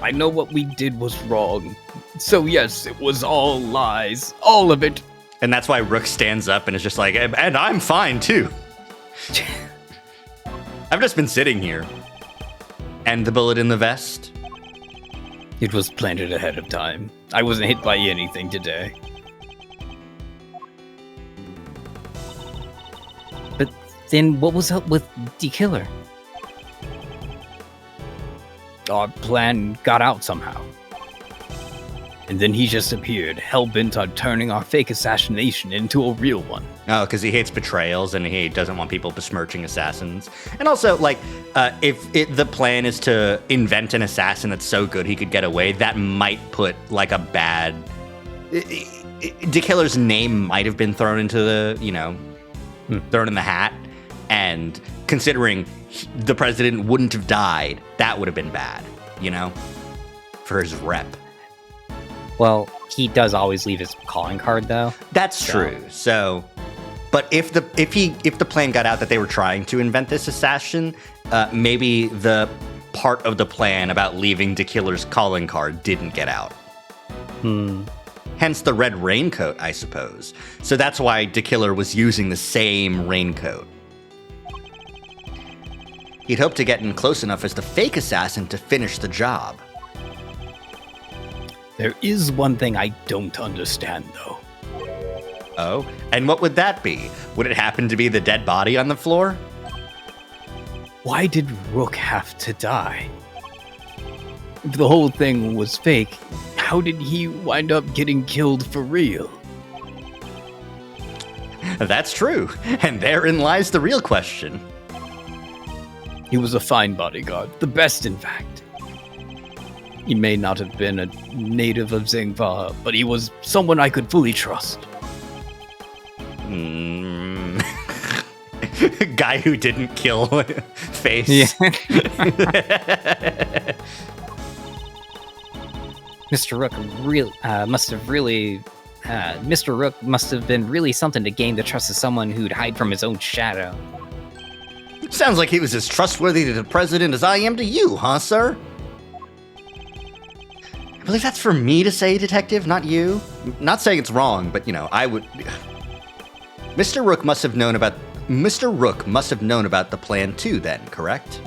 I know what we did was wrong. So yes, it was all lies. All of it. And that's why Rook stands up and is just like, and I'm fine too. I've just been sitting here. And the bullet in the vest? It was planted ahead of time. I wasn't hit by anything today. But then what was up with the killer? Our plan got out somehow. And then he just appeared, hell-bent on turning our fake assassination into a real one. Oh, because he hates betrayals and he doesn't want people besmirching assassins. And also, like, if the plan is to invent an assassin that's so good he could get away, that might put, like, a bad... The killer's name might have been thrown into the, thrown in the hat. And considering the president wouldn't have died, that would have been bad, for his rep. Well, he does always leave his calling card, though. That's true. So, but if the plan got out that they were trying to invent this assassin, maybe the part of the plan about leaving the killer's calling card didn't get out. Hence the red raincoat, I suppose. So that's why the killer was using the same raincoat. He'd hoped to get in close enough as the fake assassin to finish the job. There is one thing I don't understand, though. Oh? And what would that be? Would it happen to be the dead body on the floor? Why did Rook have to die? If the whole thing was fake, how did he wind up getting killed for real? That's true. And therein lies the real question. He was a fine bodyguard, the best in fact. He may not have been a native of Zingva, but he was someone I could fully trust. Guy who didn't kill Face. Yeah. Mr. Rook Mr. Rook must have been really something to gain the trust of someone who'd hide from his own shadow. Sounds like he was as trustworthy to the president as I am to you, huh, sir? I believe that's for me to say, Detective, not you. Not saying it's wrong, but, I would... Mr. Rook must have known about the plan too, then, correct?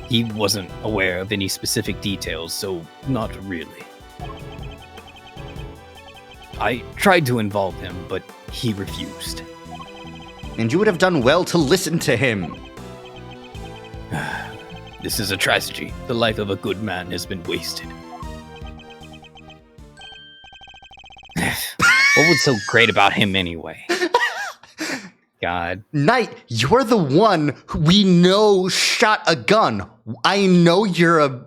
He wasn't aware of any specific details, so not really. I tried to involve him, but he refused. And you would have done well to listen to him. This is a tragedy. The life of a good man has been wasted. What was so great about him anyway? God. Knight, you're the one who we know shot a gun. I know you're a,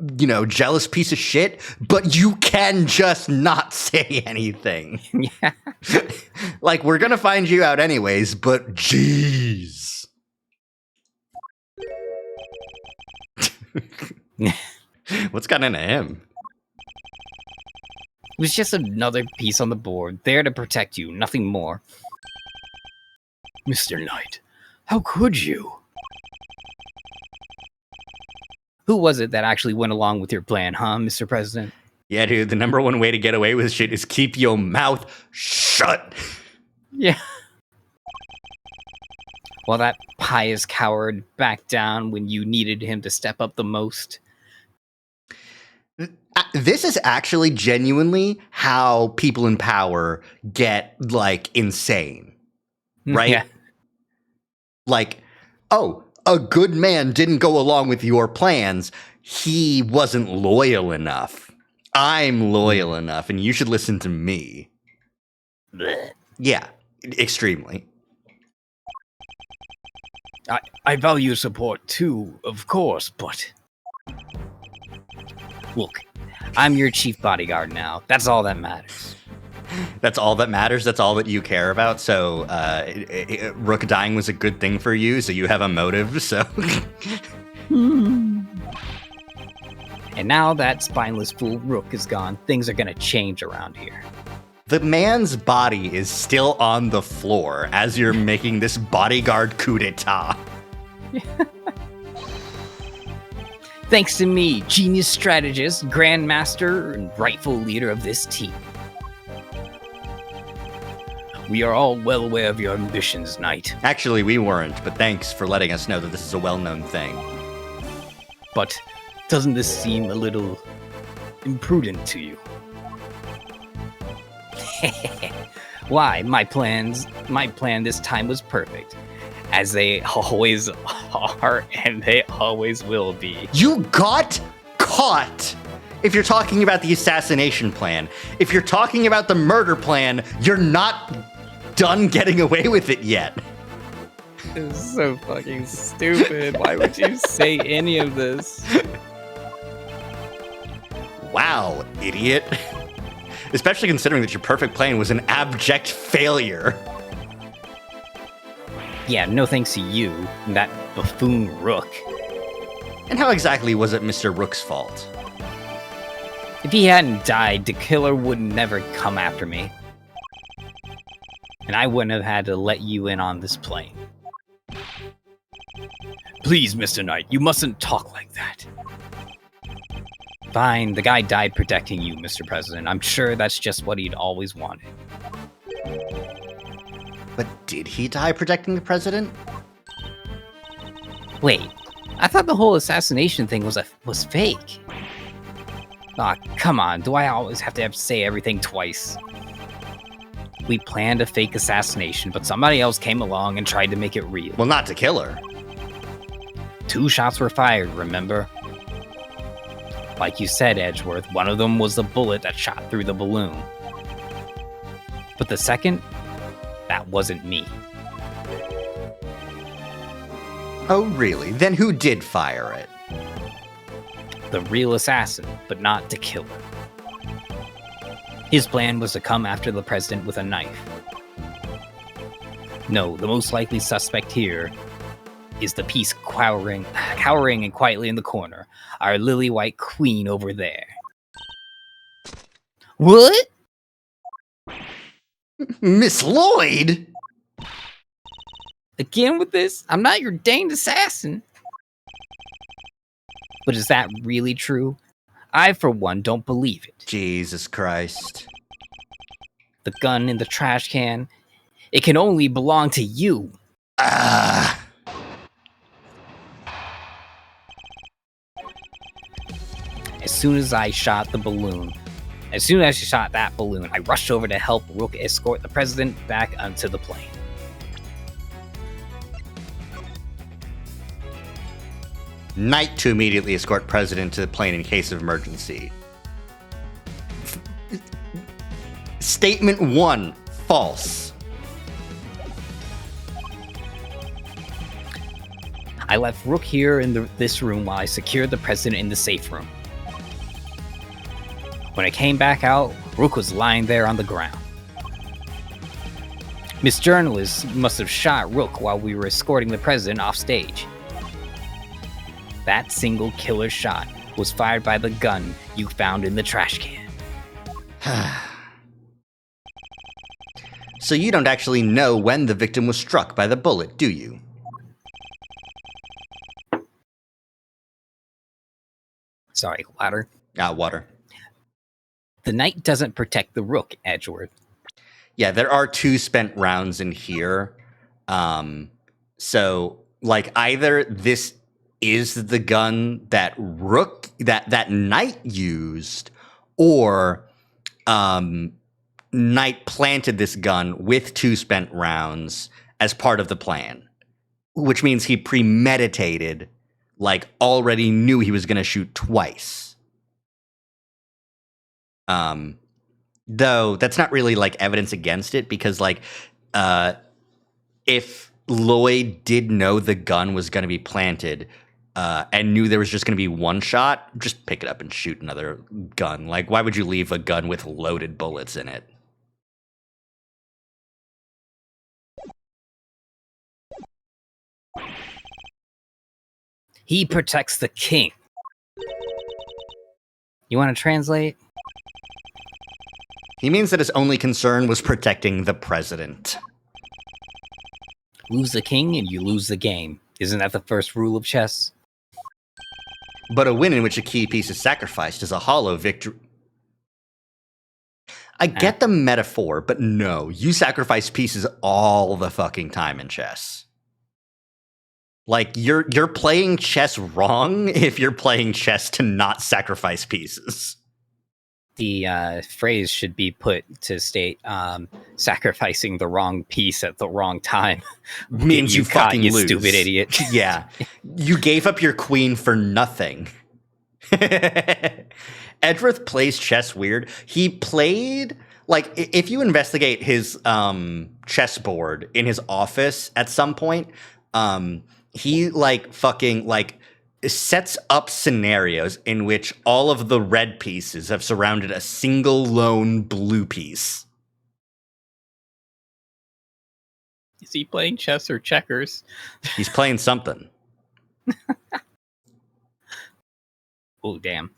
jealous piece of shit, but you can just not say anything. Yeah. Like, we're gonna find you out anyways, but jeez. What's gotten into him? It was just another piece on the board, there to protect you, nothing more. Mr. Knight, how could you? Who was it that actually went along with your plan, huh, Mr. President? Yeah, dude, the number one way to get away with shit is keep your mouth shut. Yeah. Well, that pious coward backed down when you needed him to step up the most. This is actually genuinely how people in power get, insane. Right? Yeah. Like, oh, a good man didn't go along with your plans. He wasn't loyal enough. I'm loyal enough, and you should listen to me. Blech. Yeah, extremely. I value support too, of course, but... Look, I'm your chief bodyguard now. That's all that matters. That's all that matters. That's all that you care about. So, Rook dying was a good thing for you. So you have a motive. So, And now that spineless fool Rook is gone, things are gonna change around here. The man's body is still on the floor as you're making this bodyguard coup d'etat. Thanks to me, genius strategist, grandmaster, and rightful leader of this team. We are all well aware of your ambitions, Knight. Actually, we weren't, but thanks for letting us know that this is a well-known thing. But doesn't this seem a little imprudent to you? Why? My plan this time was perfect. As they always are, and they always will be. You got caught! If you're talking about the assassination plan, if you're talking about the murder plan, you're not done getting away with it yet. This is so fucking stupid. Why would you say any of this? Wow, idiot. Especially considering that your perfect plan was an abject failure. Yeah, no thanks to you, and that buffoon Rook. And how exactly was it Mr. Rook's fault? If he hadn't died, the killer would never come after me. And I wouldn't have had to let you in on this plane. Please, Mr. Knight, you mustn't talk like that. Fine, the guy died protecting you, Mr. President. I'm sure that's just what he'd always wanted. But did he die protecting the president? Wait, I thought the whole assassination thing was fake. Aw, come on, do I always have to say everything twice? We planned a fake assassination, but somebody else came along and tried to make it real. Well, not to kill her. 2 shots were fired, remember? Like you said, Edgeworth, one of them was the bullet that shot through the balloon. But the second, that wasn't me. Oh, really? Then who did fire it? The real assassin, but not to kill her. His plan was to come after the president with a knife. No, the most likely suspect here is the piece cowering and quietly in the corner, our lily white queen over there. What? Miss Lloyd? Again with this? I'm not your danged assassin. But is that really true? I, for one, don't believe it. Jesus Christ. The gun in the trash can, it can only belong to you. Ah. As soon as I shot that balloon, I rushed over to help Rook escort the president back onto the plane. Knight to immediately escort president to the plane in case of emergency. Statement 1, false. I left Rook here in this room while I secured the president in the safe room. When I came back out, Rook was lying there on the ground. Miss Journalist must have shot Rook while we were escorting the president off stage. That single killer shot was fired by the gun you found in the trash can. So you don't actually know when the victim was struck by the bullet, do you? Sorry, louder. Water. The knight doesn't protect the Rook, Edgeworth. Yeah, there are 2 spent rounds in here. So, like, either this is the gun that Rook, that Knight used, or Knight planted this gun with 2 spent rounds as part of the plan, which means he premeditated, like, already knew he was going to shoot twice. Though that's not really like evidence against it because like, if Lloyd did know the gun was going to be planted, and knew there was just going to be 1 shot, just pick it up and shoot another gun. Like, why would you leave a gun with loaded bullets in it? He protects the king. You want to translate? He means that his only concern was protecting the president. Lose the king and you lose the game. Isn't that the first rule of chess? But a win in which a key piece is sacrificed is a hollow victory. I get the metaphor, but no, you sacrifice pieces all the fucking time in chess. Like, you're playing chess wrong if you're playing chess to not sacrifice pieces. The phrase should be put to state sacrificing the wrong piece at the wrong time Means you caught, fucking you lose. stupid idiot. Yeah. You gave up your queen for nothing. Edrith plays chess weird. He played, like, if you investigate his chessboard in his office at some point, he, like, fucking, like, sets up scenarios in which all of the red pieces have surrounded a single lone blue piece. Is he playing chess or checkers? He's playing something. Oh, damn.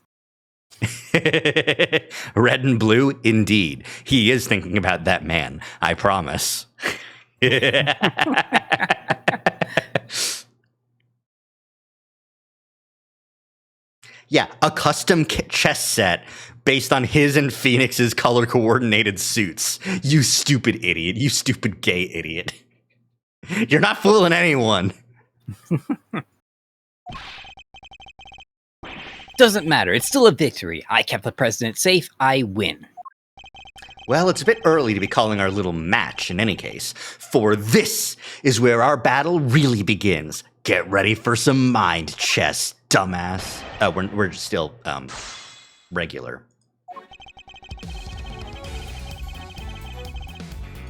Red and blue, indeed. He is thinking about that man, I promise. Yeah, a custom chess set based on his and Phoenix's color coordinated suits. You stupid idiot. You stupid gay idiot. You're not fooling anyone. Doesn't matter. It's still a victory. I kept the president safe. I win. Well, it's a bit early to be calling our little match in any case, for this is where our battle really begins. Get ready for some mind chess, dumbass. We're still regular.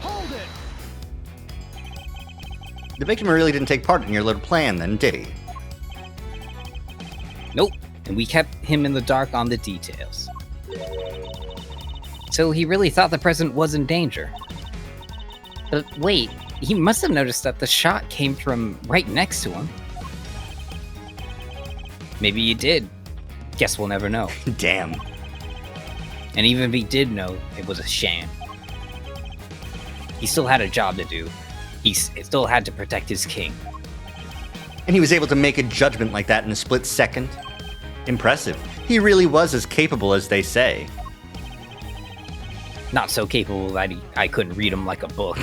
Hold it! The victim really didn't take part in your little plan then, did he? Nope. And we kept him in the dark on the details. So he really thought the president was in danger. But wait, he must have noticed that the shot came from right next to him. Maybe he did. Guess we'll never know. Damn. And even if he did know, it was a sham. He still had a job to do. He still had to protect his king. And he was able to make a judgment like that in a split second? Impressive. He really was as capable as they say. Not so capable that I couldn't read him like a book.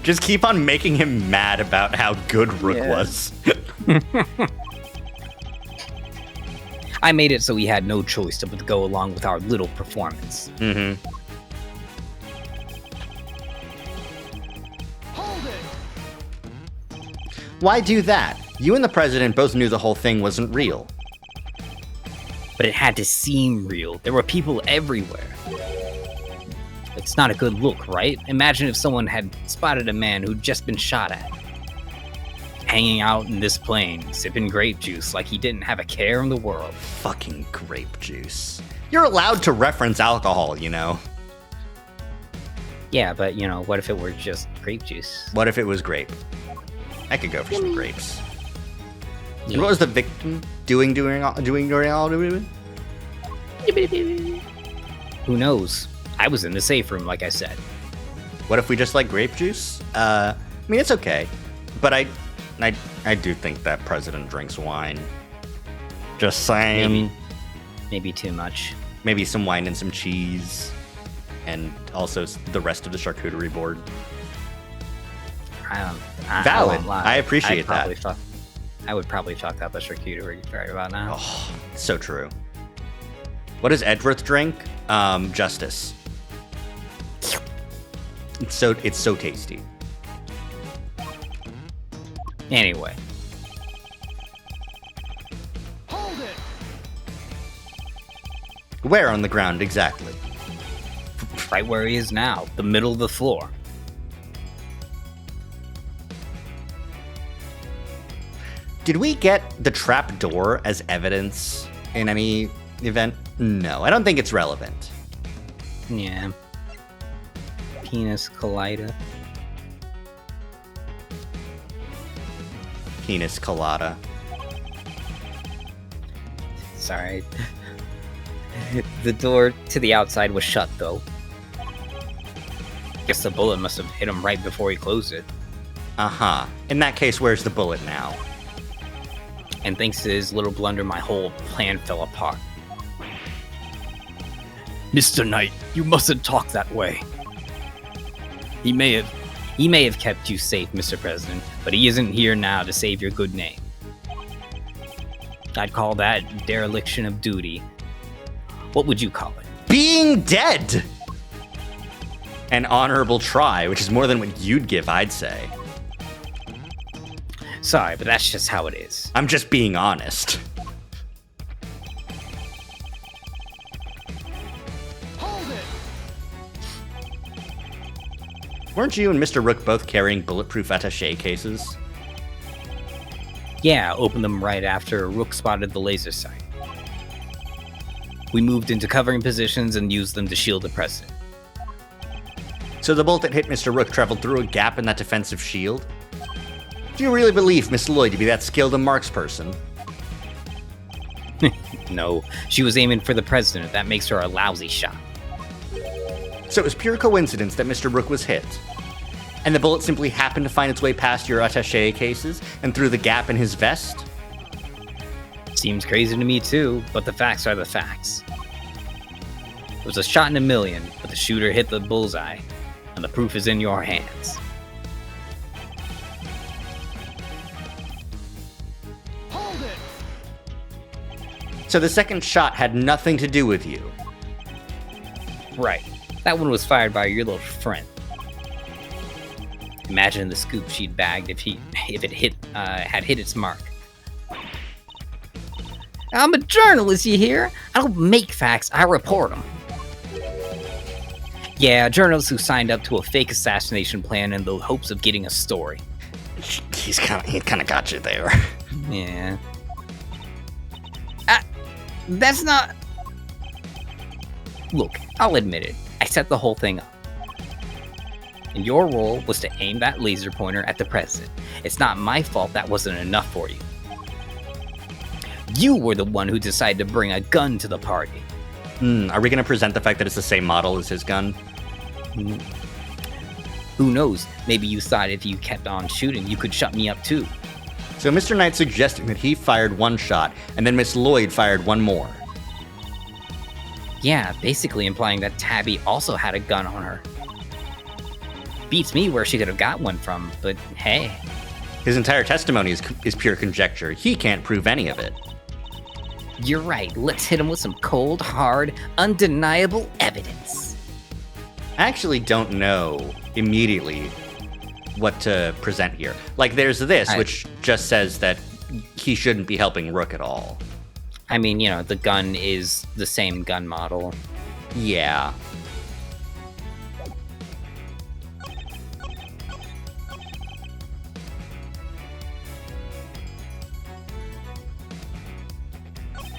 Just keep on making him mad about how good Rook was. I made it so he had no choice to go along with our little performance. Mm-hmm. Hold it! Why do that? You and the president both knew the whole thing wasn't real. But it had to seem real. There were people everywhere. It's not a good look, right? Imagine if someone had spotted a man who'd just been shot at, hanging out in this plane, sipping grape juice like he didn't have a care in the world. Fucking grape juice. You're allowed to reference alcohol, you know. Yeah, but what if it were just grape juice? What if it was grape? I could go for some grapes. Yeah. And what was the victim doing during all of it? Who knows? I was in the safe room, like I said. What if we just like grape juice? I mean, it's okay, but I do think that president drinks wine. Just saying. Maybe too much. Maybe some wine and some cheese, and also the rest of the charcuterie board. Valid. won't lie. I appreciate that. I would probably fuck up a charcuterie right about now. Oh, so true. What does Edworth drink? Justice. It's so tasty. Anyway, Hold it! Where on the ground exactly? right where he is now, the middle of the floor. Did we get the trap door as evidence in any event? No, I don't think it's relevant. Yeah. Penis collider. Penis colada. Sorry. The door to the outside was shut, though. Guess the bullet must have hit him right before he closed it. Uh-huh. In that case, where's the bullet now? And thanks to his little blunder, my whole plan fell apart. Mr. Knight, you mustn't talk that way. He may have kept you safe, Mr. President, but he isn't here now to save your good name. I'd call that dereliction of duty. What would you call it? Being dead! An honorable try, which is more than what you'd give, I'd say. Sorry, but that's just how it is. I'm just being honest. Hold it. Weren't you and Mr. Rook both carrying bulletproof attaché cases? Yeah, opened them right after Rook spotted the laser sight. We moved into covering positions and used them to shield the president. So the bolt that hit Mr. Rook traveled through a gap in that defensive shield? Do you really believe Miss Lloyd to be that skilled a marksperson? No, she was aiming for the president. That makes her a lousy shot. So it was pure coincidence that Mr. Rook was hit. And the bullet simply happened to find its way past your attaché cases and through the gap in his vest? Seems crazy to me too, but the facts are the facts. It was a shot in a million, but the shooter hit the bullseye, and the proof is in your hands. Hold it. So the second shot had nothing to do with you. Right. That one was fired by your little friend. Imagine the scoop she'd bagged if it had hit its mark. I'm a journalist, you hear? I don't make facts, I report them. Yeah, journalists who signed up to a fake assassination plan in the hopes of getting a story. He kind of got you there. Yeah. That's not... Look, I'll admit it. I set the whole thing up. And your role was to aim that laser pointer at the president. It's not my fault that wasn't enough for you. You were the one who decided to bring a gun to the party. Are we going to present the fact that it's the same model as his gun? Who knows? Maybe you thought if you kept on shooting, you could shut me up too. So Mr. Knight suggesting that he fired one shot, and then Miss Lloyd fired one more. Yeah, basically implying that Tabby also had a gun on her. Beats me where she could have got one from, but hey. His entire testimony is pure conjecture. He can't prove any of it. You're right, let's hit him with some cold, hard, undeniable evidence. I actually don't know immediately what to present here. Like, there's this, which just says that he shouldn't be helping Rook at all. I mean, you know, the gun is the same gun model. Yeah.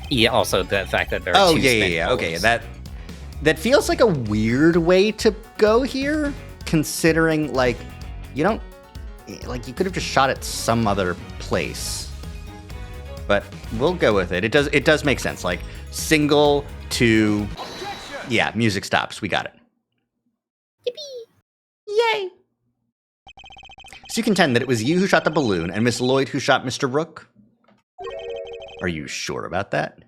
Yeah, also the fact that there are two spent Okay, bullets. that feels like a weird way to go here, considering, like, you don't... Like, you could have just shot at some other place. But we'll go with it. It does make sense. Like, single to... Yeah, music stops. We got it. Yippee! Yay! So you contend that it was you who shot the balloon and Miss Lloyd who shot Mr. Rook? Are you sure about that?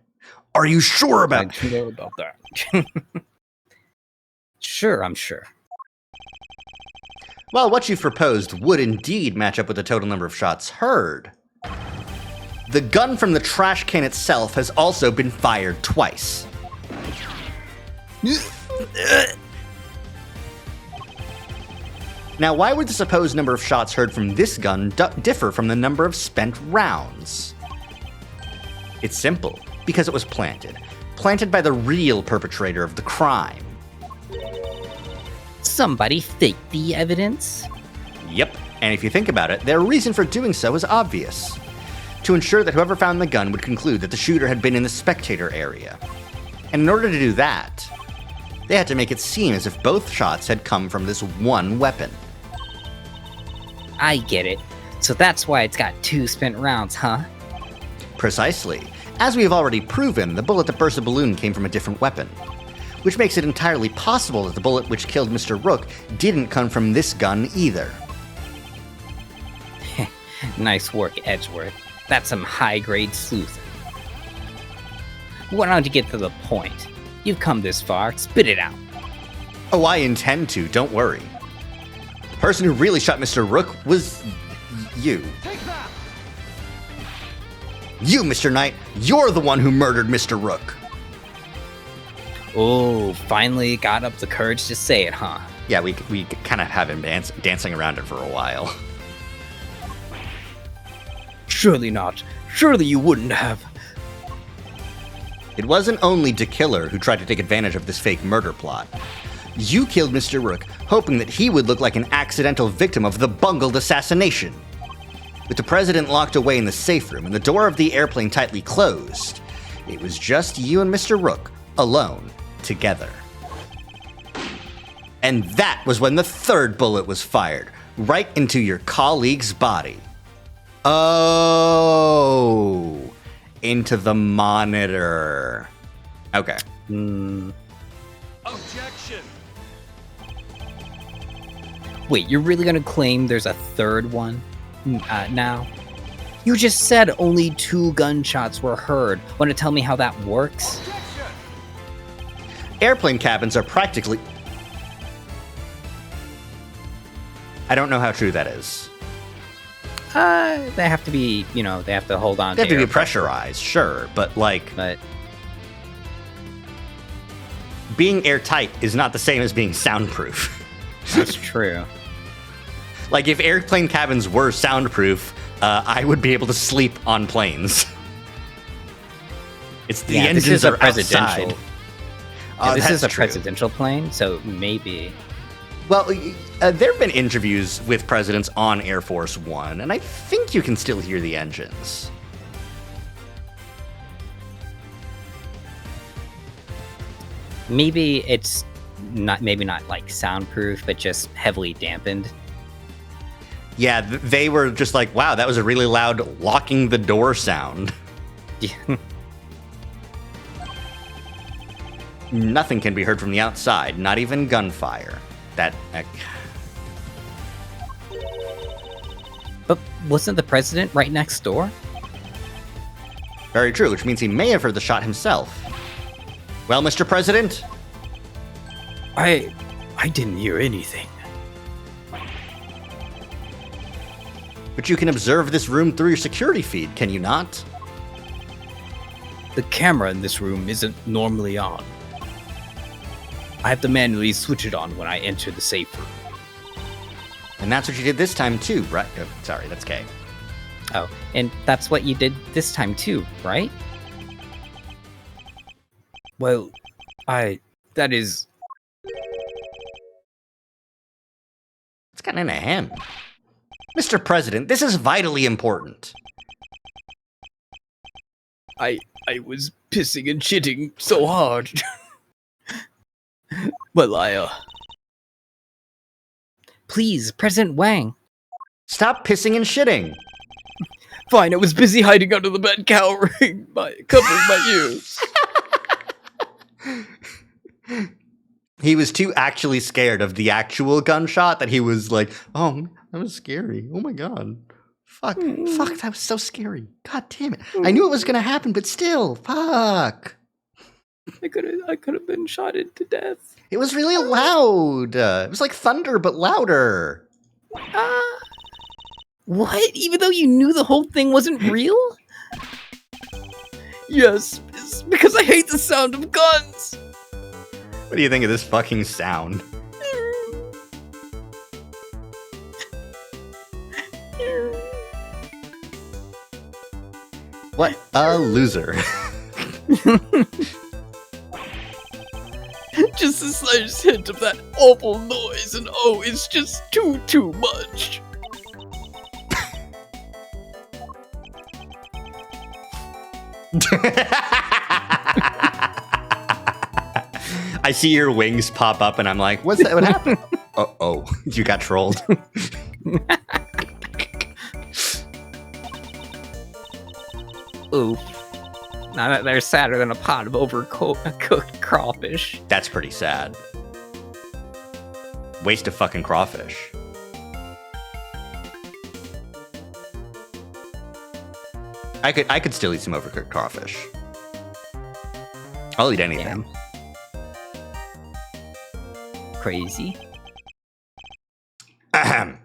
Are you sure about... I know about that. Sure, I'm sure. Well, what you've proposed would indeed match up with the total number of shots heard. The gun from the trash can itself has also been fired twice. Now, why would the supposed number of shots heard from this gun differ from the number of spent rounds? It's simple, because it was planted. Planted by the real perpetrator of the crime. Somebody faked the evidence? Yep, and if you think about it, their reason for doing so is obvious. To ensure that whoever found the gun would conclude that the shooter had been in the spectator area. And in order to do that, they had to make it seem as if both shots had come from this one weapon. I get it. So that's why it's got 2 spent rounds, huh? Precisely. As we have already proven, the bullet that burst the balloon came from a different weapon, which makes it entirely possible that the bullet which killed Mr. Rook didn't come from this gun either. Nice work, Edgeworth. That's some high-grade sleuthing. Why don't you get to the point? You've come this far, spit it out. Oh, I intend to, don't worry. The person who really shot Mr. Rook was you. Take that! You, Mr. Knight, you're the one who murdered Mr. Rook. Oh, finally got up the courage to say it, huh? Yeah, we kind of have him dancing around it for a while. Surely not. Surely you wouldn't have. It wasn't only DeKiller who tried to take advantage of this fake murder plot. You killed Mr. Rook, hoping that he would look like an accidental victim of the bungled assassination. With the president locked away in the safe room and the door of the airplane tightly closed, it was just you and Mr. Rook, alone, together. And that was when the third bullet was fired, right into your colleague's body. Oh, into the monitor. Okay. Objection! Wait, you're really gonna claim there's a third one now? You just said only 2 gunshots were heard. Want to tell me how that works? Objection! Airplane cabins are practically... I don't know how true that is. They have to be, they have to hold on They have to air be pressurized, sure, but like, But being airtight is not the same as being soundproof. that's true. Like, if airplane cabins were soundproof, I would be able to sleep on planes. It's the Yeah, this engines is a are outside. presidential. Oh, This that's is a true. presidential plane, so maybe. Well, there have been interviews with presidents on Air Force One, and I think you can still hear the engines. Maybe it's maybe not like soundproof, but just heavily dampened. Yeah, they were just like, wow, that was a really loud locking the door sound. Yeah. Nothing can be heard from the outside, not even gunfire. That... But wasn't the president right next door? Very true, which means he may have heard the shot himself. Well, Mr. President? I didn't hear anything. But you can observe this room through your security feed, can you not? The camera in this room isn't normally on. I have to manually switch it on when I enter the safe room. And that's what you did this time too, right? Oh, sorry, that's Kay. Oh, and that's what you did this time too, right? Well, that is... It's gotten into him. Mr. President, this is vitally important. I was pissing and shitting so hard. Well, Please, President Wang. Stop pissing and shitting. fine, I was busy hiding under the bed cowering, covering my ears. He was too actually scared of the actual gunshot that he was like, oh, that was scary. Oh my god. Fuck, that was so scary. God damn it. I knew it was gonna happen, but still, fuck. I could have been shot into death. It was really loud. It was like thunder, but louder. What? Even though you knew the whole thing wasn't real? Yes, it's because I hate the sound of guns. What do you think of this fucking sound? What a loser. Just the slightest hint of that awful noise, and oh, it's just too much. I see your wings pop up and I'm like, what's that? What happened? Oh, you got trolled. Ooh. Now they're sadder than a pot of overcooked crawfish. That's pretty sad. Waste of fucking crawfish. I could still eat some overcooked crawfish. I'll eat anything. Crazy. Ahem.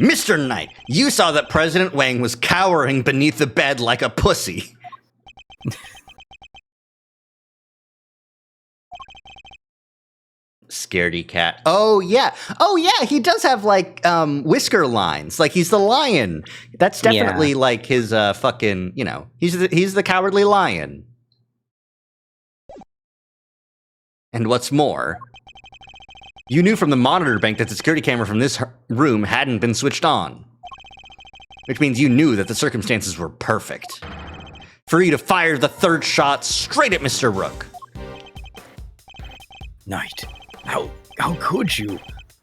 Mr. Knight, you saw that President Wang was cowering beneath the bed like a pussy. Scaredy cat. Oh yeah, he does have like whisker lines. Like he's the lion. That's definitely like his fucking, you know, he's the cowardly lion. And what's more, you knew from the monitor bank that the security camera from this room hadn't been switched on. Which means you knew that the circumstances were perfect for you to fire the third shot straight at Mr. Rook. Knight, how could you?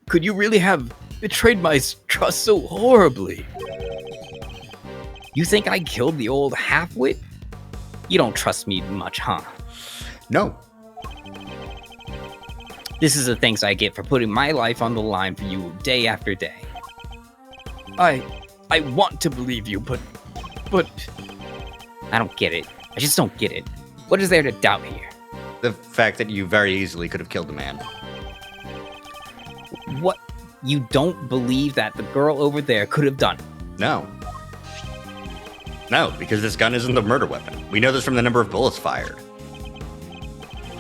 Could you really have betrayed my trust so horribly? You think I killed the old halfwit? You don't trust me much, huh? No. This is the thanks I get for putting my life on the line for you day after day. I want to believe you, but I don't get it. I just don't get it. What is there to doubt here? The fact that you very easily could have killed the man. What? You don't believe that the girl over there could have done it? No. No, because this gun isn't the murder weapon. We know this from the number of bullets fired.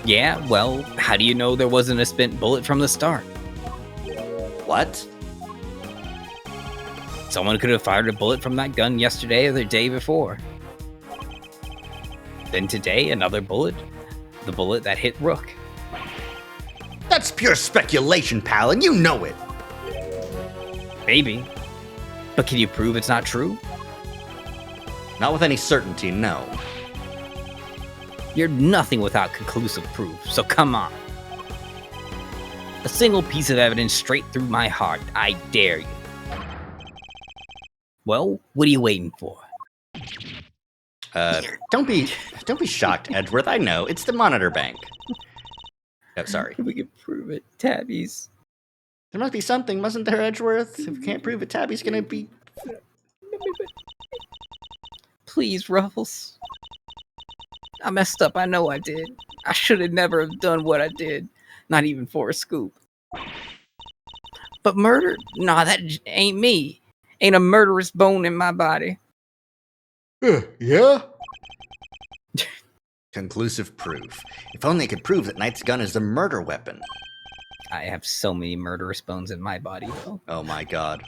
Yeah, well, how do you know there wasn't a spent bullet from the start? What? Someone could have fired a bullet from that gun yesterday or the day before. Then today, another bullet. The bullet that hit Rook. That's pure speculation, pal, and you know it. Maybe. But can you prove it's not true? Not with any certainty, no. You're nothing without conclusive proof, so come on. A single piece of evidence straight through my heart, I dare you. Well, what are you waiting for? Don't be shocked, Edgeworth. I know, it's the monitor bank. Oh, sorry. we can prove it. Tabby's. There must be something, mustn't there, Edgeworth? If we can't prove it, Tabby's gonna be... Please, Ruffles. I messed up, I know I did. I should have never have done what I did. Not even for a scoop. But murder? Nah, that ain't me. Ain't a murderous bone in my body. Yeah? Conclusive proof. If only I could prove that Knight's gun is the murder weapon. I have so many murderous bones in my body, though. Oh my god.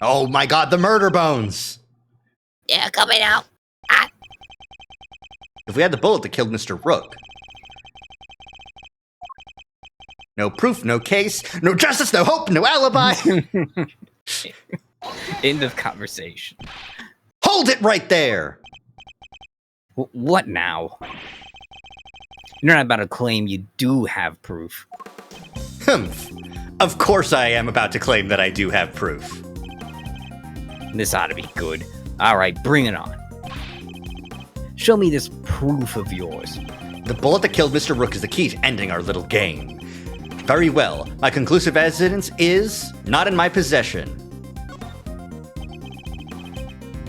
Oh my god, the murder bones! Yeah, coming out. If we had the bullet that killed Mr. Rook. No proof, no case, no justice, no hope, no alibi! End of conversation. Hold it right there! What now? You're not about to claim you do have proof. Humph. Of course I am about to claim that I do have proof. This ought to be good. Alright, bring it on. Show me this proof of yours. The bullet that killed Mr. Rook is the key to ending our little game. Very well. My conclusive evidence is not in my possession.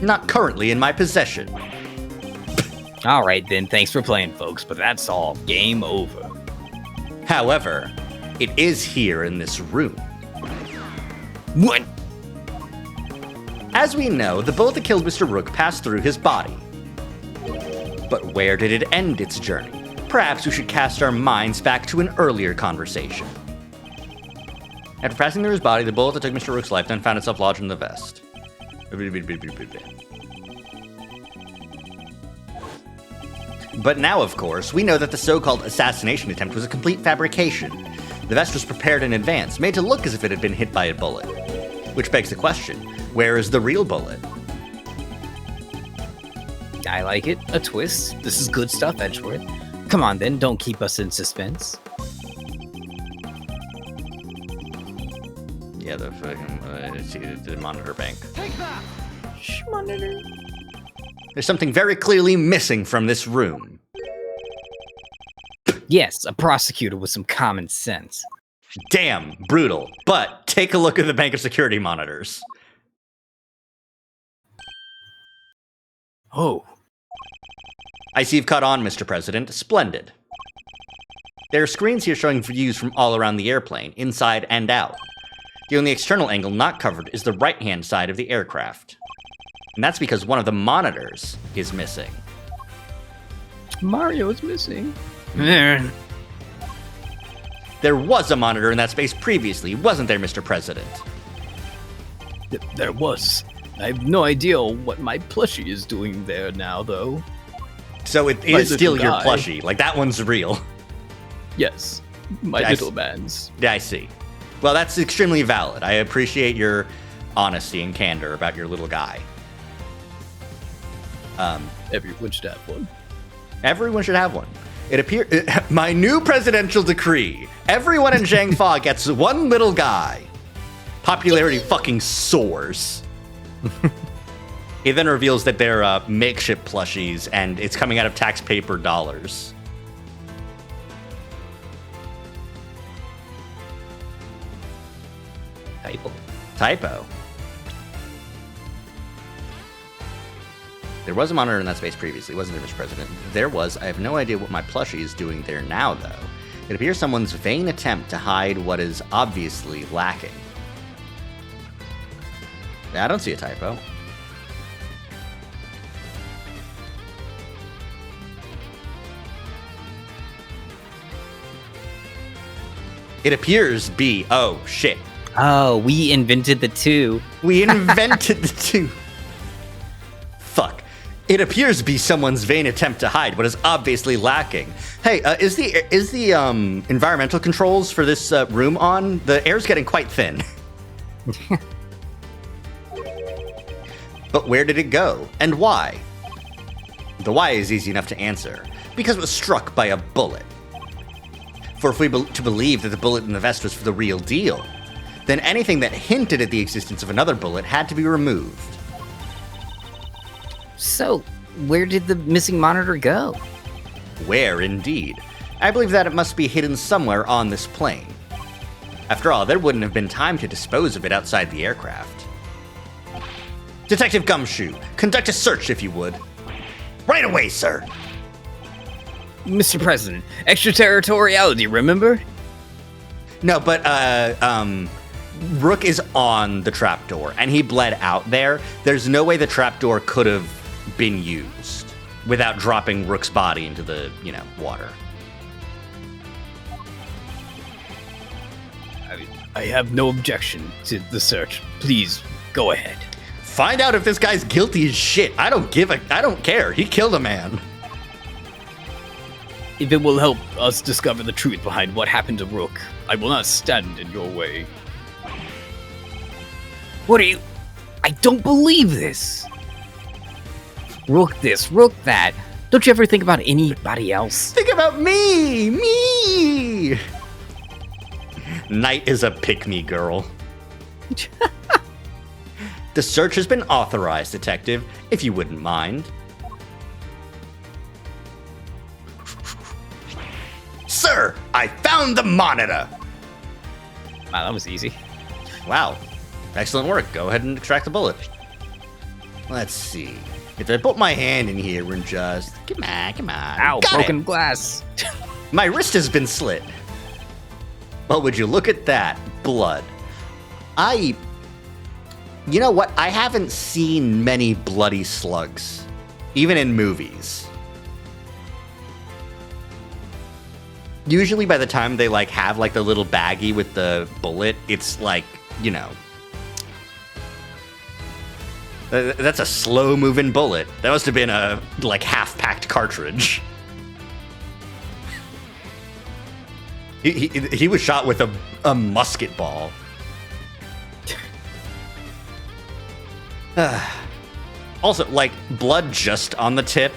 Not currently in my possession. Alright then, thanks for playing, folks, but that's all. Game over. However, it is here in this room. What? As we know, the bullet that killed Mr. Rook passed through his body. But where did it end its journey? Perhaps we should cast our minds back to an earlier conversation. After passing through his body, the bullet that took Mr. Rook's life then found itself lodged in the vest. But now, of course, we know that the so-called assassination attempt was a complete fabrication. The vest was prepared in advance, made to look as if it had been hit by a bullet. Which begs the question, where is the real bullet? I like it. A twist. This is good stuff, Edgeworth. Come on then, don't keep us in suspense. Yeah, the fucking the monitor bank. Take that! Monitor. There's something very clearly missing from this room. Yes, a prosecutor with some common sense. Damn, brutal. But take a look at the bank of security monitors. Oh, I see you've caught on, Mr. President. Splendid. There are screens here showing views from all around the airplane, inside and out. The only external angle not covered is the right-hand side of the aircraft. And that's because one of the monitors is missing. Mario is missing. Eh, There was a monitor in that space previously, wasn't there, Mr. President? There was. I have no idea what my plushie is doing there now, though. So it My is still little your guy. plushie. Like, that one's real. Yes, my I little s- man's. Yeah, I see. Well, that's extremely valid. I appreciate your honesty and candor about your little guy. Everyone should have one. Everyone should have one. It appears my new presidential decree: everyone in Zhangfa gets one little guy. Popularity fucking soars. It then reveals that they're makeshift plushies, and it's coming out of tax paper dollars. Typo. There was a monitor in that space previously, wasn't there, Mr. President? There was. I have no idea what my plushie is doing there now, though. It appears someone's vain attempt to hide what is obviously lacking. I don't see a typo. It appears be. Oh, shit. Oh, we invented the two. We invented the two. Fuck. It appears to be someone's vain attempt to hide what is obviously lacking. Hey, is the environmental controls for this room on? The air's getting quite thin. But where did it go, and why? The why is easy enough to answer. Because it was struck by a bullet. For if we to believe that the bullet in the vest was for the real deal, then anything that hinted at the existence of another bullet had to be removed. So, where did the missing monitor go? Where, indeed. I believe that it must be hidden somewhere on this plane. After all, there wouldn't have been time to dispose of it outside the aircraft. Detective Gumshoe, conduct a search if you would. Right away, sir! Mr. President, extraterritoriality, remember? No, but, Rook is on the trapdoor, and he bled out there. There's no way the trapdoor could have been used without dropping Rook's body into the, water. I have no objection to the search. Please, go ahead. Find out if this guy's guilty as shit. I don't care. He killed a man. If it will help us discover the truth behind what happened to Rook, I will not stand in your way. What are you? I don't believe this. Rook this, rook that. Don't you ever think about anybody else? Think about me! Me! Knight is a pick-me girl. The search has been authorized, Detective, if you wouldn't mind. Sir, I found the monitor! Wow, that was easy. Wow. Excellent work. Go ahead and extract the bullet. Let's see. If I put my hand in here and just... Come on. Ow, Got broken it. glass. My wrist has been slit. Well, would you look at that? Blood. You know what? I haven't seen many bloody slugs. Even in movies. Usually by the time they, have, the little baggie with the bullet, it's, that's a slow-moving bullet. That must have been a, half-packed cartridge. He was shot with a musket ball. Also, blood just on the tip.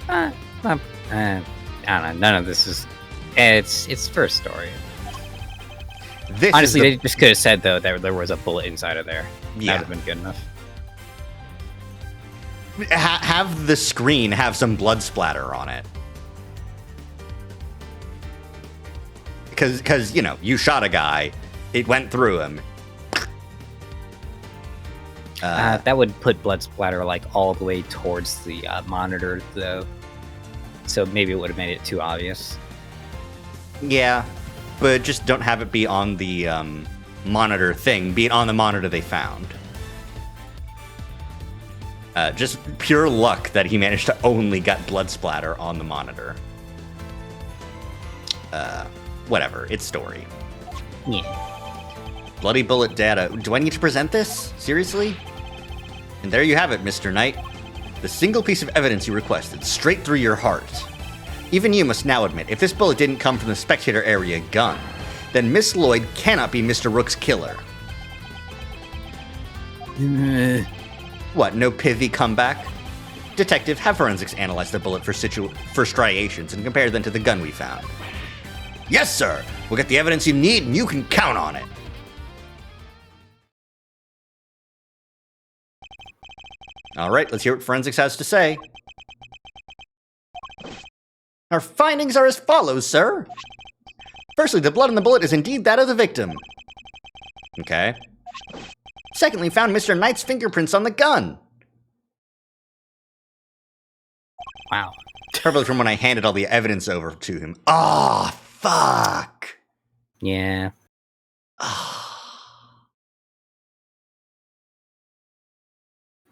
I don't know. None of this is. It's first story. This Honestly, is they just could have said, though, that there was a bullet inside of there. That yeah. would have been good enough. Have the screen have some blood splatter on it. Because you know, you shot a guy, it went through him. That would put blood splatter like all the way towards the monitor, though. So maybe it would have made it too obvious. Yeah, but just don't have it be on the monitor thing. Be it on the monitor they found. Just pure luck that he managed to only get blood splatter on the monitor. Whatever, it's story. Yeah. Bloody bullet data. Do I need to present this? Seriously? And there you have it, Mr. Knight. The single piece of evidence you requested, straight through your heart. Even you must now admit, if this bullet didn't come from the spectator area gun, then Miss Lloyd cannot be Mr. Rook's killer. What, no pithy comeback? Detective, have forensics analyze the bullet for striations and compare them to the gun we found. Yes, sir! We'll get the evidence you need and you can count on it! Alright, let's hear what forensics has to say. Our findings are as follows, sir. Firstly, the blood on the bullet is indeed that of the victim. Okay. Secondly, found Mr. Knight's fingerprints on the gun. Wow. Probably from when I handed all the evidence over to him. Ah, fuck. Yeah.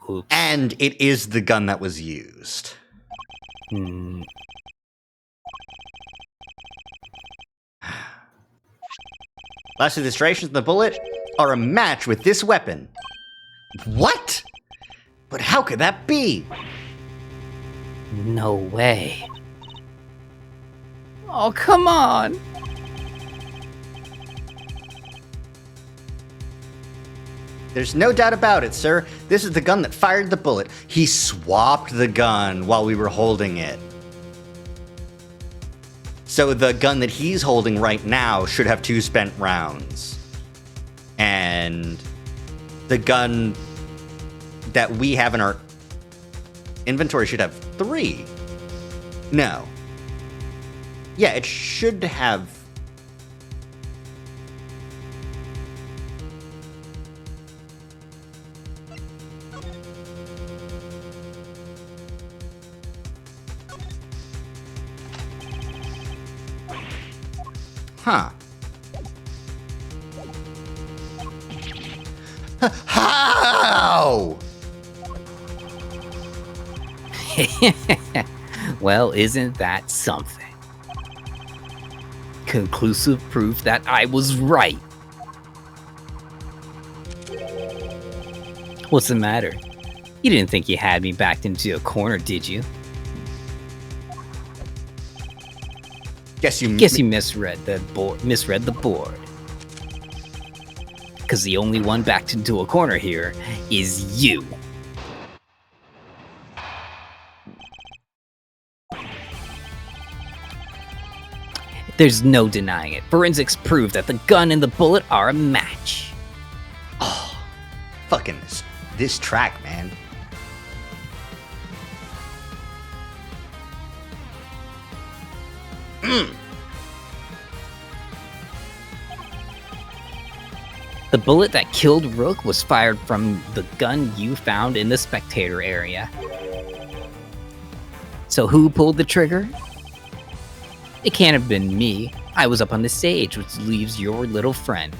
Oops. And it is the gun that was used. Hmm. Lastly, the striations of the bullet are a match with this weapon. What? But how could that be? No way. Oh, come on. There's no doubt about it, sir. This is the gun that fired the bullet. He swapped the gun while we were holding it. So the gun that he's holding right now should have 2 spent rounds. And the gun that we have in our inventory should have 3. No. Yeah, it should have... Huh. How? Well, isn't that something? Conclusive proof that I was right. What's the matter? You didn't think you had me backed into a corner, did you? Guess you misread the board. Because the only one backed into a corner here is you. There's no denying it. Forensics prove that the gun and the bullet are a match. Oh, fucking this track, man. The bullet that killed Rook was fired from the gun you found in the spectator area. So who pulled the trigger? It can't have been me. I was up on the stage, which leaves your little friend.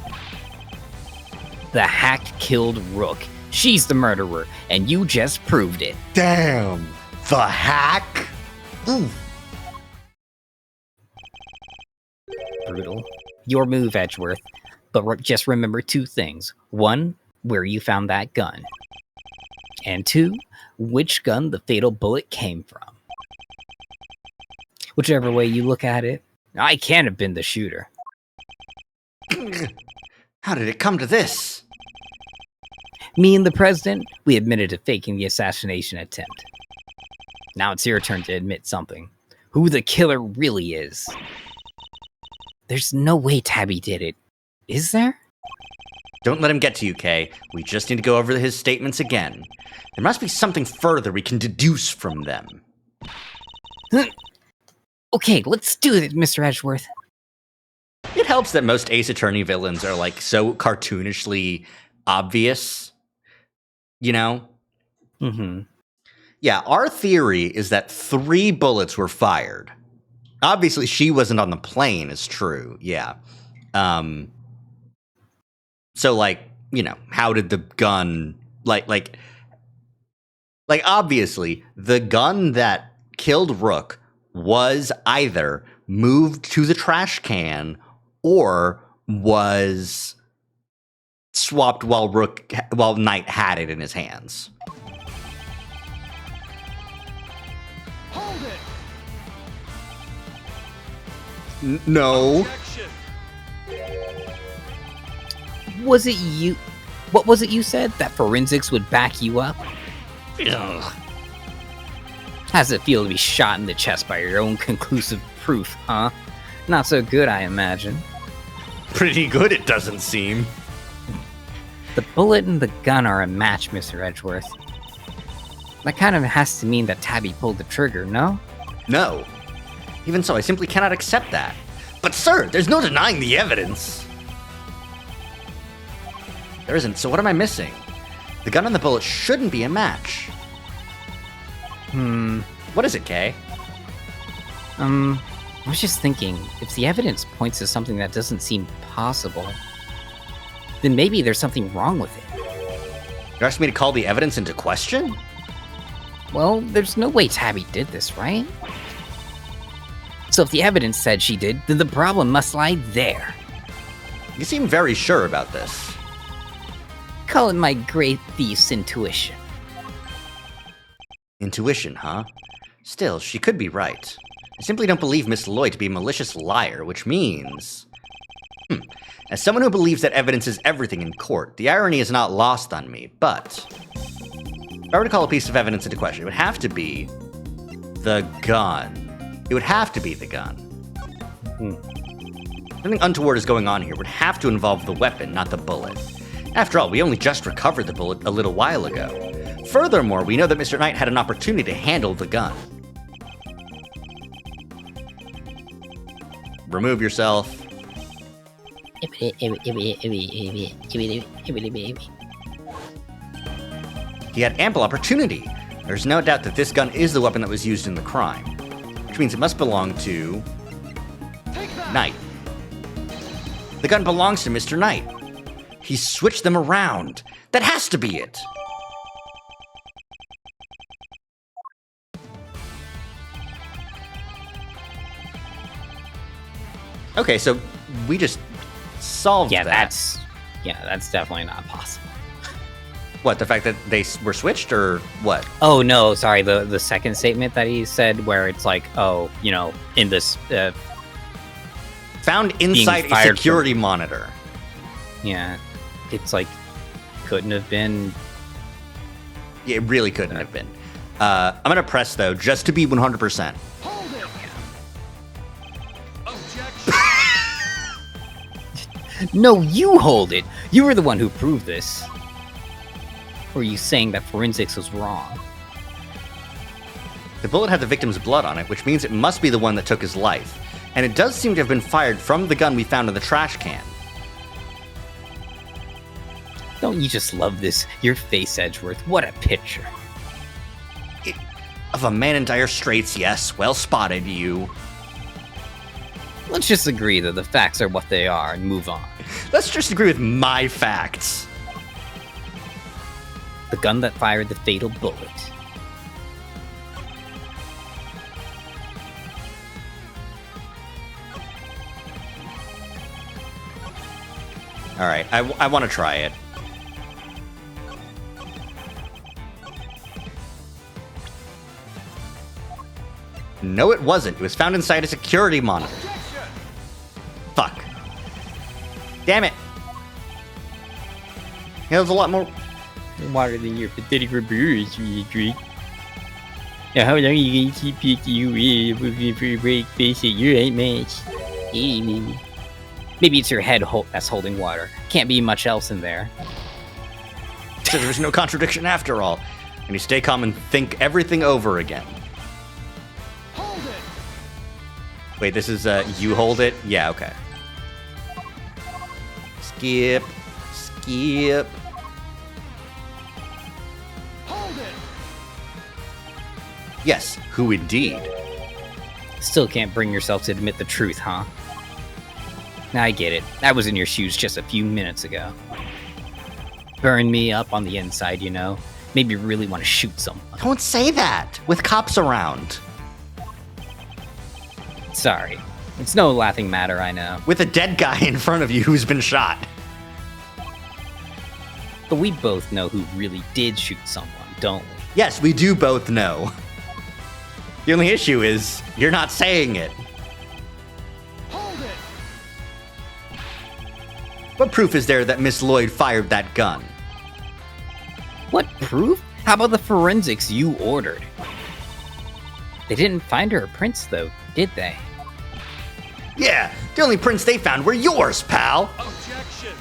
The hack killed Rook. She's the murderer, and you just proved it. Damn. The hack? Ooh. Brutal. Your move, Edgeworth. But just remember 2 things. 1, where you found that gun. And 2, which gun the fatal bullet came from. Whichever way you look at it, I can't have been the shooter. How did it come to this? Me and the president, we admitted to faking the assassination attempt. Now it's your turn to admit something. Who the killer really is. There's no way Tabby did it. Is there? Don't let him get to you, Kay. We just need to go over his statements again. There must be something further we can deduce from them. Okay, let's do it, Mr. Edgeworth. It helps that most Ace Attorney villains are like so cartoonishly obvious, you know? Mm-hmm. Yeah, our theory is that 3 bullets were fired. Obviously, she wasn't on the plane, is true. Yeah. So, like, you know, how did the gun, like, obviously, the gun that killed Rook was either moved to the trash can or was swapped while Knight had it in his hands. Hold it. No. Was it you? What was it you said? That forensics would back you up? Ugh. How's it feel to be shot in the chest by your own conclusive proof, huh? Not so good, I imagine. Pretty good, it doesn't seem. The bullet and the gun are a match, Mr. Edgeworth. That kind of has to mean that Tabby pulled the trigger, no? No. Even so, I simply cannot accept that. But sir, there's no denying the evidence. There isn't, so what am I missing? The gun and the bullet shouldn't be a match. What is it, Kay? I was just thinking, if the evidence points to something that doesn't seem possible, then maybe there's something wrong with it. You're asking me to call the evidence into question? Well, there's no way Tabby did this, right? So if the evidence said she did, then the problem must lie there. You seem very sure about this. Call it my great thief's intuition. Intuition, huh? Still, she could be right. I simply don't believe Miss Lloyd to be a malicious liar, which means... As someone who believes that evidence is everything in court, the irony is not lost on me, but... If I were to call a piece of evidence into question, it would have to be... the gun. It would have to be the gun. Something untoward is going on here. It would have to involve the weapon, not the bullet. After all, we only just recovered the bullet a little while ago. Furthermore, we know that Mr. Knight had an opportunity to handle the gun. Remove yourself. He had ample opportunity. There's no doubt that this gun is the weapon that was used in the crime, which means it must belong to Take that. Knight. The gun belongs to Mr. Knight. He switched them around. That has to be it. Okay, so we just solved Yeah, that. that's definitely not possible. What, the fact that they were switched, or what? Oh no, sorry, the second statement that he said where it's like, oh, you know, in this Found inside a fired security monitor. yeah, it's like couldn't have been. Yeah, it really couldn't have been. I'm gonna press though, just to be 100%. Hold it. Objection. No, you hold it. You were the one who proved this. Or are you saying that forensics was wrong? The bullet had the victim's blood on it, which means it must be the one that took his life. And it does seem to have been fired from the gun we found in the trash can. Don't you just love this? Your face, Edgeworth. What a picture. Of a man in dire straits, yes. Well spotted, you. Let's just agree that the facts are what they are and move on. Let's just agree with my facts. The gun that fired the fatal bullet. All right, I want to try it. No, it wasn't. It was found inside a security monitor. Fuck. Damn it. Yeah, there's a lot more. Smarter than your pathetic reviewers, you drink. Now, how long are you gonna keep picking you with a break face at your 8 match? Hey, baby. Maybe it's your head that's holding water. Can't be much else in there. So there's no contradiction after all. And you stay calm and think everything over again. Hold it. Wait, this is you hold it? Yeah, okay. Skip. Skip. Hold it. Yes, who indeed? Still can't bring yourself to admit the truth, huh? I get it. I was in your shoes just a few minutes ago. Burn me up on the inside, you know? Made me really want to shoot someone. Don't say that with cops around. Sorry. It's no laughing matter, I know. With a dead guy in front of you who's been shot. But we both know who really did shoot someone, don't we? Yes, we do both know. The only issue is you're not saying it. Hold it. What proof is there that Miss Lloyd fired that gun? What proof? How about the forensics you ordered? They didn't find her prints, though, did they? Yeah, the only prints they found were yours, pal. Objection.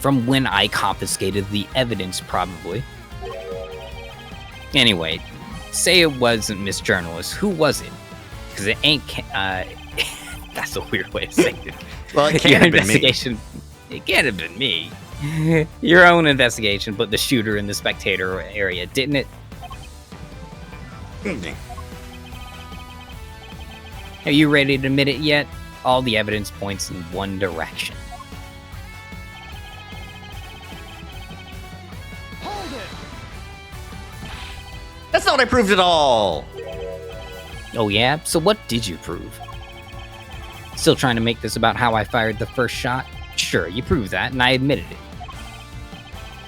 From when I confiscated the evidence, probably. Anyway, say it wasn't Miss Journalist. Who was it? Because it ain't. That's a weird way to say it. Well, it Your can't have been me. investigation. It can't have been me. Your own investigation put the shooter in the spectator area, didn't it? Are you ready to admit it yet? All the evidence points in one direction. Hold it. That's not what I proved at all. Oh yeah? So what did you prove? Still trying to make this about how I fired the first shot? Sure, you proved that, and I admitted it.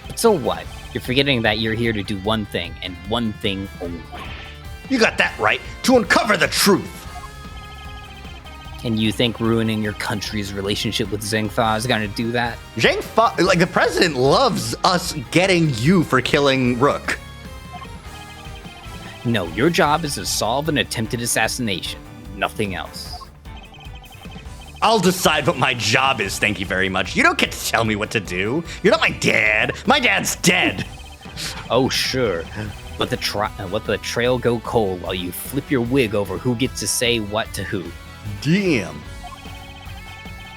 But so what? You're forgetting that you're here to do one thing, and one thing only. You got that right. To uncover the truth. And you think ruining your country's relationship with Zhengfa is gonna do that? Zhang Fa, like the president loves us getting you for killing Rook. No, your job is to solve an attempted assassination. Nothing else. I'll decide what my job is, thank you very much. You don't get to tell me what to do. You're not my dad. My dad's dead. Oh, sure. But let the trail go cold while you flip your wig over who gets to say what to who. Damn.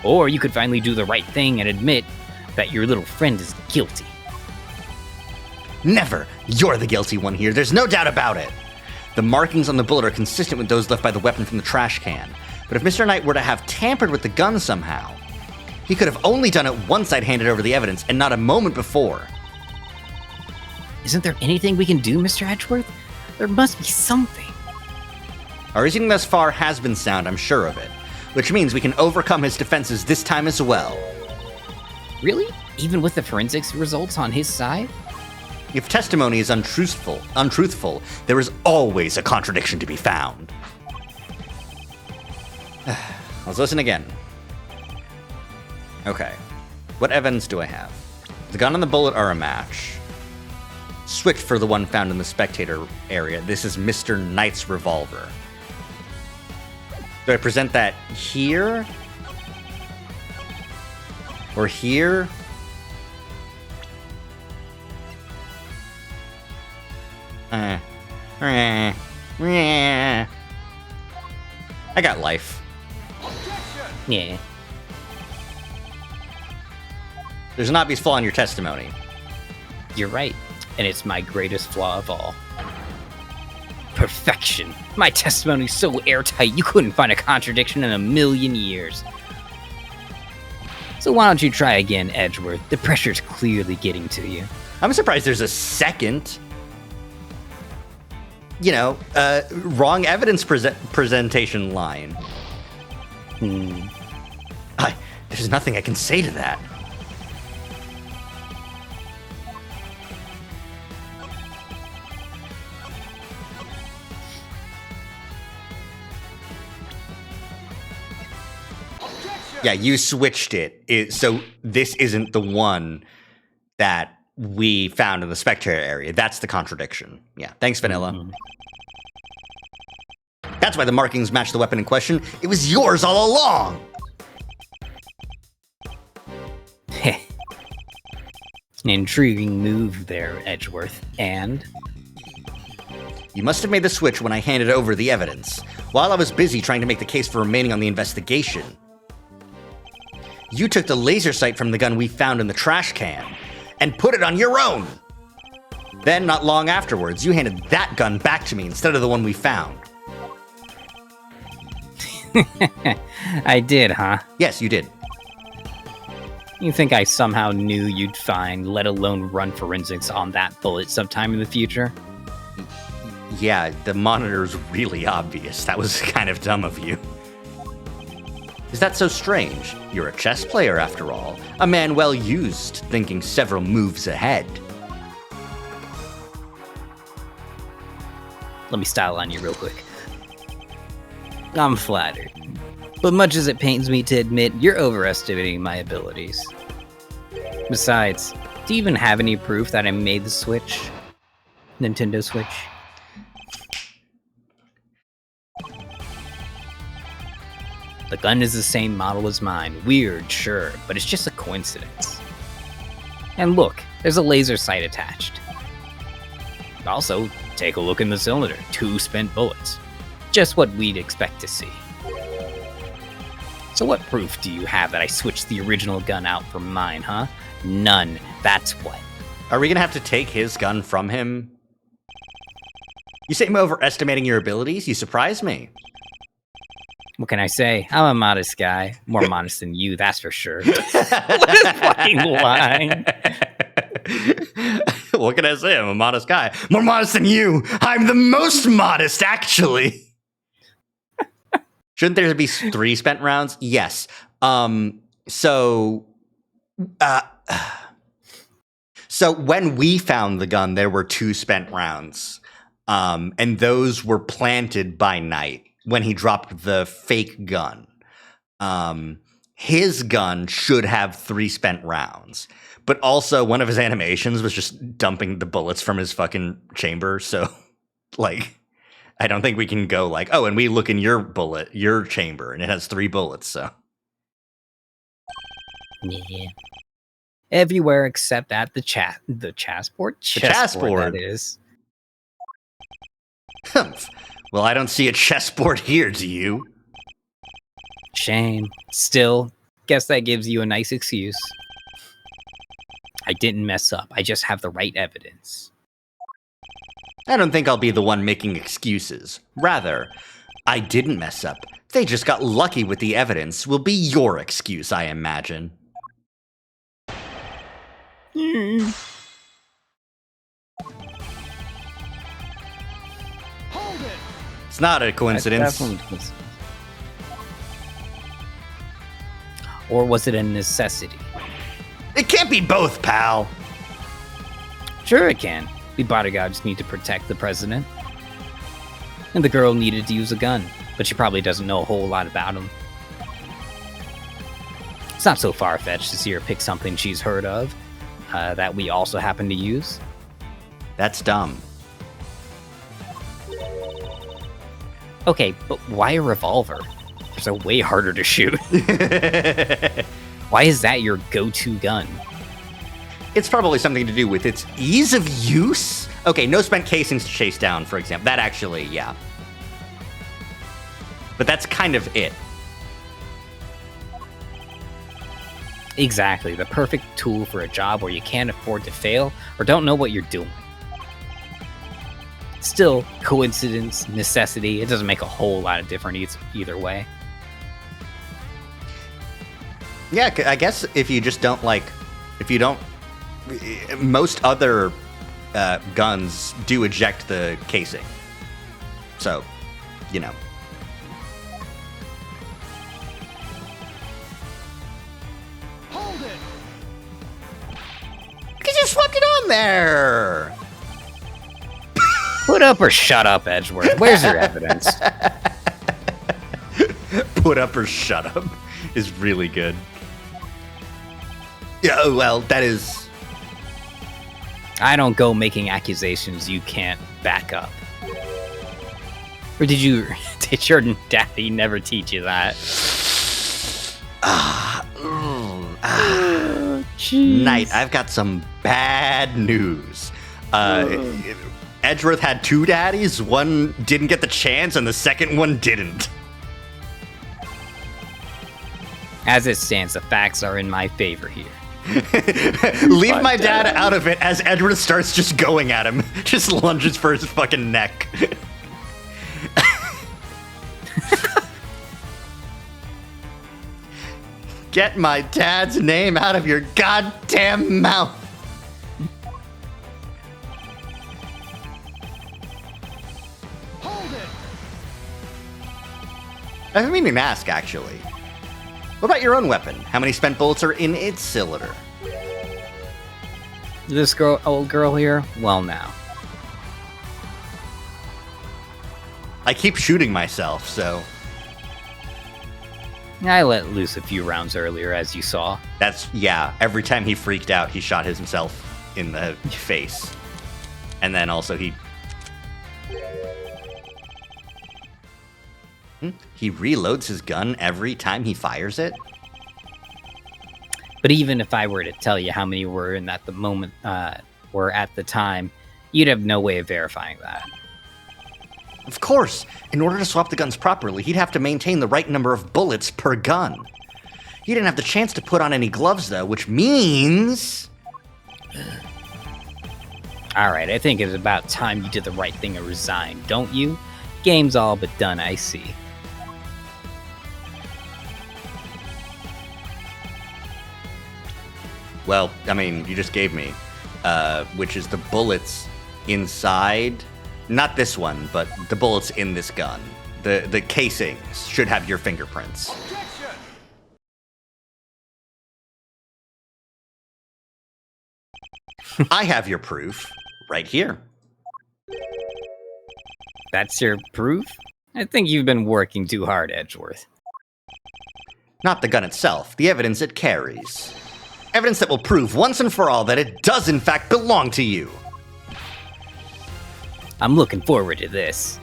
Or you could finally do the right thing and admit that your little friend is guilty. Never. You're the guilty one here. There's no doubt about it. The markings on the bullet are consistent with those left by the weapon from the trash can. But if Mr. Knight were to have tampered with the gun somehow, he could have only done it once I'd handed over the evidence and not a moment before. Isn't there anything we can do, Mr. Edgeworth? There must be something. Our reasoning thus far has been sound, I'm sure of it. Which means we can overcome his defenses this time as well. Really? Even with the forensics results on his side? If testimony is untruthful, there is always a contradiction to be found. Let's listen again. Okay. What evidence do I have? The gun and the bullet are a match. Switch for the one found in the spectator area. This is Mr. Knight's revolver. Do I present that here? Or here? I got life. Yeah. There's an obvious flaw in your testimony. You're right. And it's my greatest flaw of all. Perfection. My testimony's so airtight you couldn't find a contradiction in a million years. So why don't you try again, Edgeworth? The pressure's clearly getting to you. I'm surprised there's a second, wrong evidence presentation line. There's nothing I can say to that. Yeah, you switched it. So this isn't the one that we found in the spectator area. That's the contradiction. Yeah, thanks, Vanilla. Mhm. That's why the markings match the weapon in question. It was yours all along! Heh. An intriguing move there, Edgeworth. And You must have made the switch when I handed over the evidence, while I was busy trying to make the case for remaining on the investigation. You took the laser sight from the gun we found in the trash can and put it on your own! Then, not long afterwards, you handed that gun back to me instead of the one we found. I did, huh? Yes, you did. You think I somehow knew you'd find, let alone run forensics on that bullet sometime in the future? Yeah, the monitor's really obvious. That was kind of dumb of you. Is that so strange? You're a chess player, after all. A man well used, thinking several moves ahead. Let me style on you real quick. I'm flattered. But much as it pains me to admit, you're overestimating my abilities. Besides, do you even have any proof that I made the Switch? Nintendo Switch? The gun is the same model as mine. Weird, sure, but it's just a coincidence. And look, there's a laser sight attached. Also, take a look in the cylinder. 2 spent bullets. Just what we'd expect to see. So what proof do you have that I switched the original gun out for mine, huh? None. That's what. Are we gonna have to take his gun from him? You say I'm overestimating your abilities? You surprise me. What can I say? I'm a modest guy. More modest than you, that's for sure. What a fucking line. What can I say? I'm a modest guy. More modest than you. I'm the most modest, actually. Shouldn't there be 3 spent rounds? Yes. So when we found the gun, there were 2 spent rounds. And those were planted by Knight when he dropped the fake gun. His gun should have 3 spent rounds. But also, one of his animations was just dumping the bullets from his fucking chamber. So, like, I don't think we can go like, oh, and we look in your chamber, and it has 3 bullets, so. Yeah. Everywhere except at the chessboard? Chessboard. That is. Humph. Well, I don't see a chessboard here, do you? Shame. Still, guess that gives you a nice excuse. I didn't mess up. I just have the right evidence. I don't think I'll be the one making excuses. Rather, I didn't mess up. They just got lucky with the evidence will be your excuse, I imagine. Hold it! It's not a coincidence. Or was it a necessity? It can't be both, pal. Sure it can. We bodyguards need to protect the president. And the girl needed to use a gun, but she probably doesn't know a whole lot about him. It's not so far-fetched to see her pick something she's heard of, that we also happen to use. That's dumb. Okay, but why a revolver? There's a way harder to shoot. Why is that your go-to gun? It's probably something to do with its ease of use. Okay, no spent casings to chase down, for example. That actually, yeah. But that's kind of it. Exactly, the perfect tool for a job where you can't afford to fail or don't know what you're doing. Still, coincidence, necessity, it doesn't make a whole lot of difference either way. Yeah, I guess if you just don't most other guns do eject the casing. So, you know. Hold it! Because you swapped it on there. Put up or shut up, Edgeworth. Where's your evidence? Put up or shut up is really good. Yeah, well, that is... I don't go making accusations you can't back up. Or did you Did your daddy never teach you that? Knight, I've got some bad news. Edgeworth had 2 daddies. One didn't get the chance, and the second one didn't. As it stands, the facts are in my favor here. Leave my dad out of it as Edgeworth starts just going at him. Just lunges for his fucking neck. Get my dad's name out of your goddamn mouth. Hold it. I've been meaning to ask, actually. What about your own weapon? How many spent bullets are in its cylinder? This old girl here? Well, now. I keep shooting myself, so I let loose a few rounds earlier, as you saw. that's, yeah, every time he freaked out, he shot himself in the face. And then also he reloads his gun every time he fires it? But even if I were to tell you how many were in at the moment, were at the time, you'd have no way of verifying that. Of course. In order to swap the guns properly, he'd have to maintain the right number of bullets per gun. He didn't have the chance to put on any gloves, though, which means... Alright, I think it's about time you did the right thing and resigned, don't you? Game's all but done, I see. Well, I mean, you just gave me, which is the bullets inside, not this one, but the bullets in this gun. The casings should have your fingerprints. Objection. I have your proof right here. That's your proof? I think you've been working too hard, Edgeworth. Not the gun itself, the evidence it carries. Evidence that will prove once and for all that it does in fact belong to you. I'm looking forward to this.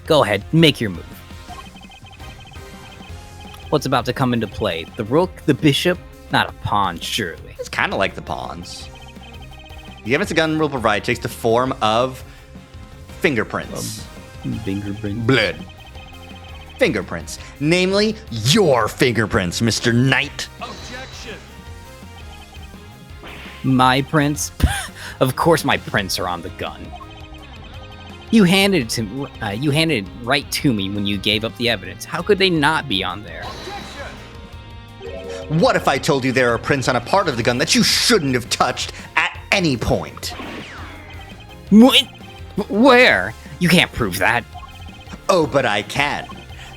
Go ahead, make your move. What's about to come into play? The rook, the bishop? Not a pawn, surely. It's kind of like the pawns. The evidence the gun will provide takes the form of fingerprints. Fingerprint. Blood. Fingerprints. Namely, your fingerprints, Mr. Knight. Objection. My prints? Of course my prints are on the gun. You handed it right to me when you gave up the evidence. How could they not be on there? Objection. What if I told you there are prints on a part of the gun that you shouldn't have touched at any point? What? Where? You can't prove that. Oh, but I can.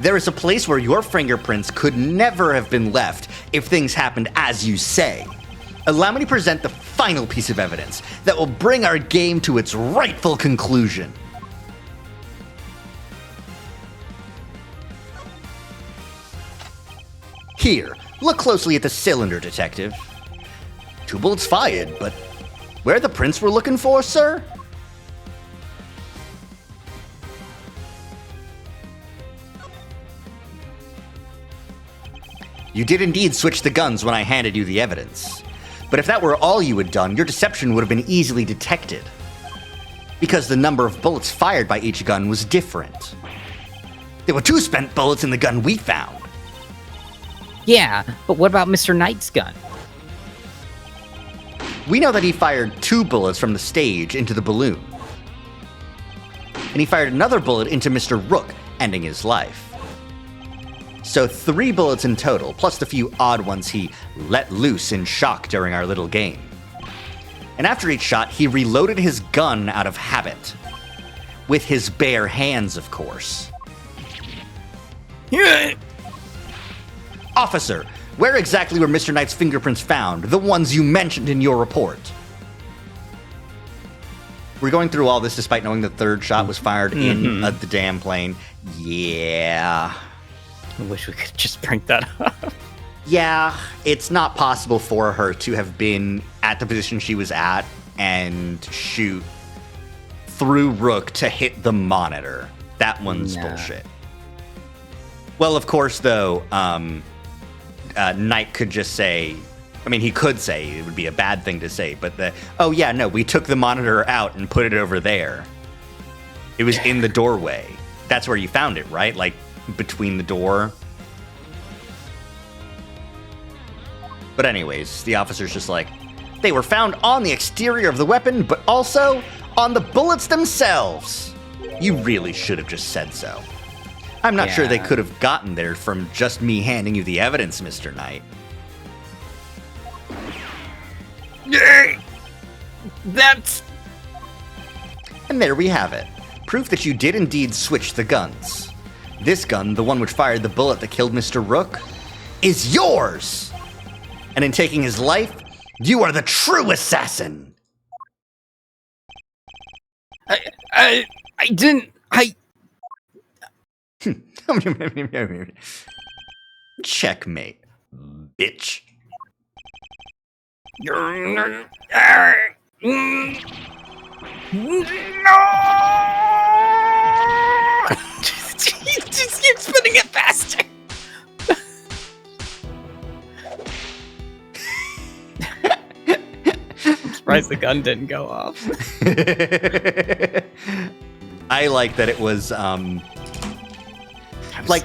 There is a place where your fingerprints could never have been left if things happened as you say. Allow me to present the final piece of evidence that will bring our game to its rightful conclusion. Here, look closely at the cylinder, Detective. 2 bullets fired, but where are the prints we're looking for, sir? You did indeed switch the guns when I handed you the evidence. But if that were all you had done, your deception would have been easily detected. Because the number of bullets fired by each gun was different. There were 2 spent bullets in the gun we found. Yeah, but what about Mr. Knight's gun? We know that he fired 2 bullets from the stage into the balloon. And he fired another bullet into Mr. Rook, ending his life. So 3 bullets in total, plus the few odd ones he let loose in shock during our little game. And after each shot, he reloaded his gun out of habit. With his bare hands, of course. Officer, where exactly were Mr. Knight's fingerprints found? The ones you mentioned in your report. We're going through all this despite knowing the 3rd shot was fired in the damn plane. Yeah. I wish we could just bring that up. Yeah, it's not possible for her to have been at the position she was at and shoot through Rook to hit the monitor. That one's Nah. bullshit. Well, of course, though, Knight could just say, I mean, he could say it would be a bad thing to say, but oh yeah, no, we took the monitor out and put it over there. It was in the doorway. That's where you found it, right? Like between the door. But anyways, the officer's just like, they were found on the exterior of the weapon, but also on the bullets themselves. You really should have just said so. I'm not sure they Yeah. could have gotten there from just me handing you the evidence, Mr. Knight. That's And there we have it. Proof that you did indeed switch the guns. This gun, the one which fired the bullet that killed Mr. Rook, is yours! And in taking his life, you are the true assassin! I didn't. Checkmate, bitch. Just keep spinning it faster. Surprised the gun didn't go off. I like that it was, like,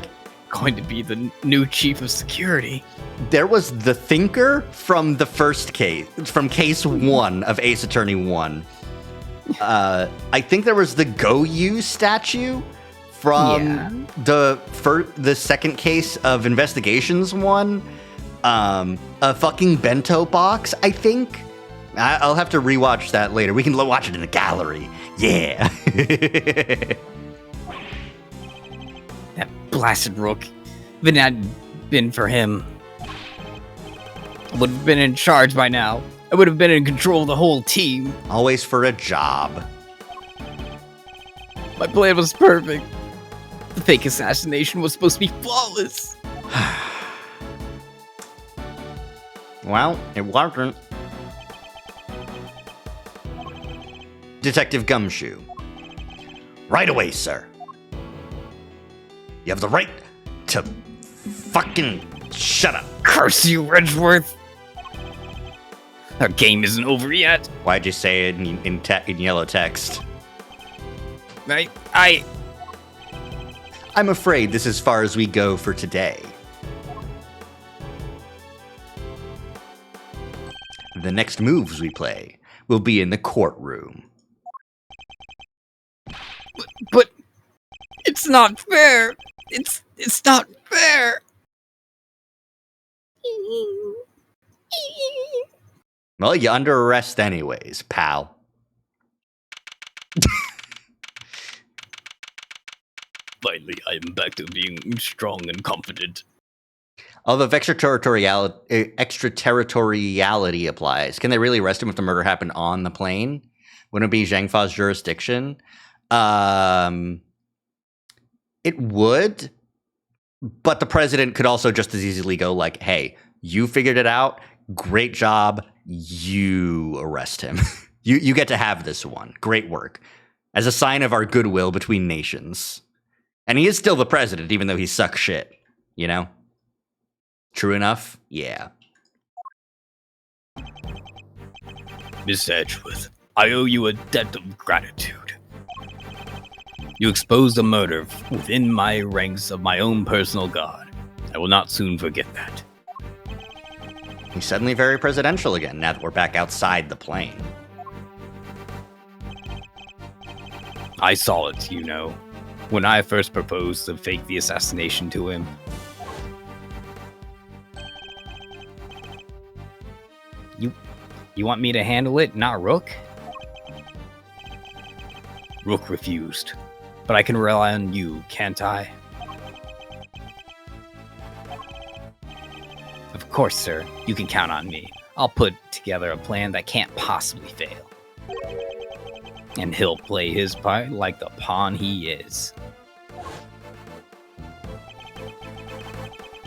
Going to be the new chief of security. there was the thinker from the first case, from case 1 of Ace Attorney 1. I think there was the Go You statue from the second case of Investigations 1. A fucking bento box, I think. I'll have to rewatch that later. We can watch it in the gallery. Yeah. That blasted Rook. If it hadn't been for him, I would have been in charge by now. I would have been in control of the whole team. Always for a job. My plan was perfect. The fake assassination was supposed to be flawless. Well, it wasn't. Detective Gumshoe. Right away, sir. You have the right to fucking shut up. Curse you, Ridgeworth. Our game isn't over yet. Why'd you say it in yellow text? I'm afraid this is as far as we go for today. The next moves we play will be in the courtroom. But it's not fair. It's not fair. Well, you're under arrest anyways, pal. Finally, I am back to being strong and confident. Although if extraterritoriality applies, can they really arrest him if the murder happened on the plane? Wouldn't it be Zhang Fa's jurisdiction? It would, but the president could also just as easily go like, hey, you figured it out. Great job. You arrest him. You get to have this one. Great work. As a sign of our goodwill between nations. And he is still the president, even though he sucks shit. You know? True enough? Yeah. Miss Edgeworth, I owe you a debt of gratitude. You exposed a murder within my ranks of my own personal guard. I will not soon forget that. He's suddenly very presidential again, now that we're back outside the plane. I saw it, you know, when I first proposed to fake the assassination to him. You want me to handle it, not Rook? Rook refused, but I can rely on you, can't I? Of course, sir. You can count on me. I'll put together a plan that can't possibly fail. And he'll play his part like the pawn he is.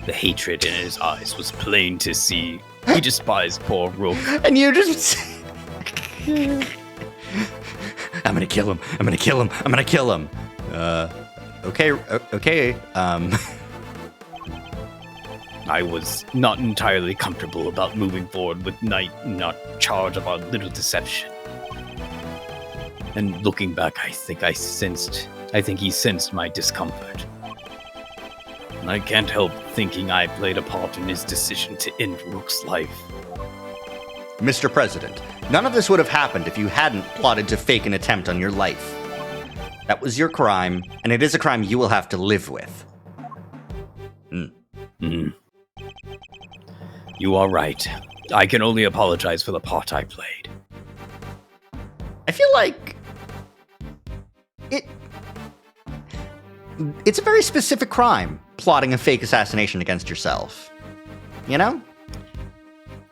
The hatred in his eyes was plain to see. He despised poor Rook. And you just... I'm gonna kill him. I'm gonna kill him. I'm gonna kill him. Okay. I was not entirely comfortable about moving forward with Knight not charge of our little deception. And looking back, I think he sensed my discomfort. And I can't help thinking I played a part in his decision to end Rook's life. Mr. President, none of this would have happened if you hadn't plotted to fake an attempt on your life. That was your crime, and it is a crime you will have to live with. You are right. I can only apologize for the part I played. I feel like it's a very specific crime, plotting a fake assassination against yourself. You know?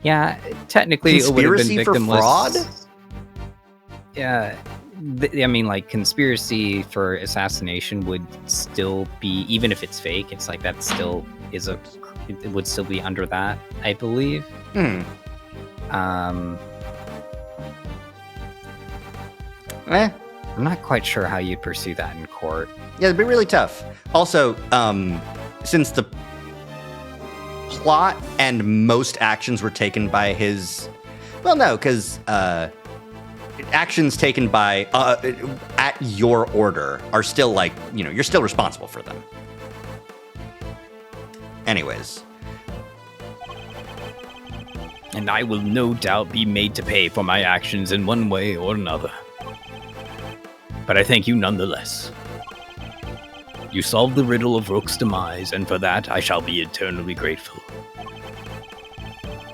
Yeah, technically it would have been Conspiracy for victimless. fraud? Yeah, I mean, like, conspiracy for assassination would still be, even if it's fake, it's like that still is it would still be under that, I believe. Eh. I'm not quite sure how you'd pursue that in court. Yeah, it'd be really tough. Also, since the plot and most actions were taken by his... Well, no, because actions taken by at your order are still like, you know, you're still responsible for them. Anyways. And I will no doubt be made to pay for my actions in one way or another. But I thank you nonetheless. You solved the riddle of Rook's demise, and for that I shall be eternally grateful.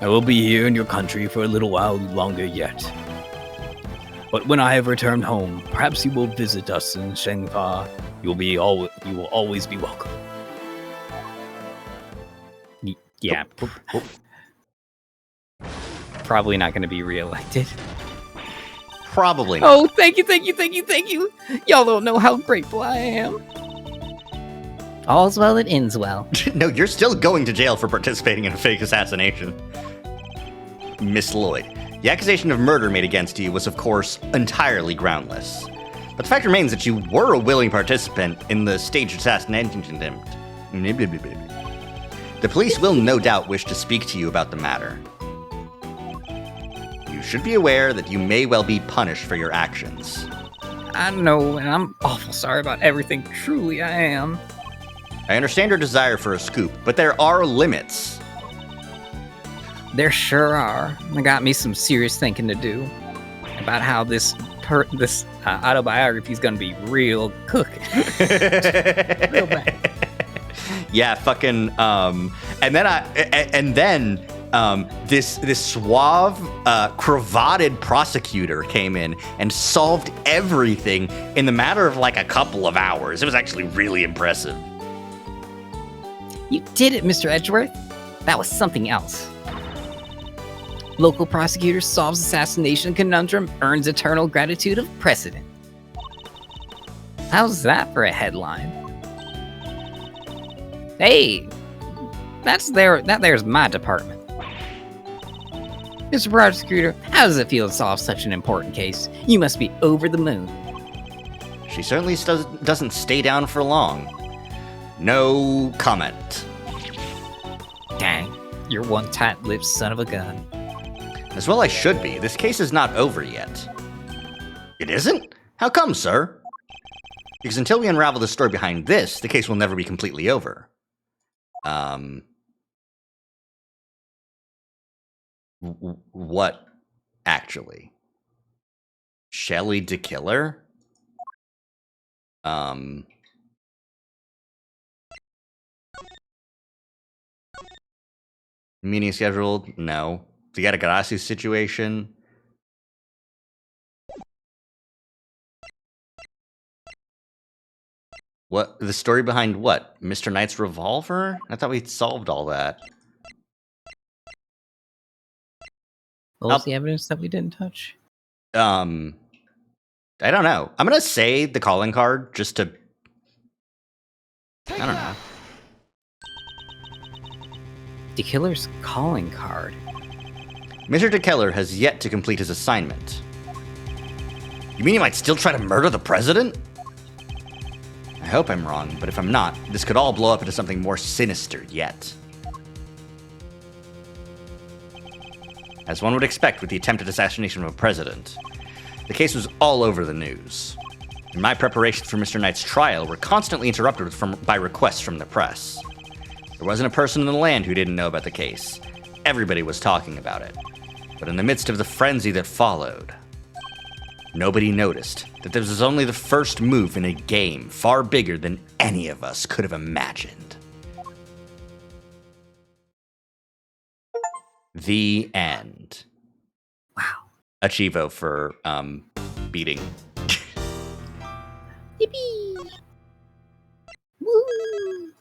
I will be here in your country for a little while longer yet. But when I have returned home, perhaps you will visit us in Shengfa. You will always be welcome. Yeah. Probably not going to be reelected. Probably not. Oh, thank you. Y'all don't know how grateful I am. All's well that ends well. No, you're still going to jail for participating in a fake assassination. Miss Lloyd, the accusation of murder made against you was, of course, entirely groundless. But the fact remains that you were a willing participant in the staged assassination attempt. The police will no doubt wish to speak to you about the matter. You should be aware that you may well be punished for your actions. I know, and I'm awful sorry about everything. Truly, I am. I understand your desire for a scoop, but there are limits. There sure are. I got me some serious thinking to do about how this autobiography is gonna be real cooking. Real bad. Yeah, fucking. And then this suave, cravatted prosecutor came in and solved everything in the matter of like a couple of hours. It was actually really impressive. You did it, Mr. Edgeworth. That was something else. Local prosecutor solves assassination conundrum, earns eternal gratitude of precedent. How's that for a headline? Hey, that there's my department. Mr. Prosecutor, how does it feel to solve such an important case? You must be over the moon. She certainly doesn't stay down for long. No comment. Dang, you're one tight-lipped son of a gun. As well I should be. This case is not over yet. It isn't? How come, sir? Because until we unravel the story behind this, the case will never be completely over. What, actually? Shelly the Killer? Meeting scheduled? No. The Yatagarasu situation? What? The story behind what? Mr. Knight's revolver? I thought we'd solved all that. What was the evidence that we didn't touch? I don't know. I'm gonna say the calling card just to... I don't know. The killer's calling card. Mr. DeKellar has yet to complete his assignment. You mean he might still try to murder the president? I hope I'm wrong, but if I'm not, this could all blow up into something more sinister yet. As one would expect with the attempted assassination of a president, the case was all over the news. And my preparations for Mr. Knight's trial were constantly interrupted by requests from the press. There wasn't a person in the land who didn't know about the case. Everybody was talking about it. But in the midst of the frenzy that followed, nobody noticed that this was only the first move in a game far bigger than any of us could have imagined. The end. Wow. Achivo for beating. Yippee! Woo!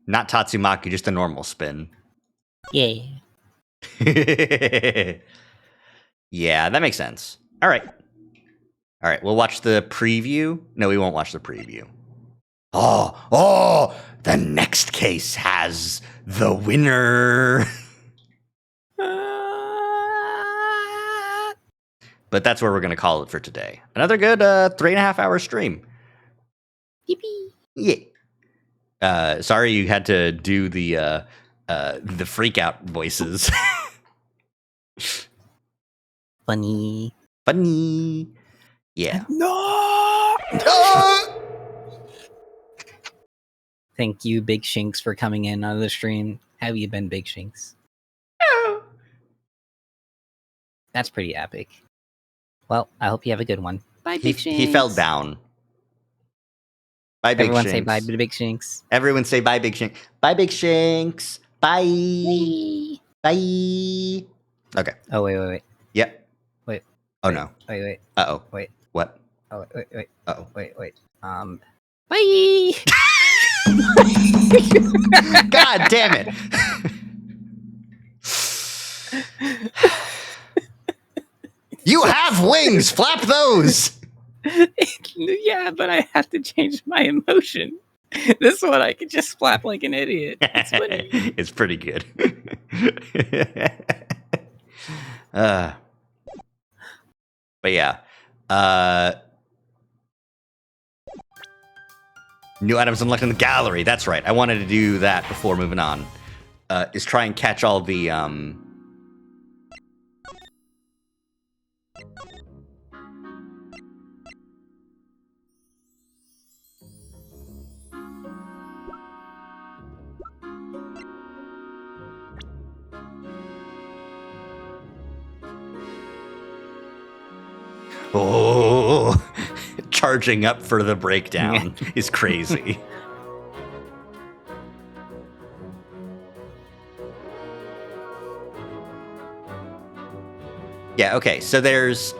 Not Tatsumaki, just a normal spin. Yeah. Yeah, that makes sense. All right. All right, we'll watch the preview. No, we won't watch the preview. Oh, the next case has the winner. But that's where we're going to call it for today. Another good 3.5 hour stream. Yippee! Yeah. Sorry you had to do the freak out voices. Funny. Funny. Yeah. No! Thank you, Big Shinks, for coming in on the stream. How you been, Big Shinks? That's pretty epic. Well, I hope you have a good one. Bye, Big Shinks. He fell down. Bye, Big Everyone Shinks. say bye to Big Shinks. Everyone say bye, Big Shinks. Bye, Big Shinks. Bye. Bye. Okay. Oh, wait. Yep. Wait. Oh, no. Wait. Uh-oh. Wait. What? Oh, wait. Uh-oh. Wait. Bye! God damn it. You have wings. Flap those. Yeah, but I have to change my emotion. This one I could just flap like an idiot. It's funny. It's pretty good. But yeah. New items unlocked in the gallery. That's right. I wanted to do that before moving on. Is try and catch all the Oh, charging up for the breakdown is crazy. Yeah, okay. So there's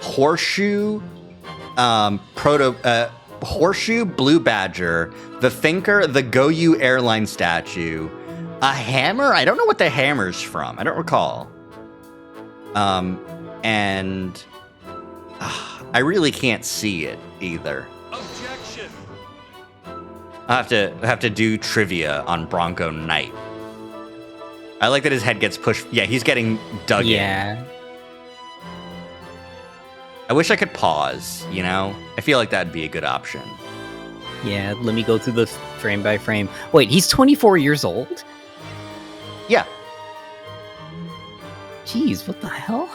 Horseshoe, Horseshoe, Blue Badger, the Thinker, the Goyu airline statue, a hammer. I don't know what the hammer's from. I don't recall. And I really can't see it either. Objection. I have to do trivia on Bronco Knight. I like that his head gets pushed. Yeah, he's getting dug in. Yeah. I wish I could pause, you know? I feel like that'd be a good option. Yeah, let me go through the frame by frame. Wait, he's 24 years old? Yeah. Jeez, what the hell?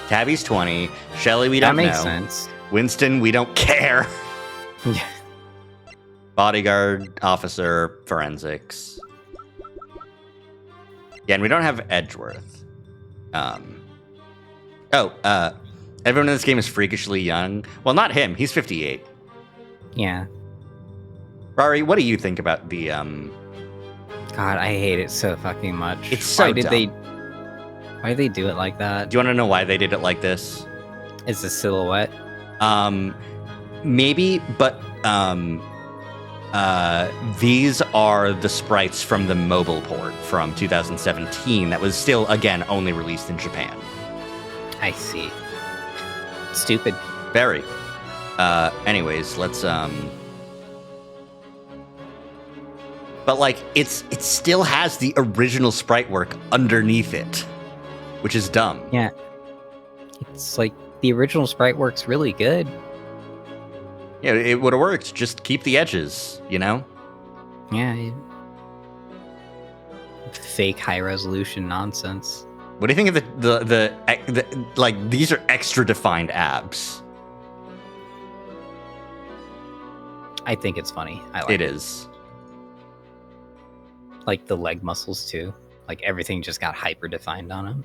Tabby's 20. Shelly, we don't know. That makes sense. Winston, we don't care. Yeah. Bodyguard, officer, forensics. Yeah, and we don't have Edgeworth. Everyone in this game is freakishly young. Well, not him. He's 58. Yeah. Rory, what do you think about the God, I hate it so fucking much. It's so Why did dumb. Why did they do it like that? Do you want to know why they did it like this? It's a silhouette. Maybe, but these are the sprites from the mobile port from 2017 that was still, again, only released in Japan. I see. Stupid. Very. Anyways, let's but like it still has the original sprite work underneath it, which is dumb. Yeah. It's like the original sprite works really good. Yeah, it would have worked. Just keep the edges, you know? Yeah. Fake high resolution nonsense. What do you think of the like these are extra defined abs? I think it's funny. I like It is. Like the leg muscles too. Like everything just got hyper defined on him.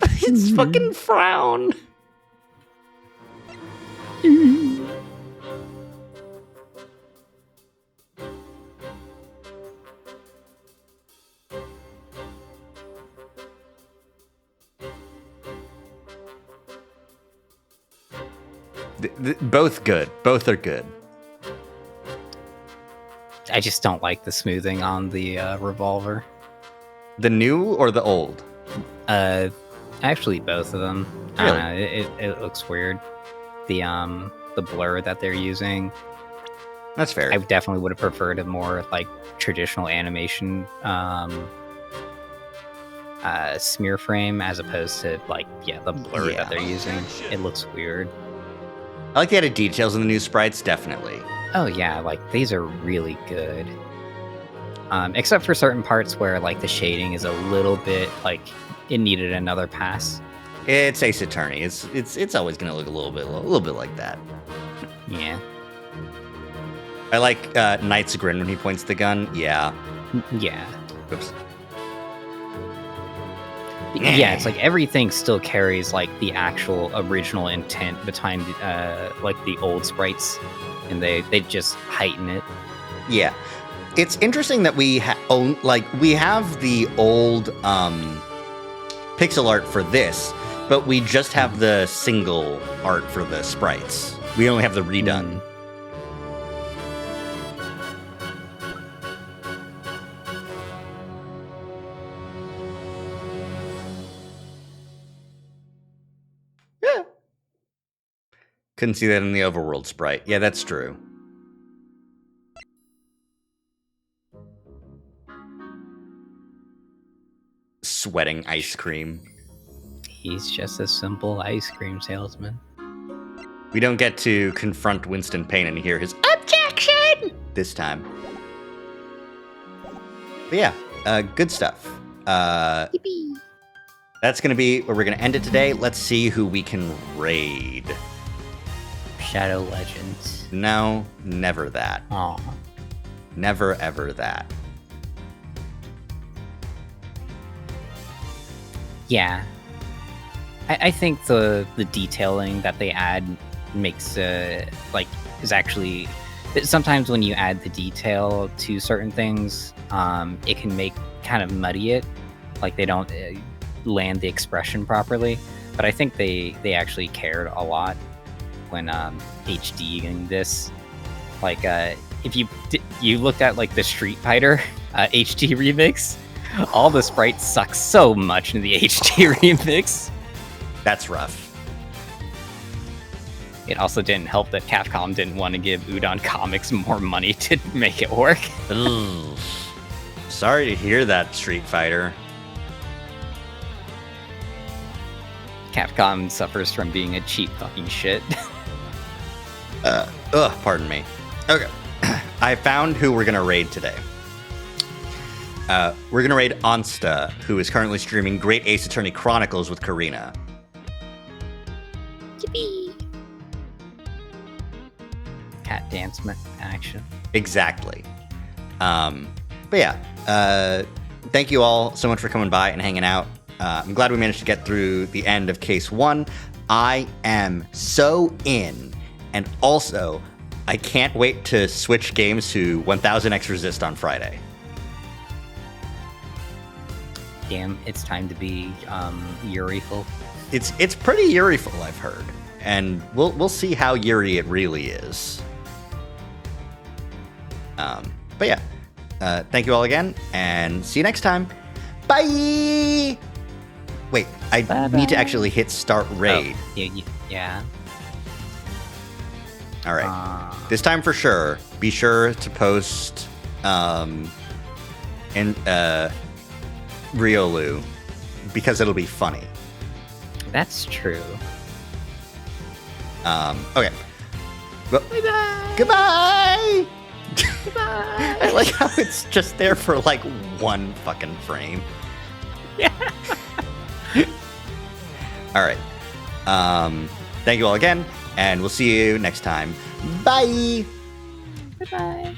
It's fucking frown. Both good. Both are good. I just don't like the smoothing on the revolver. The new or the old? Actually, both of them. I Really? don't know, it looks weird. The blur that they're using, That's fair. I definitely would have preferred a more like traditional animation smear frame as opposed to like the blur Yeah. that they're using. It looks weird. I like the added details in the new sprites, definitely. Oh yeah, like these are really good. Except for certain parts where like the shading is a little bit like it needed another pass. It's Ace Attorney. It's always gonna look a little bit like that. Yeah. I like Knight's grin when he points the gun. Yeah. Yeah. Oops. Yeah, it's like everything still carries like the actual original intent behind like the old sprites, and they just heighten it. Yeah. It's interesting that we we have the old pixel art for this, but we just have the single art for the sprites. We only have the redone. Yeah. Couldn't see that in the overworld sprite. Yeah, that's true. Sweating ice cream. He's just a simple ice cream salesman. We don't get to confront Winston Payne and hear his objection this time. But yeah, good stuff. That's going to be where we're going to end it today. Let's see who we can raid. Shadow Legends. No, never that. Aw. Never, ever that. Yeah. I think the detailing that they add makes like is actually sometimes when you add the detail to certain things, it can make kind of muddy it, like they don't land the expression properly. But I think they actually cared a lot when HDing this. Like if you looked at like the Street Fighter HD remix, all the sprites suck so much in the HD remix. That's rough. It also didn't help that Capcom didn't want to give Udon Comics more money to make it work. Ugh. Sorry to hear that, Street Fighter. Capcom suffers from being a cheap fucking shit. Pardon me. Okay. I found who we're going to raid today. We're going to raid Onsta, who is currently streaming Great Ace Attorney Chronicles with Karina. Cat dance action. Exactly. But yeah, thank you all so much for coming by and hanging out. I'm glad we managed to get through the end of Case 1. I am so in. And also, I can't wait to switch games to 1000X Resist on Friday. Damn, it's time to be Yuriful. It's pretty Yuriful, I've heard. And we'll see how Yuri it really is. But yeah, thank you all again, and see you next time. Bye! Wait, I need to actually hit start raid. Oh, yeah. All right. This time for sure, be sure to post in Riolu because it'll be funny. That's true. Okay. Well, Bye-bye. goodbye. Bye. I like how it's just there for like one fucking frame. Yeah. All right. Thank you all again, and we'll see you next time. Bye. Bye-bye.